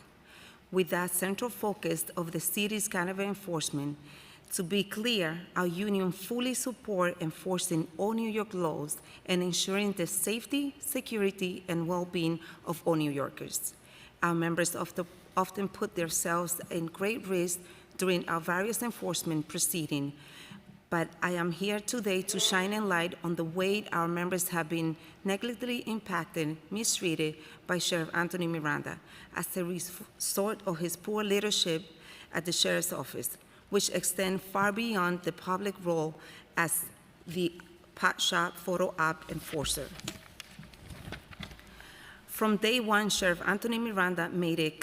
With that central focus of the city's cannabis enforcement, to be clear, our union fully supports enforcing all New York laws and ensuring the safety, security, and well-being of all New Yorkers. Our members often put themselves in great risk during our various enforcement proceedings, but I am here today to shine a light on the way our members have been negligently impacted, mistreated by Sheriff Anthony Miranda as a result of his poor leadership at the Sheriff's Office, which extend far beyond the public role as the pot shop photo op enforcer. From day one, Sheriff Anthony Miranda made it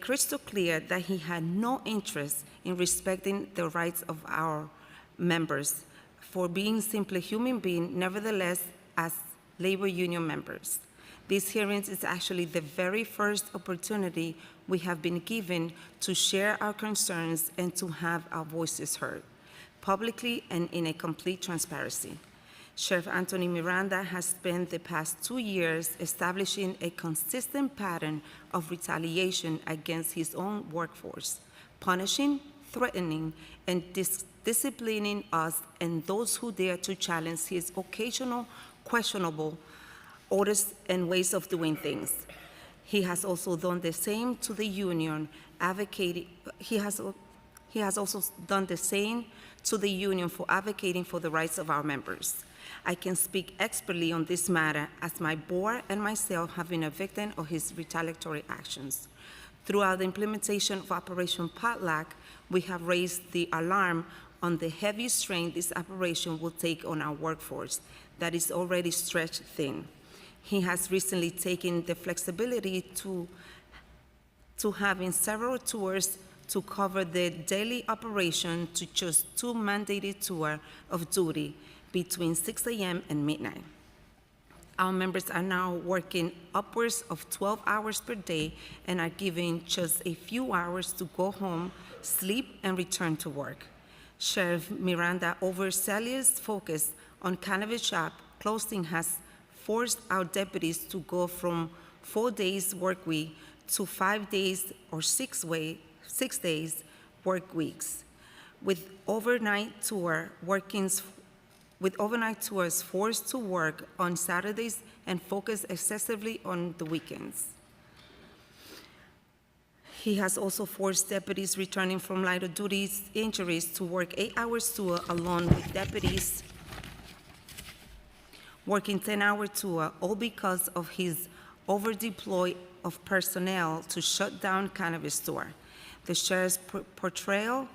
crystal clear that he had no interest in respecting the rights of our members for being simply human beings, nevertheless, as labor union members. This hearing is actually the very first opportunity we have been given to share our concerns and to have our voices heard, publicly and in a complete transparency. Sheriff Anthony Miranda has spent the past 2 years establishing a consistent pattern of retaliation against his own workforce, punishing, threatening, and disciplining us and those who dare to challenge his occasional questionable orders and ways of doing things. He has also done the same to the union, advocating. He has also done the same to the union for advocating for the rights of our members. I can speak expertly on this matter as my board and myself have been a victim of his retaliatory actions. Throughout the implementation of Operation Potluck, we have raised the alarm on the heavy strain this operation will take on our workforce that is already stretched thin. He has recently taken the flexibility to having several tours to cover the daily operation to just 2 mandated tours of duty between 6 a.m. and midnight. Our members are now working upwards of 12 hours per day and are given just a few hours to go home, sleep, and return to work. Sheriff Miranda overzealous focus on cannabis shop closing has forced our deputies to go from 4 days work week to 5 days or 6 days work weeks, with overnight tours forced to work on Saturdays and focus excessively on the weekends. He has also forced deputies returning from lighter duties injuries to work 8 hours tour along with deputies working 10-hour tour, all because of his over-deploy of personnel to shut down cannabis store. The sheriff's portrayal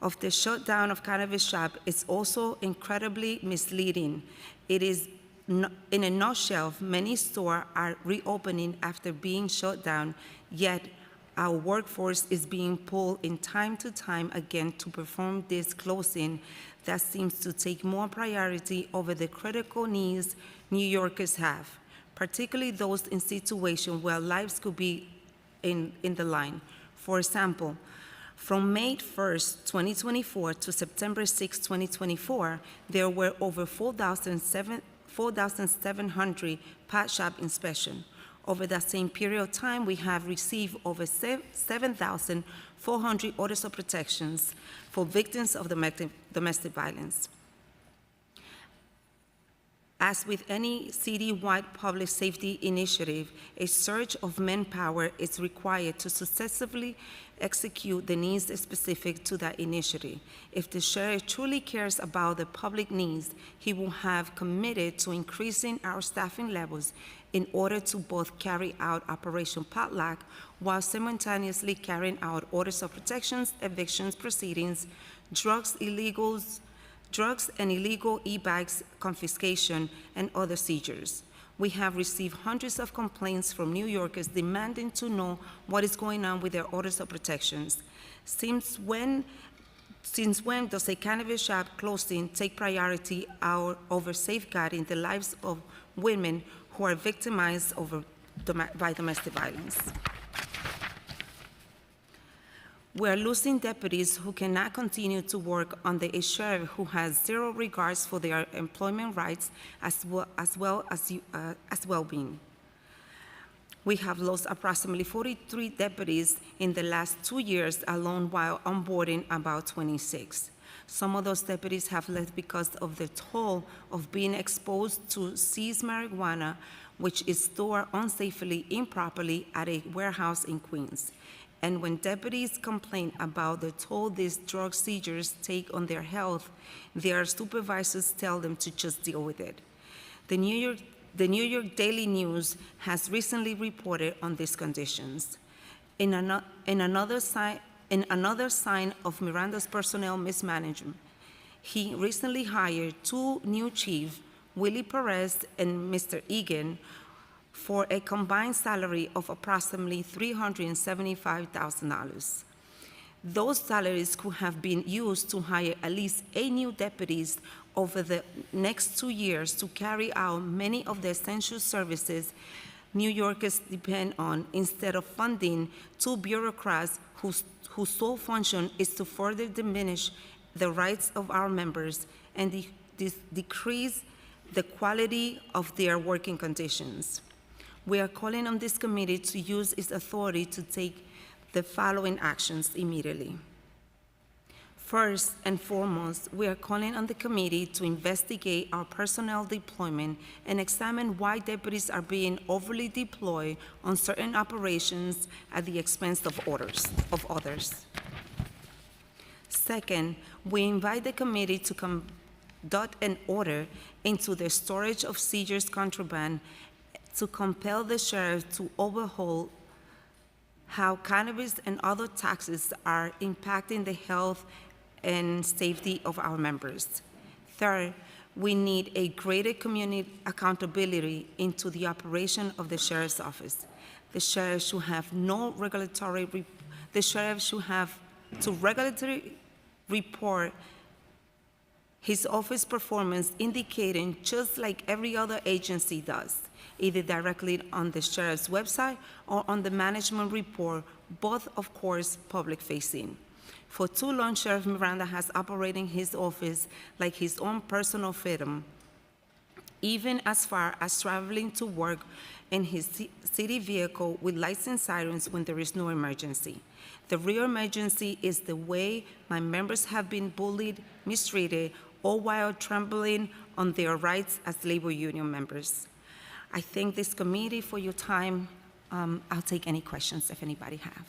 of the shutdown of cannabis shop is also incredibly misleading. It is, in a nutshell, many stores are reopening after being shut down, yet our workforce is being pulled in time to time again to perform this closing that seems to take more priority over the critical needs New Yorkers have, particularly those in situations where lives could be in the line. For example, from May 1st, 2024 to September 6, 2024, there were over 4,700 pot shop inspections. Over that same period of time, we have received over 7,400 orders of protections for victims of domestic violence. As with any city-wide public safety initiative, a surge of manpower is required to successfully execute the needs specific to that initiative. If the sheriff truly cares about the public needs, he will have committed to increasing our staffing levels in order to both carry out Operation Potluck while simultaneously carrying out orders of protections, evictions proceedings, drugs and illegal e-bags confiscation, and other seizures. We have received hundreds of complaints from New Yorkers demanding to know what is going on with their orders of protections. Since when does a cannabis shop closing take priority over safeguarding the lives of women who are victimized by domestic violence? We are losing deputies who cannot continue to work under a sheriff who has zero regards for their employment rights as well as well-being. We have lost approximately 43 deputies in the last 2 years alone while onboarding about 26. Some of those deputies have left because of the toll of being exposed to seized marijuana, which is stored unsafely, improperly at a warehouse in Queens. And when deputies complain about the toll these drug seizures take on their health, their supervisors tell them to just deal with it. The New York Daily News has recently reported on these conditions. In another sign of Miranda's personnel mismanagement, he recently hired 2 new chiefs, Willie Perez and Mr. Egan, for a combined salary of approximately $375,000. Those salaries could have been used to hire at least 8 new deputies over the next 2 years to carry out many of the essential services New Yorkers depend on, instead of funding 2 bureaucrats whose sole function is to further diminish the rights of our members and decrease the quality of their working conditions. We are calling on this committee to use its authority to take the following actions immediately. First and foremost, we are calling on the committee to investigate our personnel deployment and examine why deputies are being overly deployed on certain operations at the expense of others. Second, we invite the committee to conduct an order into the storage of seizures contraband to compel the sheriff to overhaul how cannabis and other taxes are impacting the health and safety of our members. Third, we need a greater community accountability into the operation of the sheriff's office. The sheriff should have to regularly report his office performance, indicating just like every other agency does, either directly on the sheriff's website or on the management report, both of course public-facing. For too long, Sheriff Miranda has operated his office like his own personal freedom, even as far as traveling to work in his city vehicle with lights and sirens when there is no emergency. The real emergency is the way my members have been bullied, mistreated, all while trembling on their rights as labor union members. I thank this committee for your time. I'll take any questions if anybody have.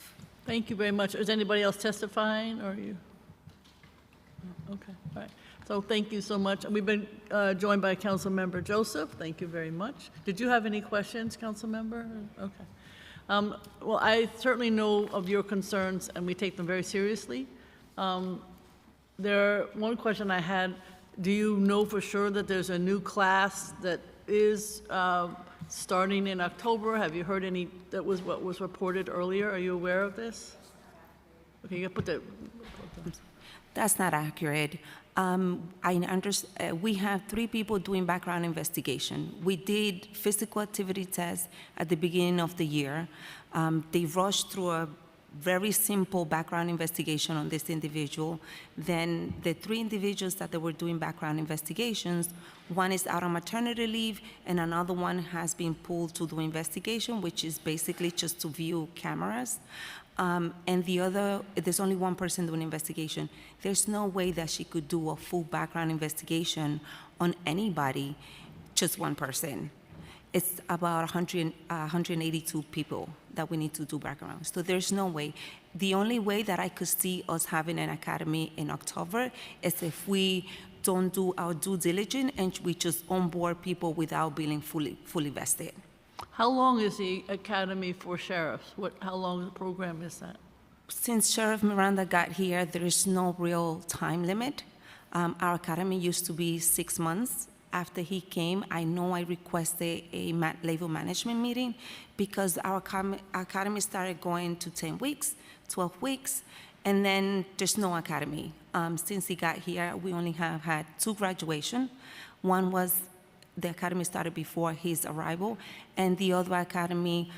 Thank you very much. Is anybody else testifying, or you? Okay, all right. So thank you so much. We've been joined by Councilmember Joseph. Thank you very much. Did you have any questions, Councilmember? Okay. Well, I certainly know of your concerns, and we take them very seriously. One question I had, do you know for sure that there's a new class that is starting in October? Have you heard any, that was what was reported earlier? Are you aware of this? Okay, you put the. That's not accurate. We have 3 people doing background investigation. We did physical activity tests at the beginning of the year. They rushed through a very simple background investigation on this individual. Then the 3 individuals that they were doing background investigations, one is out on maternity leave and another one has been pulled to do investigation, which is basically just to view cameras. And the other, there's only one person doing investigation. There's no way that she could do a full background investigation on anybody, just one person. It's about 182 people that we need to do background. So there's no way. The only way that I could see us having an academy in October is if we don't do our due diligence and we just onboard people without being fully vested. How long is the academy for sheriffs? How long the program is that? Since Sheriff Miranda got here, there is no real time limit. Our academy used to be 6 months. After he came, I know I requested a labor management meeting because our academy started going to 10 weeks, 12 weeks, and then there's no academy. Since he got here, we only have had 2 graduations. One was the academy started before his arrival, and the other academy,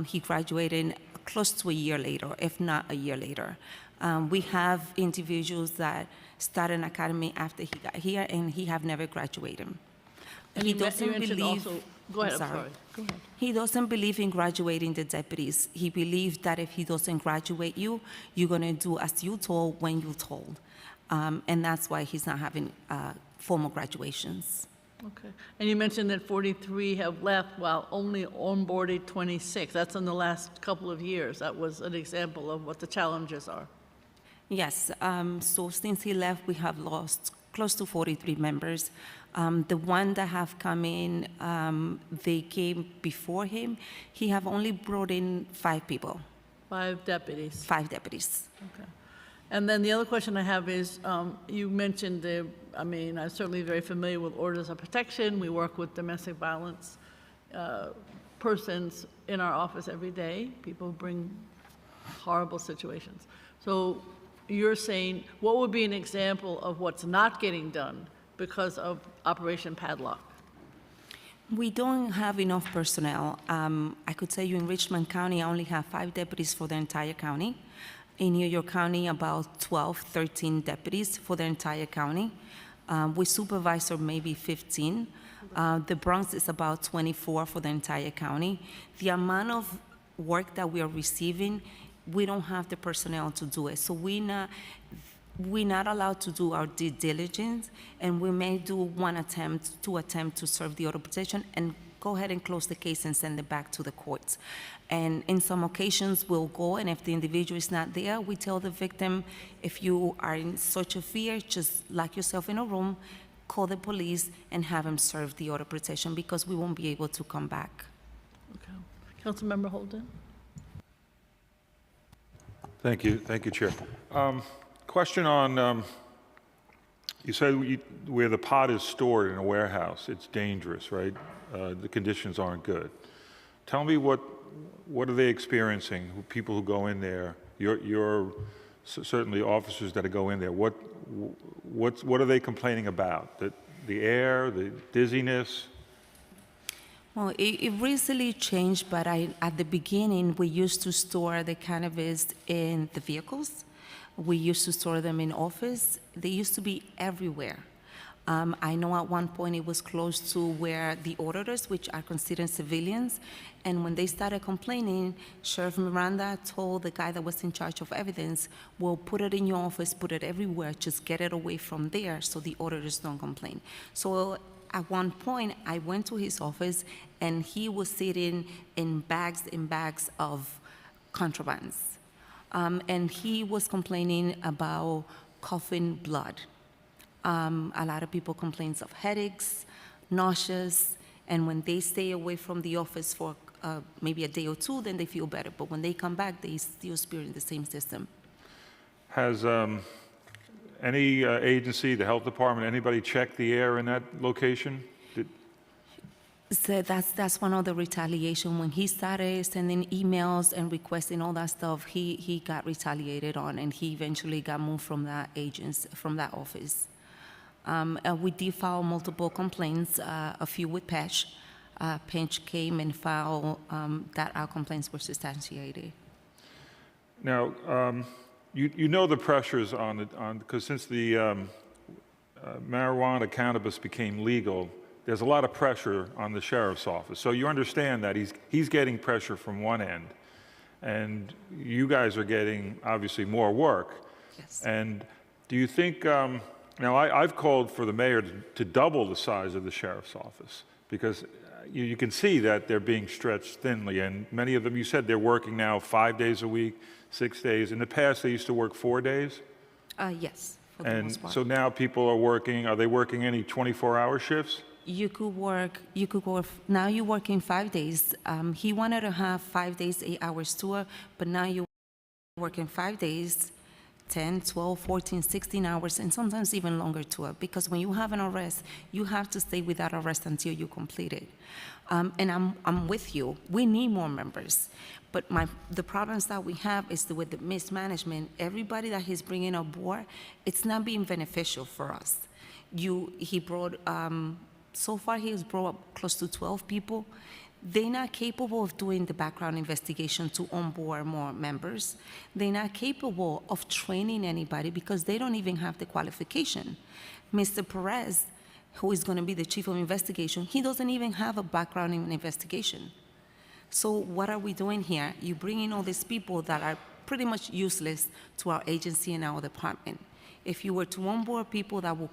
he graduated close to a year later, if not a year later. We have individuals that started an academy after he got here, and he have never graduated. And he you doesn't mentioned believe. also, go ahead, I'm sorry. Go ahead. He doesn't believe in graduating the deputies. He believes that if he doesn't graduate you, you're going to do as you told when you told. And that's why he's not having formal graduations. Okay. And you mentioned that 43 have left while only onboarded 26. That's in the last couple of years. That was an example of what the challenges are. Yes. So since he left, we have lost close to 43 members. The one that have come in, they came before him. He have only brought in 5 people. 5 deputies. 5 deputies. Okay. And then the other question I have is, you mentioned I'm certainly very familiar with orders of protection. We work with domestic violence persons in our office every day. People bring horrible situations. So you're saying, what would be an example of what's not getting done because of Operation Padlock? We don't have enough personnel. I could tell you in Richmond County, I only have 5 deputies for the entire county. In New York County, about 12, 13 deputies for the entire county. With supervisor, maybe 15. The Bronx is about 24 for the entire county. The amount of work that we are receiving, we don't have the personnel to do it. So we're not allowed to do our due diligence, and we may do one attempt to serve the order of protection and go ahead and close the case and send it back to the courts. And in some occasions, we'll go, and if the individual is not there, we tell the victim, if you are in such a fear, just lock yourself in a room, call the police, and have him serve the order of protection, because we won't be able to come back. Okay. Councilmember Holden? Thank you, Chair. Question on, you said where the pot is stored in a warehouse, it's dangerous, right? The conditions aren't good. Tell me what are they experiencing, people who go in there, you're certainly officers that go in there, what are they complaining about? The air, the dizziness? Well, it recently changed, but at the beginning, we used to store the cannabis in the vehicles. We used to store them in office. They used to be everywhere. I know at one point it was close to where the auditors, which are considered civilians, and when they started complaining, Sheriff Miranda told the guy that was in charge of evidence, well, put it in your office, put it everywhere, just get it away from there so the auditors don't complain. So at one point, I went to his office, and he was sitting in bags of contrabands. And he was complaining about coughing blood. A lot of people complain of headaches, nauseous, and when they stay away from the office for maybe a day or two, then they feel better. But when they come back, they still experience the same system. Has any agency, the health department, anybody checked the air in that location? So that's one of the retaliation. When he started sending emails and requesting all that stuff, he got retaliated on, and he eventually got moved from that office. We did file multiple complaints, a few with Patch. Patch came and filed that our complaints were substantiated. Now, you know the pressures because since the marijuana cannabis became legal, there's a lot of pressure on the sheriff's office. So you understand that he's getting pressure from one end, and you guys are getting obviously more work. Yes. And do you think, now I've called for the mayor to double the size of the sheriff's office, because you can see that they're being stretched thinly, and many of them, you said they're working now 5 days a week, 6 days. In the past, they used to work 4 days? Yes, for the most part. So now people are they working any 24-hour shifts? You could work, now you're working 5 days. He wanted to have 5 days, 8 hours tour, but now you're working 5 days, 10, 12, 14, 16 hours, and sometimes even longer tour, because when you have an arrest, you have to stay without arrest until you complete it. And I'm with you. We need more members. But the problems that we have is with the mismanagement. Everybody that he's bringing aboard, it's not being beneficial for us. He brought, so far he has brought up close to 12 people. They're not capable of doing the background investigation to onboard more members. They're not capable of training anybody because they don't even have the qualification. Mr. Perez, who is going to be the chief of investigation, he doesn't even have a background in investigation. So what are we doing here? You bring in all these people that are pretty much useless to our agency and our department. If you were to onboard people that will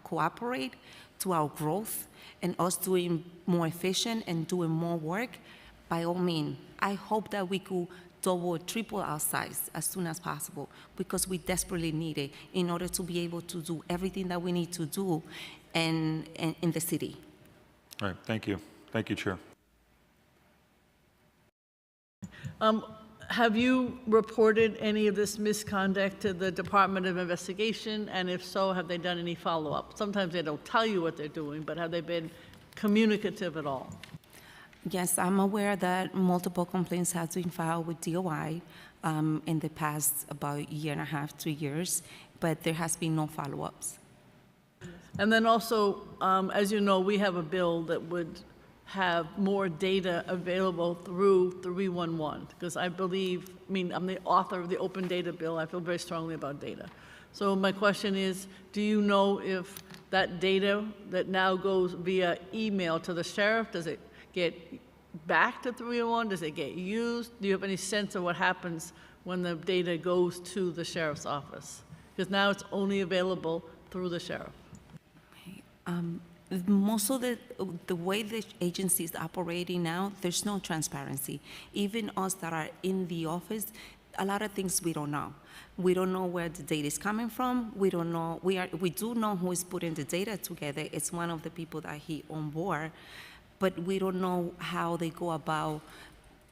cooperate to our growth and us doing more efficient and doing more work, by all means, I hope that we could double or triple our size as soon as possible, because we desperately need it in order to be able to do everything that we need to do in the city. All right, thank you. Thank you, Chair. Have you reported any of this misconduct to the Department of Investigation? And if so, have they done any follow-up? Sometimes they don't tell you what they're doing, but have they been communicative at all? Yes, I'm aware that multiple complaints have been filed with DOI in the past about 1.5 to 2 years, but there has been no follow-ups. And then also, as you know, we have a bill that would have more data available through 311, because I believe, I'm the author of the open data bill. I feel very strongly about data. So my question is, do you know if that data that now goes via email to the sheriff, does it get back to 301? Does it get used? Do you have any sense of what happens when the data goes to the sheriff's office? Because now it's only available through the sheriff. Most of the way the agency is operating now, there's no transparency. Even us that are in the office, a lot of things we don't know. We don't know where the data is coming from. We don't know. We do know who is putting the data together. It's one of the people that he on board, but we don't know how they go about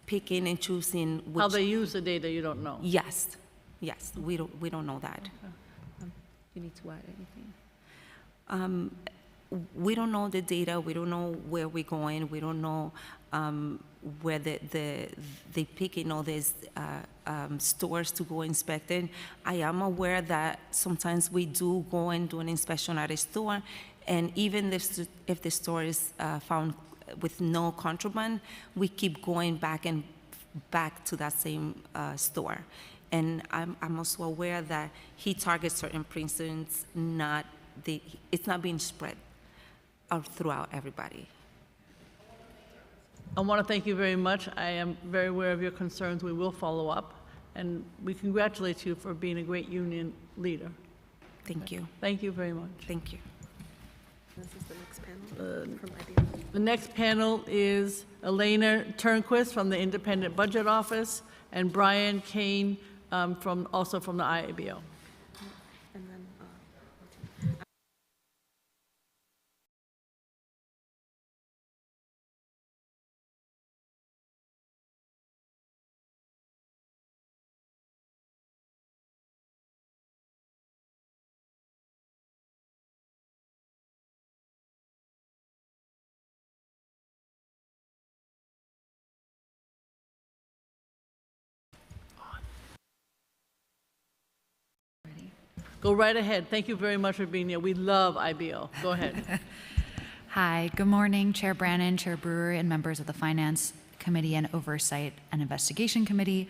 picking and choosing which. How they use the data, you don't know. Yes, we don't know that. You need to add anything? We don't know the data. We don't know where we're going. We don't know where they picking all these stores to go inspecting. I am aware that sometimes we do go and do an inspection at a store, and even if the store is found with no contraband, we keep going back to that same store. And I'm also aware that he targets certain precincts, it's not being spread out throughout everybody. I want to thank you very much. I am very aware of your concerns. We will follow up, and we congratulate you for being a great union leader. Thank you. Thank you very much. Thank you. This is the next panel from IBO. The next panel is Elena Turnquist from the Independent Budget Office and Brian Kane also from the IABO. And then, Go right ahead. Thank you very much for being here. We love IBO. Go ahead. Hi, good morning, Chair Brannon, Chair Brewer, and members of the Finance Committee and Oversight and Investigation Committee.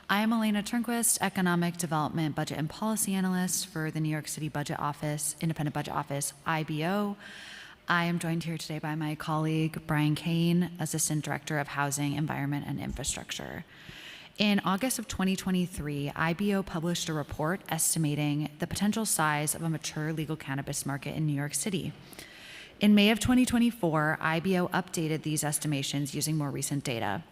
I am Elena Turnquist, Economic Development, Budget, and Policy Analyst for the New York City Budget Office, Independent Budget Office, IBO. I am joined here today by my colleague, Brian Kane, Assistant Director of Housing, Environment, and Infrastructure. In August of 2023, IBO published a report estimating the potential size of a mature legal cannabis market in New York City. In May of 2024, IBO updated these estimations using more recent data.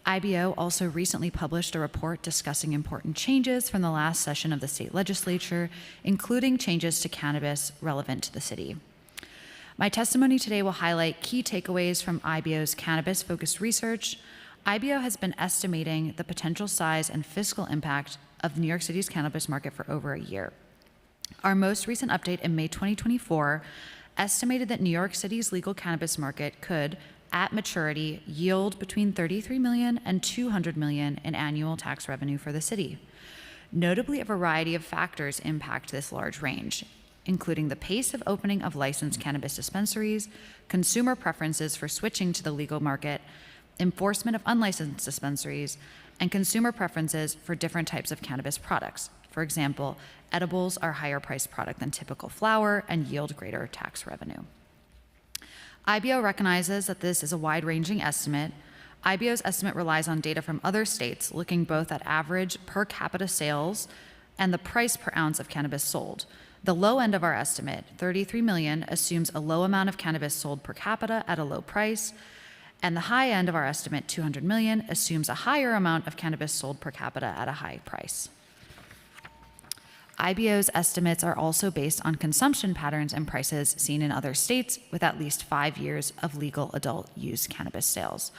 IBO also recently published a report discussing important changes from the last session of the state legislature, including changes to cannabis relevant to the city. My testimony today will highlight key takeaways from IBO's cannabis-focused research. IBO has been estimating the potential size and fiscal impact of New York City's cannabis market for over a year. Our most recent update in May 2024 estimated that New York City's legal cannabis market could, at maturity, yield between $33 million and $200 million in annual tax revenue for the city. Notably, a variety of factors impact this large range, including the pace of opening of licensed cannabis dispensaries, consumer preferences for switching to the legal market, enforcement of unlicensed dispensaries, and consumer preferences for different types of cannabis products. For example, edibles are a higher priced product than typical flower and yield greater tax revenue. IBO recognizes that this is a wide-ranging estimate. IBO's estimate relies on data from other states, looking both at average per capita sales and the price per ounce of cannabis sold. The low end of our estimate, $33 million, assumes a low amount of cannabis sold per capita at a low price, and the high end of our estimate, $200 million, assumes a higher amount of cannabis sold per capita at a high price. IBO's estimates are also based on consumption patterns and prices seen in other states with at least 5 years of legal adult use cannabis sales.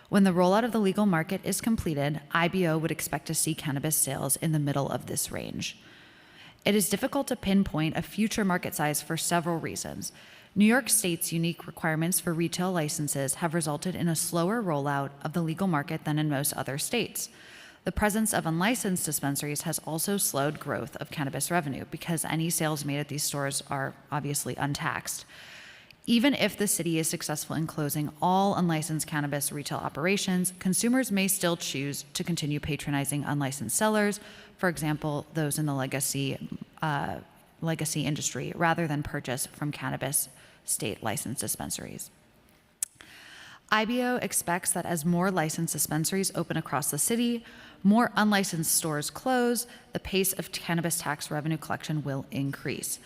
When the rollout of the legal market is completed, IBO would expect to see cannabis sales in the middle of this range. It is difficult to pinpoint a future market size for several reasons. New York State's unique requirements for retail licenses have resulted in a slower rollout of the legal market than in most other states. The presence of unlicensed dispensaries has also slowed growth of cannabis revenue because any sales made at these stores are obviously untaxed. Even if the city is successful in closing all unlicensed cannabis retail operations, consumers may still choose to continue patronizing unlicensed sellers, for example, those in the legacy legacy industry rather than purchase from cannabis state licensed dispensaries. IBO expects that as more licensed dispensaries open across the city, more unlicensed stores close, the pace of cannabis tax revenue collection will increase.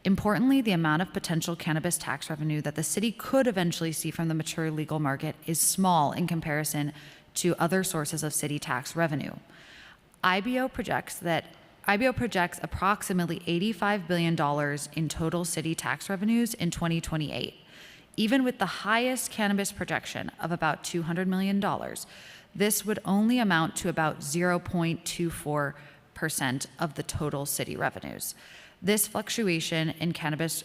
Importantly, the amount of potential cannabis tax revenue that the city could eventually see from the mature legal market is small in comparison to other sources of city tax revenue. IBO projects approximately $85 billion in total city tax revenues in 2028. Even with the highest cannabis projection of about $200 million, this would only amount to about 0.24% of the total city revenues. Fluctuations in cannabis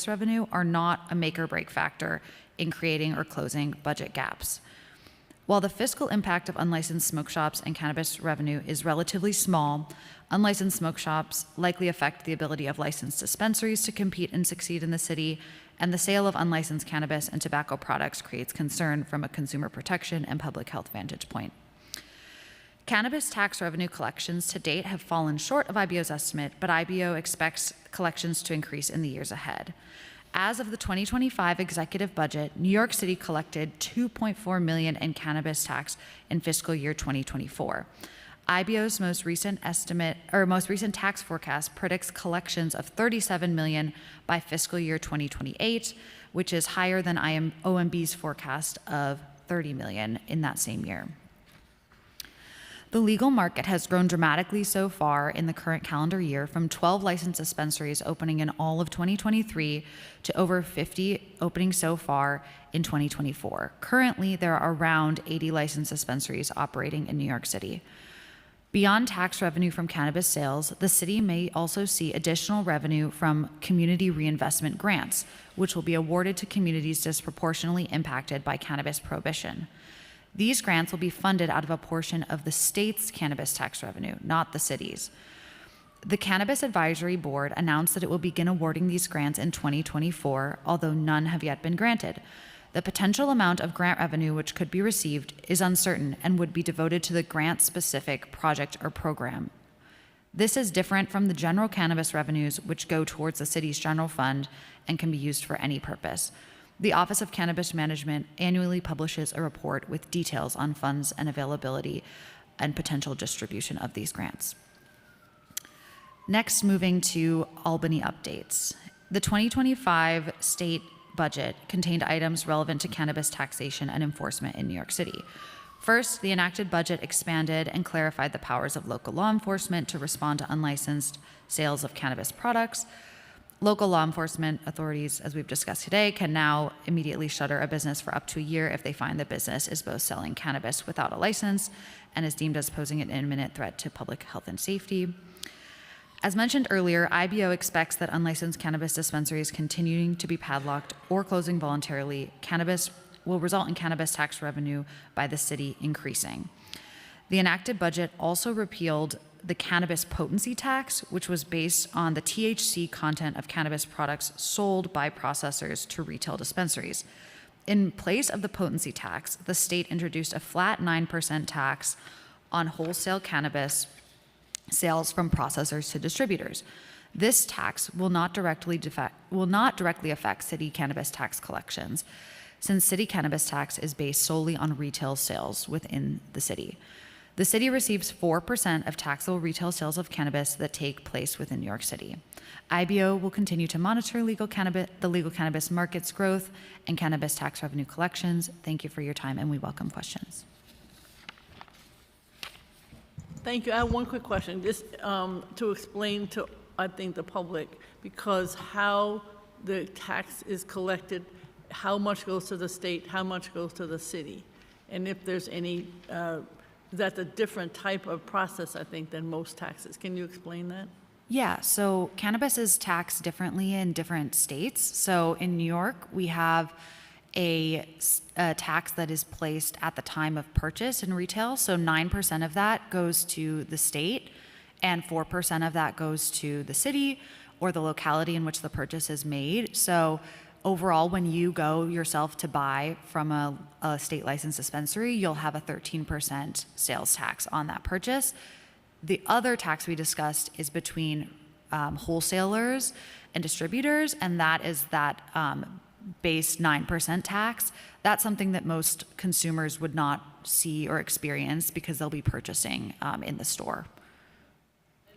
revenue are not a make or break factor in creating or closing budget gaps. While the fiscal impact of unlicensed smoke shops and cannabis revenue is relatively small, unlicensed smoke shops likely affect the ability of licensed dispensaries to compete and succeed in the city, and the sale of unlicensed cannabis and tobacco products creates concern from a consumer protection and public health vantage point. Cannabis tax revenue collections to date have fallen short of IBO's estimate, but IBO expects collections to increase in the years ahead. As of the 2025 executive budget, New York City collected $2.4 million in cannabis tax in fiscal year 2024. IBO's most recent tax forecast predicts collections of $37 million by fiscal year 2028, which is higher than OMB's forecast of $30 million in that same year. The legal market has grown dramatically so far in the current calendar year, from 12 licensed dispensaries opening in all of 2023 to over 50 opening so far in 2024. Currently, there are around 80 licensed dispensaries operating in New York City. Beyond tax revenue from cannabis sales, the city may also see additional revenue from community reinvestment grants, which will be awarded to communities disproportionately impacted by cannabis prohibition. These grants will be funded out of a portion of the state's cannabis tax revenue, not the city's. The Cannabis Advisory Board announced that it will begin awarding these grants in 2024, although none have yet been granted. The potential amount of grant revenue which could be received is uncertain and would be devoted to the grant-specific project or program. This is different from the general cannabis revenues, which go towards the city's general fund and can be used for any purpose. The Office of Cannabis Management annually publishes a report with details on funds and availability and potential distribution of these grants. Next, moving to Albany updates. The 2025 state budget contained items relevant to cannabis taxation and enforcement in New York City. First, the enacted budget expanded and clarified the powers of local law enforcement to respond to unlicensed sales of cannabis products. Local law enforcement authorities, as we've discussed today, can now immediately shutter a business for up to a year if they find the business is both selling cannabis without a license and is deemed as posing an imminent threat to public health and safety. As mentioned earlier, IBO expects that unlicensed cannabis dispensaries continuing to be padlocked or closing voluntarily, cannabis will result in cannabis tax revenue by the city increasing. The enacted budget also repealed the cannabis potency tax, which was based on the THC content of cannabis products sold by processors to retail dispensaries. In place of the potency tax, the state introduced a flat 9% tax on wholesale cannabis sales from processors to distributors. This tax will not directly affect city cannabis tax collections, since city cannabis tax is based solely on retail sales within the city. The city receives 4% of taxable retail sales of cannabis that take place within New York City. IBO will continue to monitor the legal cannabis market's growth and cannabis tax revenue collections. Thank you for your time, and we welcome questions. Thank you. I have one quick question, just to explain to, I think, the public, because how the tax is collected, how much goes to the state, how much goes to the city, and if there's any, that's a different type of process, I think, than most taxes. Can you explain that? Yeah, so cannabis is taxed differently in different states. So in New York, we have a tax that is placed at the time of purchase in retail. So 9% of that goes to the state and 4% of that goes to the city or the locality in which the purchase is made. So overall, when you go yourself to buy from a state licensed dispensary, you'll have a 13% sales tax on that purchase. The other tax we discussed is between wholesalers and distributors, and that is that base 9% tax. That's something that most consumers would not see or experience because they'll be purchasing in the store.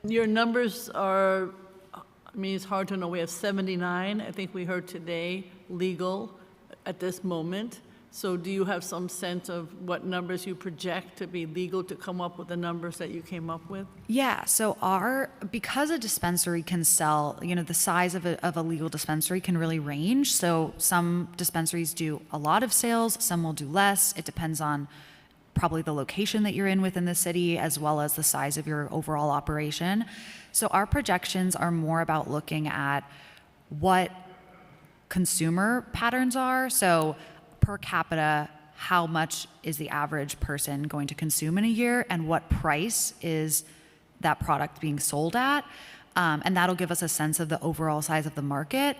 Your numbers are, I mean, it's hard to know. We have 79, I think we heard today, legal at this moment. So do you have some sense of what numbers you project to be legal to come up with the numbers that you came up with? Yeah, so because a dispensary can sell, the size of a legal dispensary can really range. So some dispensaries do a lot of sales, some will do less. It depends on probably the location that you're in within the city, as well as the size of your overall operation. So our projections are more about looking at what consumer patterns are. So per capita, how much is the average person going to consume in a year, and what price is that product being sold at? And that'll give us a sense of the overall size of the market.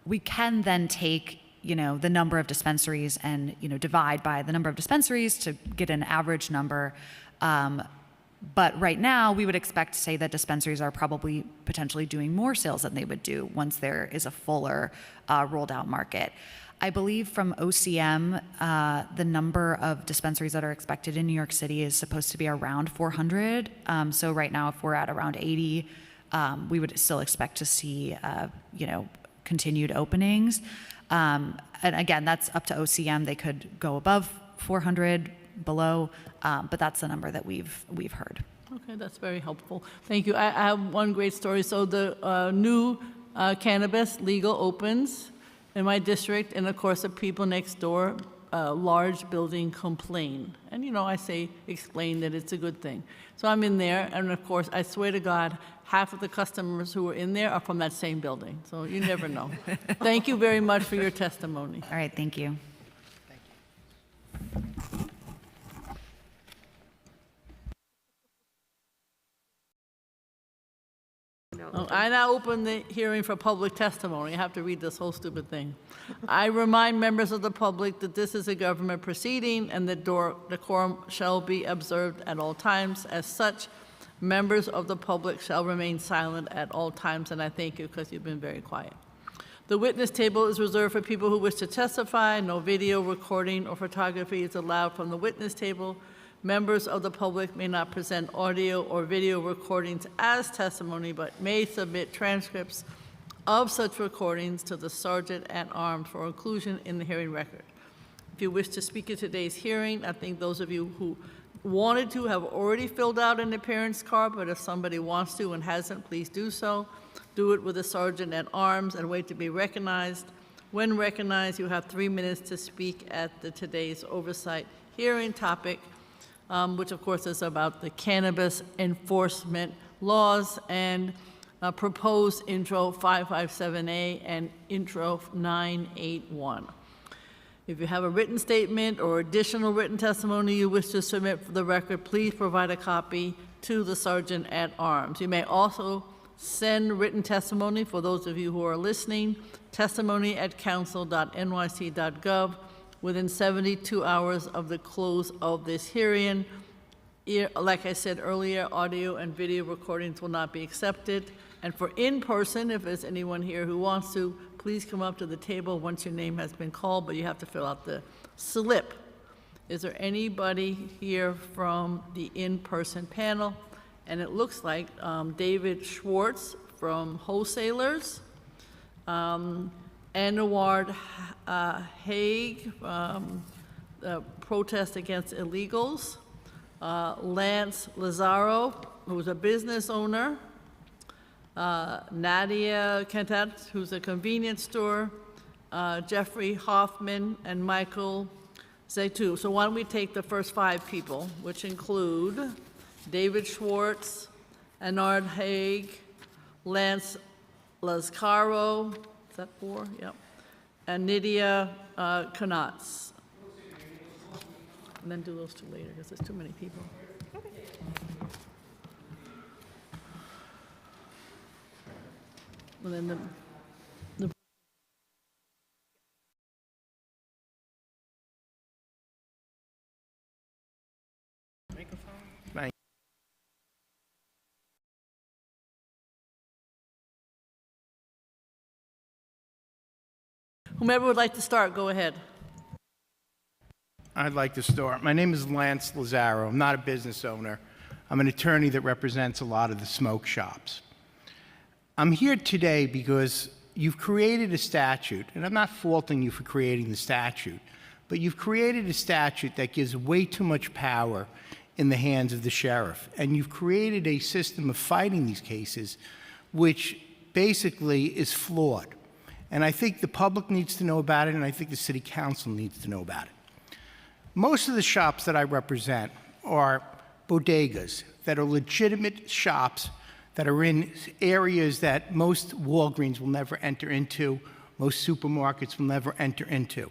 We can then take the number of dispensaries and divide by the number of dispensaries to get an average number. But right now, we would expect to say that dispensaries are probably potentially doing more sales than they would do once there is a fuller rolled out market. I believe from OCM, the number of dispensaries that are expected in New York City is supposed to be around 400. So right now, if we're at around 80, we would still expect to see, continued openings. And again, that's up to OCM. They could go above 400, below, but that's the number that we've heard. Okay, that's very helpful. Thank you. I have one great story. So the new cannabis legal opens in my district, and of course the people next door, large building, complain. And I say, explain that it's a good thing. So I'm in there, and of course, I swear to God, half of the customers who are in there are from that same building. So you never know. Thank you very much for your testimony. All right, thank you. I now open the hearing for public testimony. I have to read this whole stupid thing. I remind members of the public that this is a government proceeding and that decorum shall be observed at all times. As such, members of the public shall remain silent at all times, and I thank you because you've been very quiet. The witness table is reserved for people who wish to testify. No video, recording, or photography is allowed from the witness table. Members of the public may not present audio or video recordings as testimony, but may submit transcripts of such recordings to the Sergeant at Arms for inclusion in the hearing record. If you wish to speak at today's hearing, I think those of you who wanted to have already filled out an appearance card, but if somebody wants to and hasn't, please do so. Do it with the Sergeant at Arms and wait to be recognized. When recognized, you have 3 minutes to speak at today's oversight hearing topic, which of course is about the cannabis enforcement laws and proposed intro 557A and intro 981. If you have a written statement or additional written testimony you wish to submit for the record, please provide a copy to the Sergeant at Arms. You may also send written testimony, for those of you who are listening, testimony@council.nyc.gov within 72 hours of the close of this hearing. Like I said earlier, audio and video recordings will not be accepted. And for in-person, if there's anyone here who wants to, please come up to the table once your name has been called, but you have to fill out the slip. Is there anybody here from the in-person panel? And it looks like David Schwartz from Wholesalers, Anwar Haig, the protest against illegals, Lance Lazaro, who's a business owner, Nadia Kentat, who's a convenience store, Jeffrey Hoffman, and Michael Zaitu. So why don't we take the first 5 people, which include David Schwartz, Anwar Haig, Lance Lazaro, is that 4? Yep. And Nydia Knotts. And then do those 2 later, because there's too many people. And then the microphone. Whomever would like to start, go ahead. I'd like to start. My name is Lance Lazaro. I'm not a business owner. I'm an attorney that represents a lot of the smoke shops. I'm here today because you've created a statute, and I'm not faulting you for creating the statute, but you've created a statute that gives way too much power in the hands of the sheriff. And you've created a system of fighting these cases which basically is flawed. And I think the public needs to know about it, and I think the city council needs to know about it. Most of the shops that I represent are bodegas that are legitimate shops that are in areas that most Walgreens will never enter into, most supermarkets will never enter into.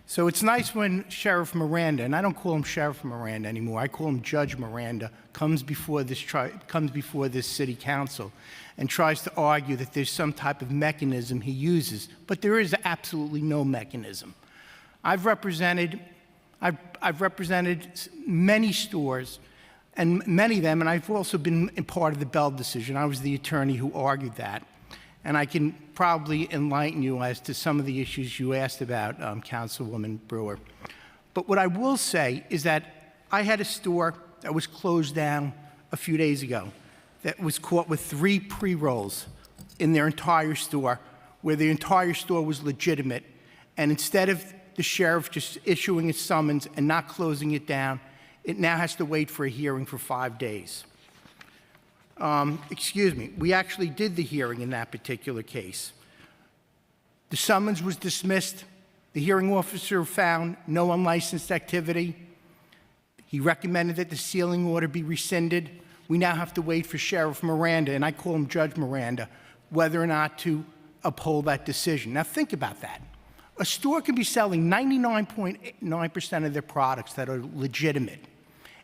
So it's nice when Sheriff Miranda, and I don't call him Sheriff Miranda anymore, I call him Judge Miranda, comes before this city council and tries to argue that there's some type of mechanism he uses, but there is absolutely no mechanism. I've represented many stores, and many of them, and I've also been a part of the Bell decision. I was the attorney who argued that. And I can probably enlighten you as to some of the issues you asked about, Councilwoman Brewer. But what I will say is that I had a store that was closed down a few days ago that was caught with 3 pre-rolls in their entire store, where the entire store was legitimate. And instead of the sheriff just issuing a summons and not closing it down, it now has to wait for a hearing for 5 days. We actually did the hearing in that particular case. The summons was dismissed. The hearing officer found no unlicensed activity. He recommended that the sealing order be rescinded. We now have to wait for Sheriff Miranda, and I call him Judge Miranda, whether or not to uphold that decision. Now think about that. A store can be selling 99.9% of their products that are legitimate,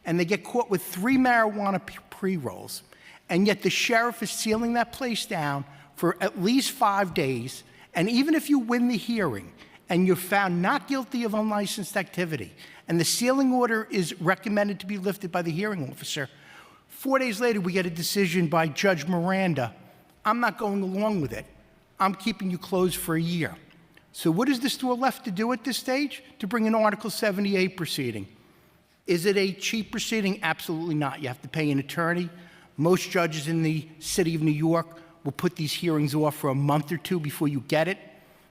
and they get caught with 3 marijuana pre-rolls, and yet the sheriff is sealing that place down for at least 5 days, and even if you win the hearing and you're found not guilty of unlicensed activity, and the sealing order is recommended to be lifted by the hearing officer, 4 days later we get a decision by Judge Miranda, I'm not going along with it. I'm keeping you closed for a year. So what is the store left to do at this stage? To bring an Article 78 proceeding. Is it a cheap proceeding? Absolutely not. You have to pay an attorney. Most judges in the city of New York will put these hearings off for a month or 2 before you get it.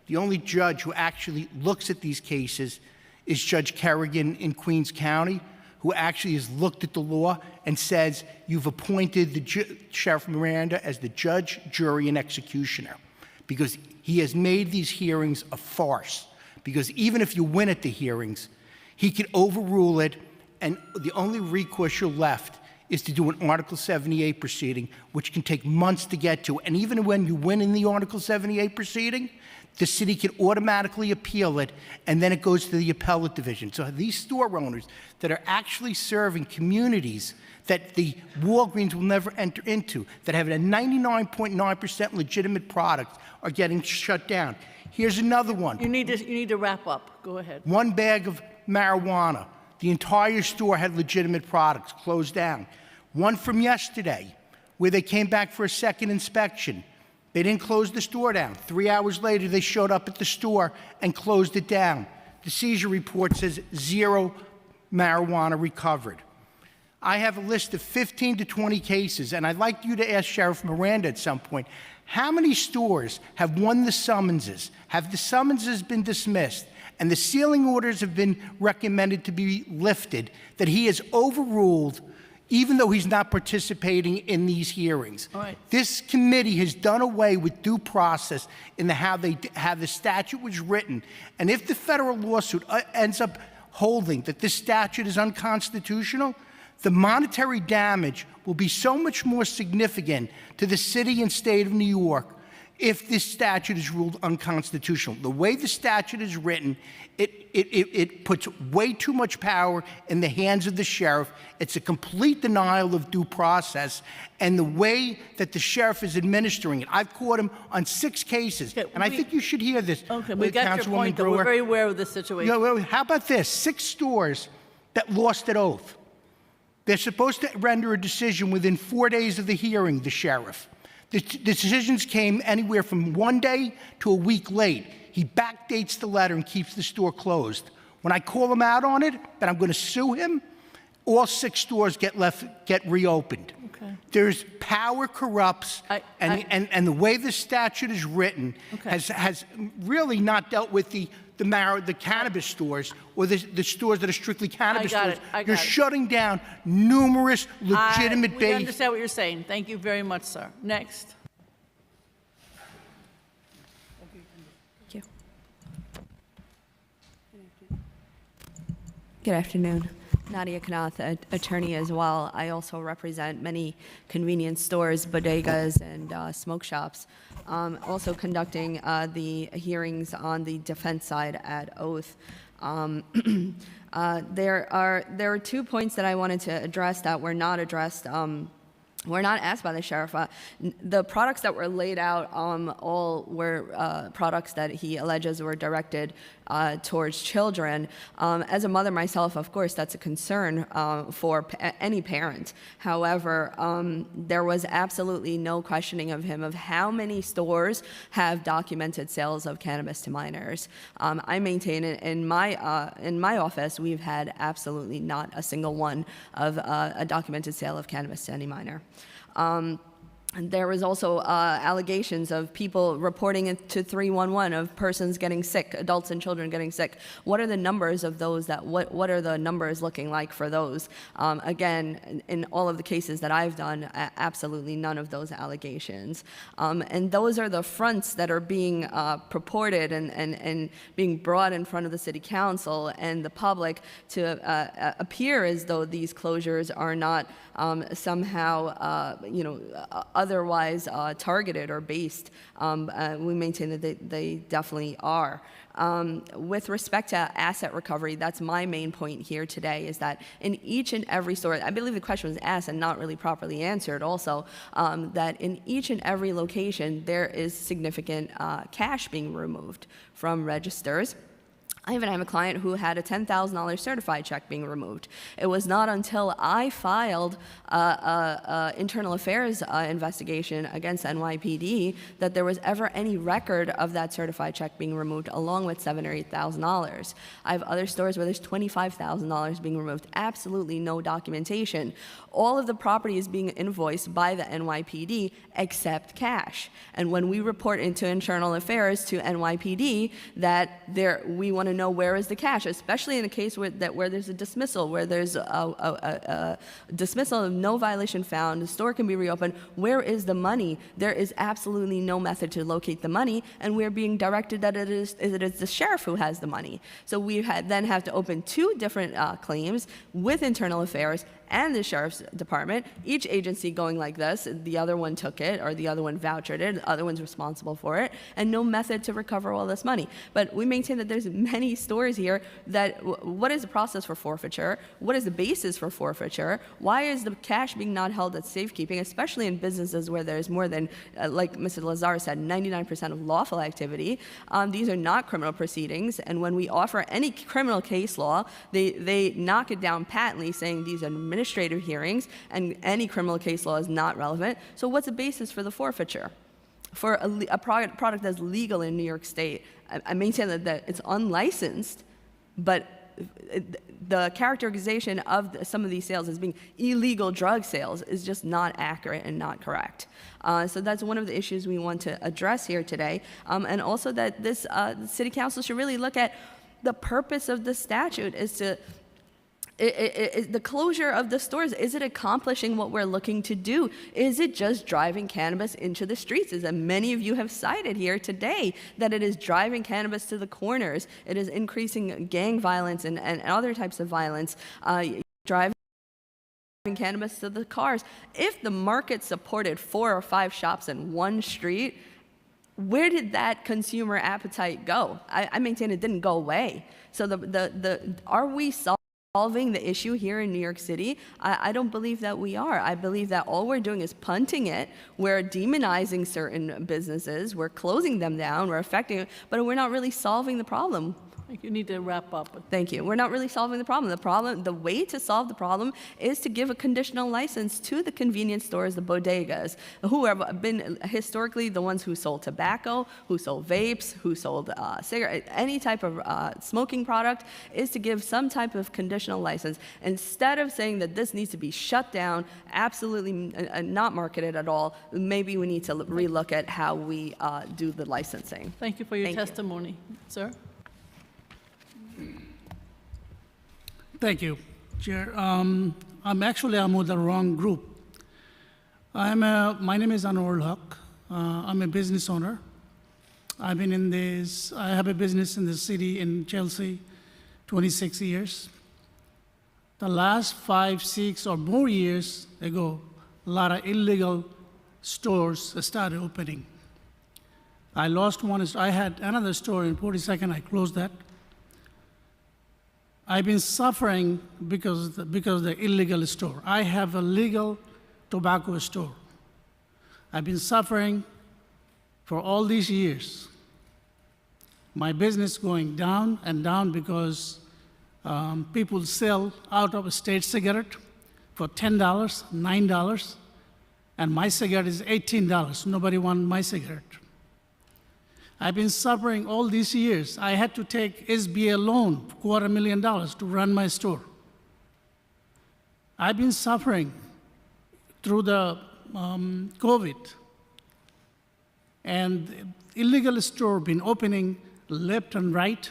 The only judge who actually looks at these cases is Judge Kerrigan in Queens County, who actually has looked at the law and says you've appointed the Sheriff Miranda as the judge, jury, and executioner, because he has made these hearings a farce. Because even if you win at the hearings, he can overrule it, and the only recourse you're left is to do an Article 78 proceeding, which can take months to get to. And even when you win in the Article 78 proceeding, the city can automatically appeal it, and then it goes to the appellate division. So these store owners that are actually serving communities that the Walgreens will never enter into, that have a 99.9% legitimate product, are getting shut down. Here's another one. You need to wrap up. Go ahead. 1 bag of marijuana. The entire store had legitimate products, closed down. One from yesterday, where they came back for a second inspection. They didn't close the store down. 3 hours later, they showed up at the store and closed it down. The seizure report says 0 marijuana recovered. I have a list of 15 to 20 cases, and I'd like you to ask Sheriff Miranda at some point, how many stores have won the summonses? Have the summonses been dismissed? And the sealing orders have been recommended to be lifted, that he has overruled, even though he's not participating in these hearings. All right. This committee has done away with due process in how the statute was written. And if the federal lawsuit ends up holding that this statute is unconstitutional, the monetary damage will be so much more significant to the city and state of New York if this statute is ruled unconstitutional. The way the statute is written, it puts way too much power in the hands of the sheriff. It's a complete denial of due process. And the way that the sheriff is administering it, I've caught him on 6 cases. Okay, and I think you should hear this. Okay, we got your point, though. We're very aware of the situation. How about this? 6 stores that lost at oath. They're supposed to render a decision within 4 days of the hearing, the sheriff. The decisions came anywhere from 1 day to a week late. He backdates the letter and keeps the store closed. When I call him out on it, that I'm going to sue him, all 6 stores get reopened. Okay. There's power corrupts, and the way the statute is written has really not dealt with the cannabis stores or the stores that are strictly cannabis stores. You're shutting down numerous legitimate We understand what you're saying. Thank you very much, sir. Next. Thank you. Good afternoon. Nadia Kanath, attorney as well. I also represent many convenience stores, bodegas, and smoke shops. Also conducting the hearings on the defense side at Oath. There are 2 points that I wanted to address that were not addressed. Were not asked by the sheriff. The products that were laid out all were products that he alleges were directed towards children. As a mother myself, of course, that's a concern for any parent. However, there was absolutely no questioning of him of how many stores have documented sales of cannabis to minors. I maintain it in my office, we've had absolutely not a single one of a documented sale of cannabis to any minor. There was also allegations of people reporting it to 311 of persons getting sick, adults and children getting sick. What are the numbers of those? What are the numbers looking like for those? Again, in all of the cases that I've done, absolutely none of those allegations. And those are the fronts that are being purported and being brought in front of the city council and the public to appear as though these closures are not somehow, otherwise targeted or based. We maintain that they definitely are. With respect to asset recovery, that's my main point here today, is that in each and every store, I believe the question was asked and not really properly answered also, that in each and every location there is significant cash being removed from registers. I even have a client who had a $10,000 certified check being removed. It was not until I filed an internal affairs investigation against NYPD that there was ever any record of that certified check being removed, along with $7,000 or $8,000. I have other stores where there's $25,000 being removed, absolutely no documentation. All of the property is being invoiced by the NYPD except cash. And when we report into internal affairs to NYPD that we want to know where is the cash, especially in a case where there's a dismissal, where there's a dismissal of no violation found, the store can be reopened, where is the money? There is absolutely no method to locate the money, and we're being directed that it is the sheriff who has the money. So we then have to open 2 different claims with internal affairs and the sheriff's department, each agency going like this: the other one took it, or the other one vouchered it, the other one's responsible for it, and no method to recover all this money. But we maintain that there's many stores here that, what is the process for forfeiture? What is the basis for forfeiture? Why is the cash being not held at safekeeping, especially in businesses where there's more than, like Mr. Lazar said, 99% of lawful activity? These are not criminal proceedings, and when we offer any criminal case law, they knock it down patently, saying these are administrative hearings and any criminal case law is not relevant. So what's the basis for the forfeiture? For a product that's legal in New York State, I maintain that it's unlicensed, but the characterization of some of these sales as being illegal drug sales is just not accurate and not correct. So that's one of the issues we want to address here today. And also that this City Council should really look at the purpose of the statute is to the closure of the stores. Is it accomplishing what we're looking to do? Is it just driving cannabis into the streets? As many of you have cited here today, that it is driving cannabis to the corners. It is increasing gang violence and other types of violence. Driving cannabis to the cars. If the market supported 4 or 5 shops in one street, where did that consumer appetite go? I maintain it didn't go away. So are we solving the issue here in New York City? I don't believe that we are. I believe that all we're doing is punting it. We're demonizing certain businesses. We're closing them down. We're affecting it, but we're not really solving the problem. You need to wrap up. Thank you. We're not really solving the problem. The way to solve the problem is to give a conditional license to the convenience stores, the bodegas, who have been historically the ones who sold tobacco, who sold vapes, who sold cigarettes, any type of smoking product, is to give some type of conditional license. Instead of saying that this needs to be shut down, absolutely not marketed at all, maybe we need to relook at how we do the licensing. Thank you for your testimony. Sir? Thank you, Chair. I'm with the wrong group. My name is Anwar Haq. I'm a business owner. I've been in this, I have a business in the city in Chelsea, 26 years. The last 5, 6 or more years ago, a lot of illegal stores started opening. I lost one, I had another store in 42nd, I closed that. I've been suffering because of the illegal store. I have a legal tobacco store. I've been suffering for all these years. My business going down and down because people sell out of a state cigarette for $10, $9, and my cigarette is $18. Nobody wants my cigarette. I've been suffering all these years. I had to take SBA loan, $250,000 to run my store. I've been suffering through the COVID. And illegal store been opening left and right,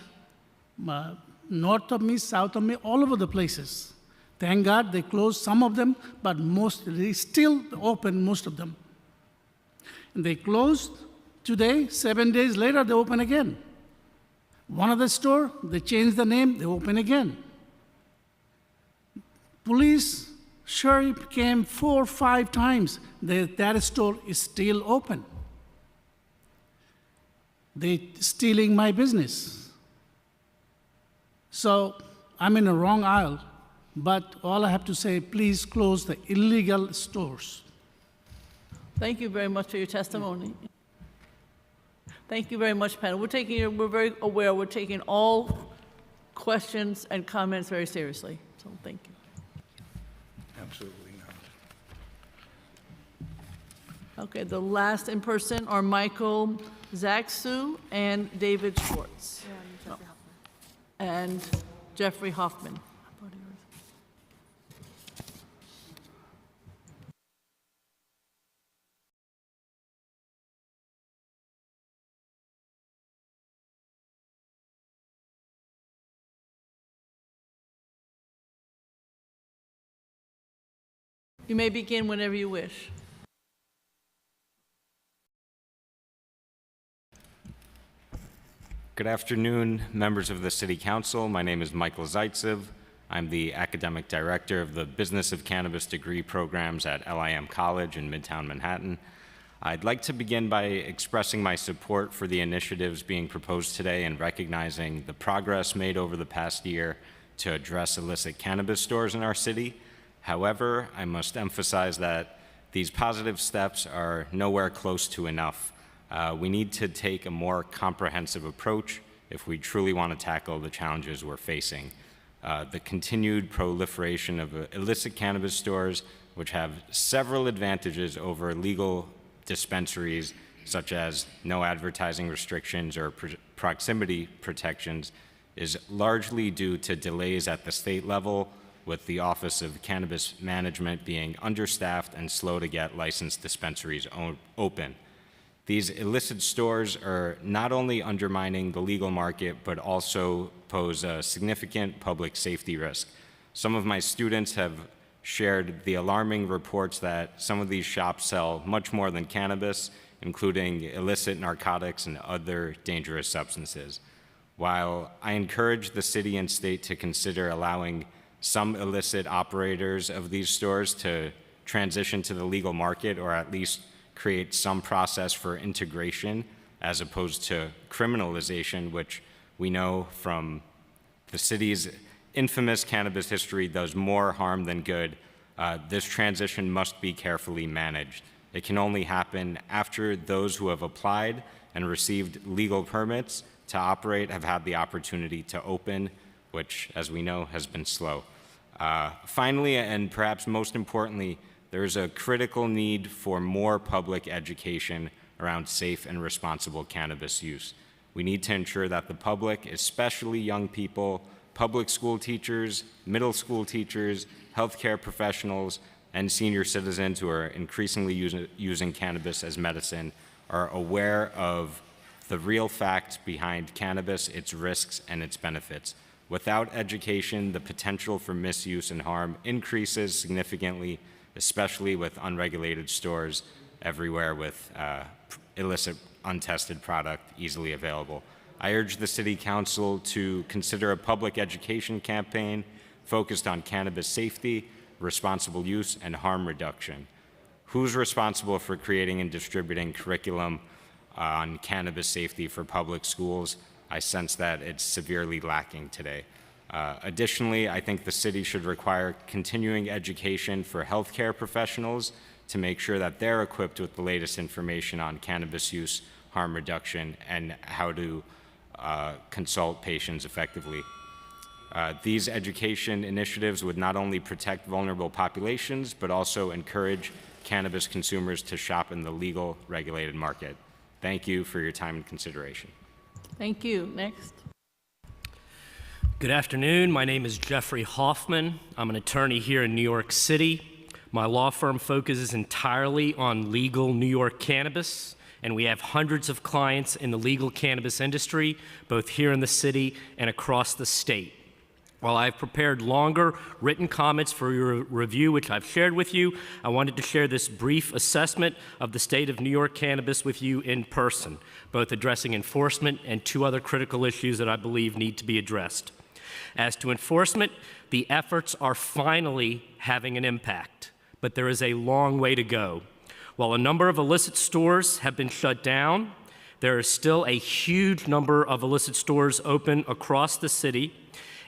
north of me, south of me, all over the places. Thank God they closed some of them, but they still open most of them. And they closed. Today, 7 days later, they open again. One of the store, they change the name, they open again. Police, sheriff came 4 or 5 times. That store is still open. They're stealing my business. So I'm in the wrong aisle, but all I have to say, please close the illegal stores. Thank you very much for your testimony. Thank you very much, panel. We're very aware we're taking all questions and comments very seriously. So thank you. Absolutely not. Okay, the last in person are Michael Zaksu and David Schwartz. And Jeffrey Hoffman. You may begin whenever you wish. Good afternoon, members of the City Council. My name is Michael Zaitsev. I'm the Academic Director of the Business of Cannabis degree programs at LIM College in Midtown Manhattan. I'd like to begin by expressing my support for the initiatives being proposed today and recognizing the progress made over the past year to address illicit cannabis stores in our city. However, I must emphasize that these positive steps are nowhere close to enough. We need to take a more comprehensive approach if we truly want to tackle the challenges we're facing. The continued proliferation of illicit cannabis stores, which have several advantages over legal dispensaries, such as no advertising restrictions or proximity protections, is largely due to delays at the state level, with the Office of Cannabis Management being understaffed and slow to get licensed dispensaries open. These illicit stores are not only undermining the legal market, but also pose a significant public safety risk. Some of my students have shared the alarming reports that some of these shops sell much more than cannabis, including illicit narcotics and other dangerous substances. While I encourage the city and state to consider allowing some illicit operators of these stores to transition to the legal market, or at least create some process for integration as opposed to criminalization, which we know from the city's infamous cannabis history does more harm than good, this transition must be carefully managed. It can only happen after those who have applied and received legal permits to operate have had the opportunity to open, which, as we know, has been slow. Finally, and perhaps most importantly, there's a critical need for more public education around safe and responsible cannabis use. We need to ensure that the public, especially young people, public school teachers, middle school teachers, healthcare professionals, and senior citizens who are increasingly using cannabis as medicine are aware of the real facts behind cannabis, its risks, and its benefits. Without education, the potential for misuse and harm increases significantly, especially with unregulated stores everywhere with illicit, untested product easily available. I urge the City Council to consider a public education campaign focused on cannabis safety, responsible use, and harm reduction. Who's responsible for creating and distributing curriculum on cannabis safety for public schools? I sense that it's severely lacking today. Additionally, I think the city should require continuing education for healthcare professionals to make sure that they're equipped with the latest information on cannabis use, harm reduction, and how to consult patients effectively. These education initiatives would not only protect vulnerable populations, but also encourage cannabis consumers to shop in the legal, regulated market. Thank you for your time and consideration. Thank you. Next. Good afternoon. My name is Jeffrey Hoffman. I'm an attorney here in New York City. My law firm focuses entirely on legal New York cannabis, and we have hundreds of clients in the legal cannabis industry, both here in the city and across the state. While I've prepared longer written comments for your review, which I've shared with you, I wanted to share this brief assessment of the state of New York cannabis with you in person, both addressing enforcement and two other critical issues that I believe need to be addressed. As to enforcement, the efforts are finally having an impact, but there is a long way to go. While a number of illicit stores have been shut down, there is still a huge number of illicit stores open across the city.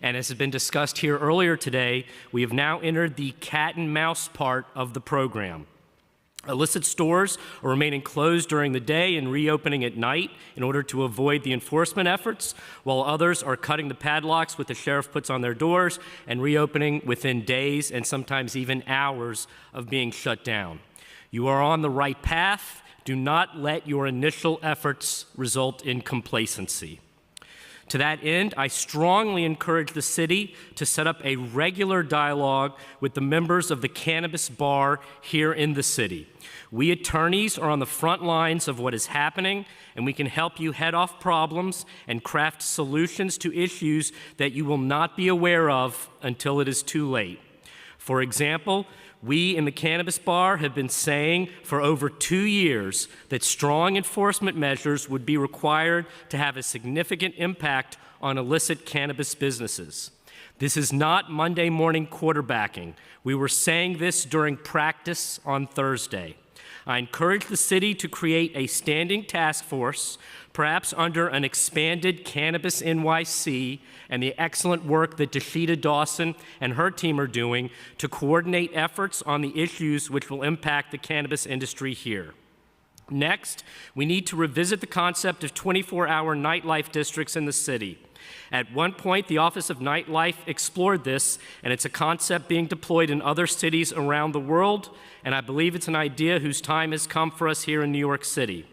And as has been discussed here earlier today, we have now entered the cat and mouse part of the program. Illicit stores are remaining closed during the day and reopening at night in order to avoid the enforcement efforts, while others are cutting the padlocks which the sheriff puts on their doors and reopening within days and sometimes even hours of being shut down. You are on the right path. Do not let your initial efforts result in complacency. To that end, I strongly encourage the city to set up a regular dialogue with the members of the cannabis bar here in the city. We attorneys are on the front lines of what is happening, and we can help you head off problems and craft solutions to issues that you will not be aware of until it is too late. For example, we in the cannabis bar have been saying for over 2 years that strong enforcement measures would be required to have a significant impact on illicit cannabis businesses. This is not Monday morning quarterbacking. We were saying this during practice on Thursday. I encourage the city to create a standing task force, perhaps under an expanded Cannabis NYC, and the excellent work that Deshita Dawson and her team are doing to coordinate efforts on the issues which will impact the cannabis industry here. Next, we need to revisit the concept of 24-hour nightlife districts in the city. At one point, the Office of Nightlife explored this, and it's a concept being deployed in other cities around the world, and I believe it's an idea whose time has come for us here in New York City.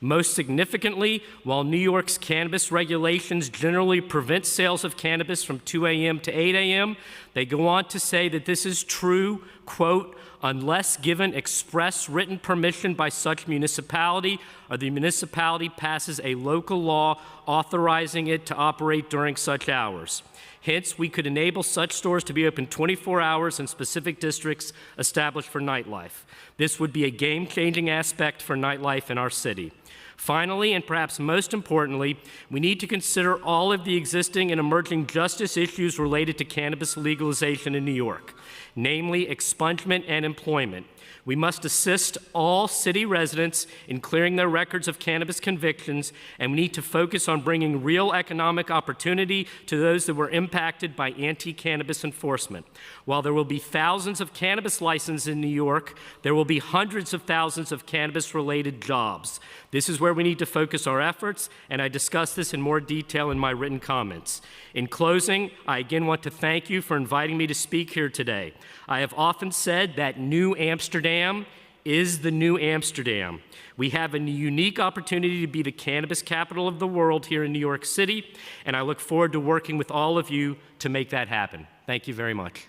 Most significantly, while New York's cannabis regulations generally prevent sales of cannabis from 2 a.m. to 8 a.m., they go on to say that this is true, quote, unless given express written permission by such municipality or the municipality passes a local law authorizing it to operate during such hours. Hence, we could enable such stores to be open 24 hours in specific districts established for nightlife. This would be a game-changing aspect for nightlife in our city. Finally, and perhaps most importantly, we need to consider all of the existing and emerging justice issues related to cannabis legalization in New York. namely expungement and employment. We must assist all city residents in clearing their records of cannabis convictions, and we need to focus on bringing real economic opportunity to those that were impacted by anti-cannabis enforcement. While there will be thousands of cannabis licenses in New York, there will be hundreds of thousands of cannabis-related jobs. This is where we need to focus our efforts, and I discuss this in more detail in my written comments. In closing, I again want to thank you for inviting me to speak here today. I have often said that New Amsterdam is the new Amsterdam. We have a unique opportunity to be the cannabis capital of the world here in New York City, and I look forward to working with all of you to make that happen. Thank you very much.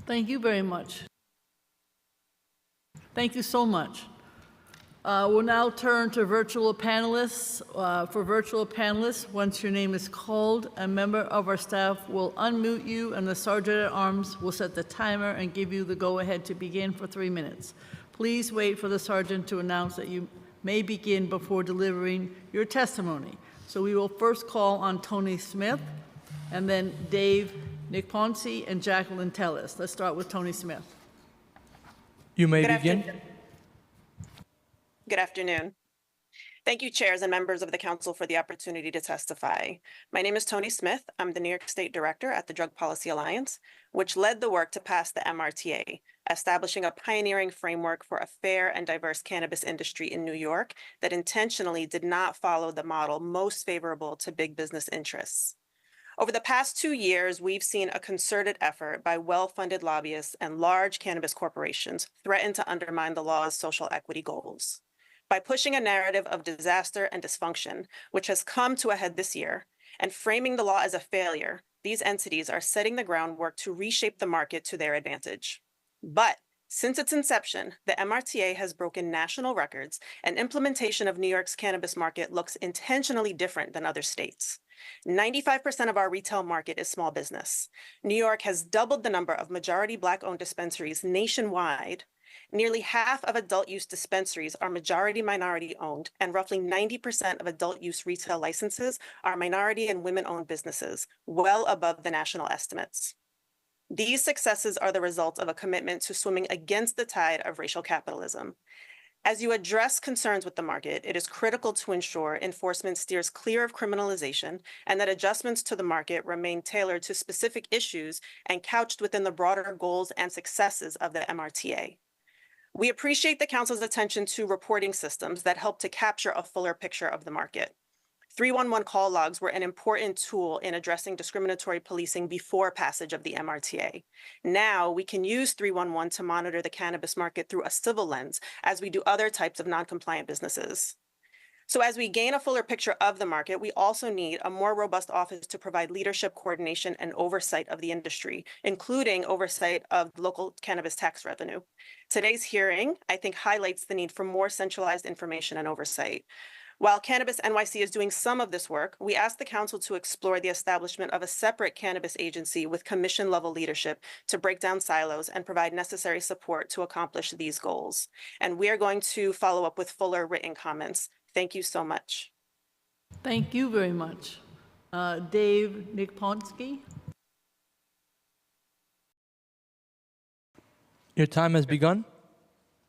Thank you very much. Thank you so much. We'll now turn to virtual panelists. For virtual panelists, once your name is called, a member of our staff will unmute you, and the Sergeant at Arms will set the timer and give you the go-ahead to begin for 3 minutes. Please wait for the Sergeant to announce that you may begin before delivering your testimony. So we will first call on Tony Smith, and then Dave Nick-Ponce and Jacqueline Tellis. Let's start with Tony Smith. You may begin. Good afternoon. Thank you, chairs and members of the council, for the opportunity to testify. My name is Tony Smith. I'm the New York State Director at the Drug Policy Alliance, which led the work to pass the MRTA, establishing a pioneering framework for a fair and diverse cannabis industry in New York that intentionally did not follow the model most favorable to big business interests. Over the past 2 years, we've seen a concerted effort by well-funded lobbyists and large cannabis corporations threaten to undermine the law's social equity goals. By pushing a narrative of disaster and dysfunction, which has come to a head this year, and framing the law as a failure, these entities are setting the groundwork to reshape the market to their advantage. But since its inception, the MRTA has broken national records, and implementation of New York's cannabis market looks intentionally different than other states. 95% of our retail market is small business. New York has doubled the number of majority Black-owned dispensaries nationwide. Nearly half of adult use dispensaries are majority minority owned, and roughly 90% of adult use retail licenses are minority and women-owned businesses, well above the national estimates. These successes are the result of a commitment to swimming against the tide of racial capitalism. As you address concerns with the market, it is critical to ensure enforcement steers clear of criminalization and that adjustments to the market remain tailored to specific issues and couched within the broader goals and successes of the MRTA. We appreciate the Council's attention to reporting systems that help to capture a fuller picture of the market. 311 call logs were an important tool in addressing discriminatory policing before passage of the MRTA. Now we can use 311 to monitor the cannabis market through a civil lens, as we do other types of non-compliant businesses. So as we gain a fuller picture of the market, we also need a more robust office to provide leadership, coordination, and oversight of the industry, including oversight of local cannabis tax revenue. Today's hearing, I think, highlights the need for more centralized information and oversight. While Cannabis NYC is doing some of this work, we ask the Council to explore the establishment of a separate cannabis agency with commission-level leadership to break down silos and provide necessary support to accomplish these goals. And we are going to follow up with fuller written comments. Thank you so much. Thank you very much. Dave Nick-Ponce. Your time has begun.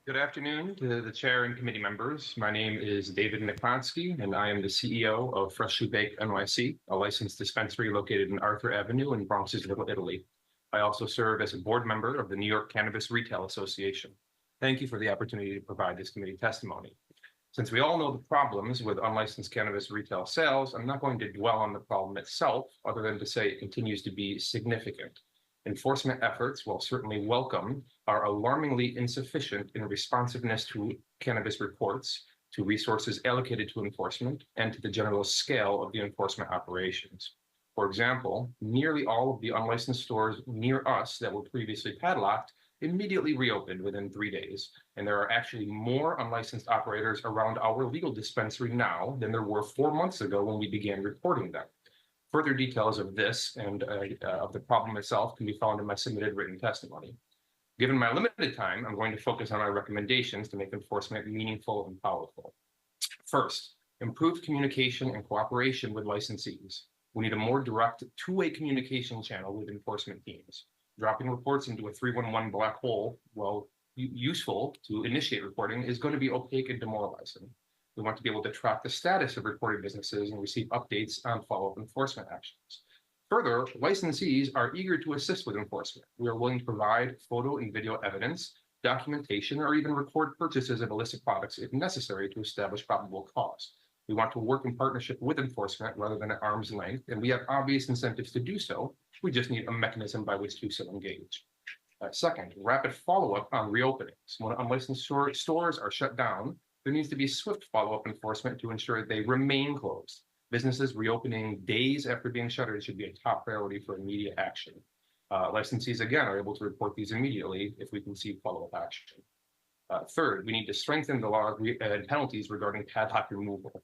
Good afternoon to the chair and committee members. My name is David Nick-Ponce, and I am the CEO of Freshly Baked NYC, a licensed dispensary located in Arthur Avenue in Bronx's Little Italy. I also serve as a board member of the New York Cannabis Retail Association. Thank you for the opportunity to provide this committee testimony. Since we all know the problems with unlicensed cannabis retail sales, I'm not going to dwell on the problem itself, other than to say it continues to be significant. Enforcement efforts, while certainly welcome, are alarmingly insufficient in responsiveness to cannabis reports, to resources allocated to enforcement, and to the general scale of the enforcement operations. For example, nearly all of the unlicensed stores near us that were previously padlocked immediately reopened within 3 days, and there are actually more unlicensed operators around our legal dispensary now than there were 4 months ago when we began reporting them. Further details of this and of the problem itself can be found in my submitted written testimony. Given my limited time, I'm going to focus on my recommendations to make enforcement meaningful and powerful. First, improved communication and cooperation with licensees. We need a more direct two-way communication channel with enforcement teams. Dropping reports into a 311 black hole, while useful to initiate reporting, is going to be opaque and demoralizing. We want to be able to track the status of reported businesses and receive updates on follow-up enforcement actions. Further, licensees are eager to assist with enforcement. We are willing to provide photo and video evidence, documentation, or even record purchases of illicit products if necessary to establish probable cause. We want to work in partnership with enforcement rather than at arm's length, and we have obvious incentives to do so. We just need a mechanism by which to so engage. Second, rapid follow-up on reopenings. When unlicensed stores are shut down, there needs to be swift follow-up enforcement to ensure they remain closed. Businesses reopening days after being shuttered should be a top priority for immediate action. Licensees, again, are able to report these immediately if we can see follow-up action. Third, we need to strengthen the law and penalties regarding padlock removal.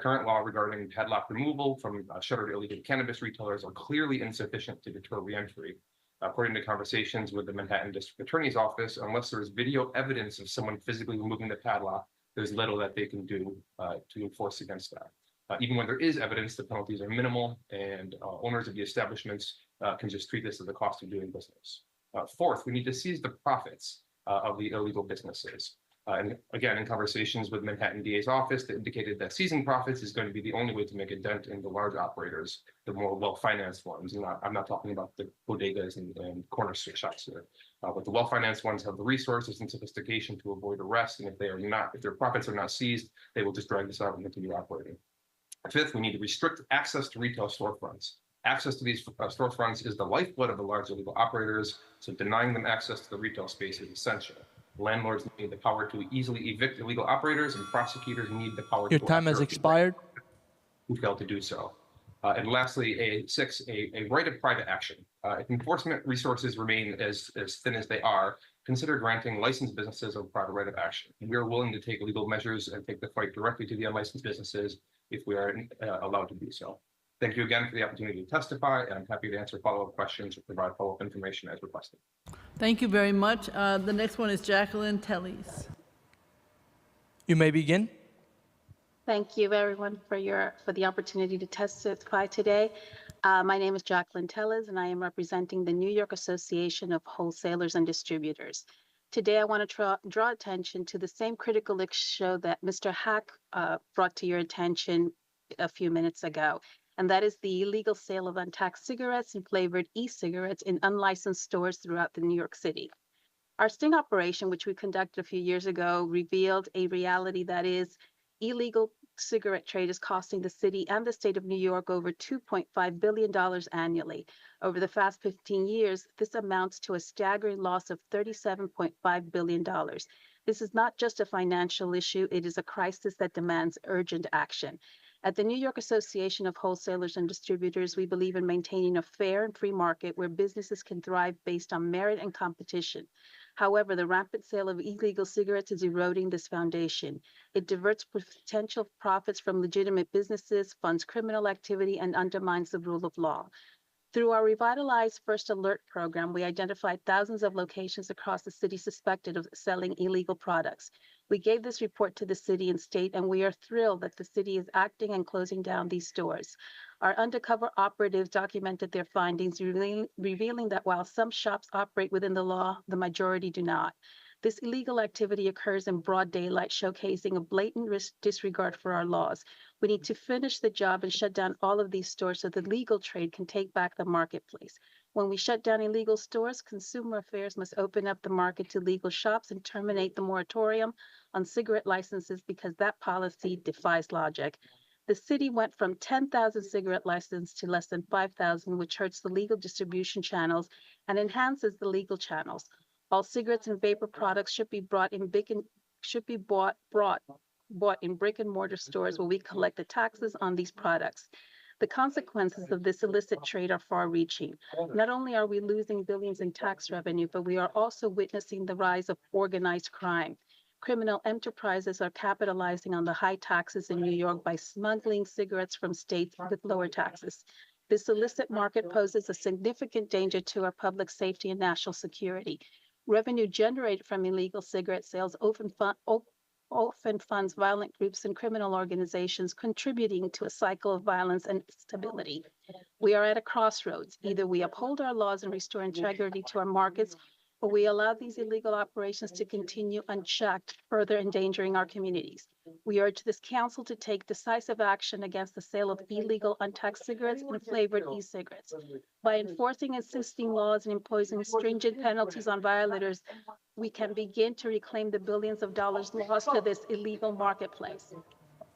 Current law regarding padlock removal from shuttered illegal cannabis retailers are clearly insufficient to deter reentry. According to conversations with the Manhattan District Attorney's Office, unless there is video evidence of someone physically removing the padlock, there's little that they can do to enforce against that. Even when there is evidence, the penalties are minimal, and owners of the establishments can just treat this as the cost of doing business. Fourth, we need to seize the profits of the illegal businesses. And again, in conversations with Manhattan DA's office, they indicated that seizing profits is going to be the only way to make a dent in the large operators, the more well-financed ones. And I'm not talking about the bodegas and corner shops here, but the well-financed ones have the resources and sophistication to avoid arrest. And if their profits are not seized, they will just drag this out and continue operating. Fifth, we need to restrict access to retail storefronts. Access to these storefronts is the lifeblood of the large illegal operators, so denying them access to the retail space is essential. Landlords need the power to easily evict illegal operators, and prosecutors need the power Your to time has expired. who failed to do so. And lastly, a right of private action. If enforcement resources remain as thin as they are, consider granting licensed businesses a private right of action. We are willing to take legal measures and take the fight directly to the unlicensed businesses if we are allowed to do so. Thank you again for the opportunity to testify, and I'm happy to answer follow-up questions or provide follow-up information as requested. Thank you very much. The next one is Jacqueline Telles. You may begin. Thank you, everyone, for the opportunity to testify today. My name is Jacqueline Telles, and I am representing the New York Association of Wholesalers and Distributors. Today, I want to draw attention to the same critical issue that Mr. Hack brought to your attention a few minutes ago, and that is the illegal sale of untaxed cigarettes and flavored e-cigarettes in unlicensed stores throughout the New York City. Our sting operation, which we conducted a few years ago, revealed a reality that is illegal cigarette trade is costing the city and the state of New York over $2.5 billion annually. Over the past 15 years, this amounts to a staggering loss of $37.5 billion. This is not just a financial issue, it is a crisis that demands urgent action. At the New York Association of Wholesalers and Distributors, we believe in maintaining a fair and free market where businesses can thrive based on merit and competition. However, the rampant sale of illegal cigarettes is eroding this foundation. It diverts potential profits from legitimate businesses, funds criminal activity, and undermines the rule of law. Through our revitalized First Alert program, we identified thousands of locations across the city suspected of selling illegal products. We gave this report to the city and state, and we are thrilled that the city is acting and closing down these stores. Our undercover operatives documented their findings, revealing that while some shops operate within the law, the majority do not. This illegal activity occurs in broad daylight, showcasing a blatant disregard for our laws. We need to finish the job and shut down all of these stores so the legal trade can take back the marketplace. When we shut down illegal stores, Consumer Affairs must open up the market to legal shops and terminate the moratorium on cigarette licenses because that policy defies logic. The city went from 10,000 cigarette licenses to less than 5,000, which hurts the legal distribution channels and enhances the legal channels. All cigarettes and vapor products should be bought in brick and mortar stores where we collect the taxes on these products. The consequences of this illicit trade are far-reaching. Not only are we losing billions in tax revenue, but we are also witnessing the rise of organized crime. Criminal enterprises are capitalizing on the high taxes in New York by smuggling cigarettes from states with lower taxes. This illicit market poses a significant danger to our public safety and national security. Revenue generated from illegal cigarette sales often funds violent groups and criminal organizations contributing to a cycle of violence and instability. We are at a crossroads. Either we uphold our laws and restore integrity to our markets, or we allow these illegal operations to continue unchecked, further endangering our communities. We urge this council to take decisive action against the sale of illegal untaxed cigarettes and flavored e-cigarettes. By enforcing existing laws and imposing stringent penalties on violators, we can begin to reclaim the billions of dollars lost to this illegal marketplace.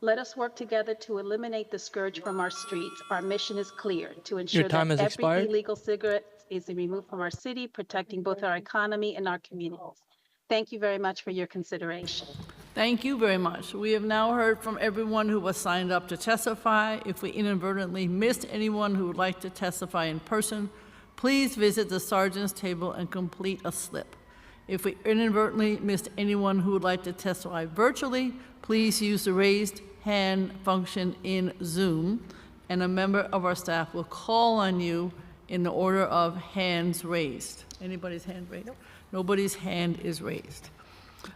Let us work together to eliminate the scourge from our streets. Our mission is clear: to ensure time that has every expired. illegal cigarette is removed from our city, protecting both our economy and our communities. Thank you very much for your consideration. Thank you very much. We have now heard from everyone who was signed up to testify. If we inadvertently missed anyone who would like to testify in person, please visit the sergeant's table and complete a slip. If we inadvertently missed anyone who would like to testify virtually, please use the raised hand function in Zoom, and a member of our staff will call on you in the order of hands raised. Anybody's hand raised? Nope. Nobody's hand is raised.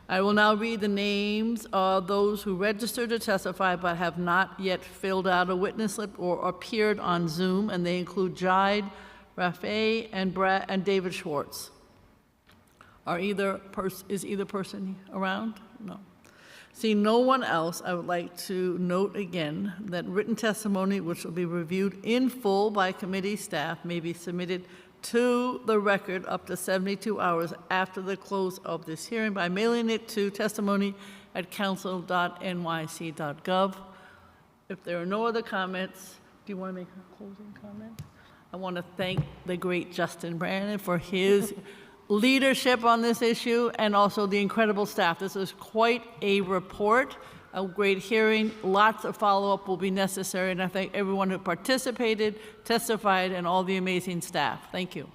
I will now read the names of those who registered to testify but have not yet filled out a witness slip or appeared on Zoom, and they include Jide, Rafe, and David Schwartz. Is either person around? No. Seeing no one else, I would like to note again that written testimony, which will be reviewed in full by committee staff, may be submitted to the record up to 72 hours after the close of this hearing by mailing it to testimony@council.nyc.gov. If there are no other comments, do you want to make a closing comment? I want to thank the great Justin Brannon for his leadership on this issue, and also the incredible staff. This is quite a report, a great hearing. Lots of follow-up will be necessary, and I thank everyone who participated, testified, and all the amazing staff. Thank you.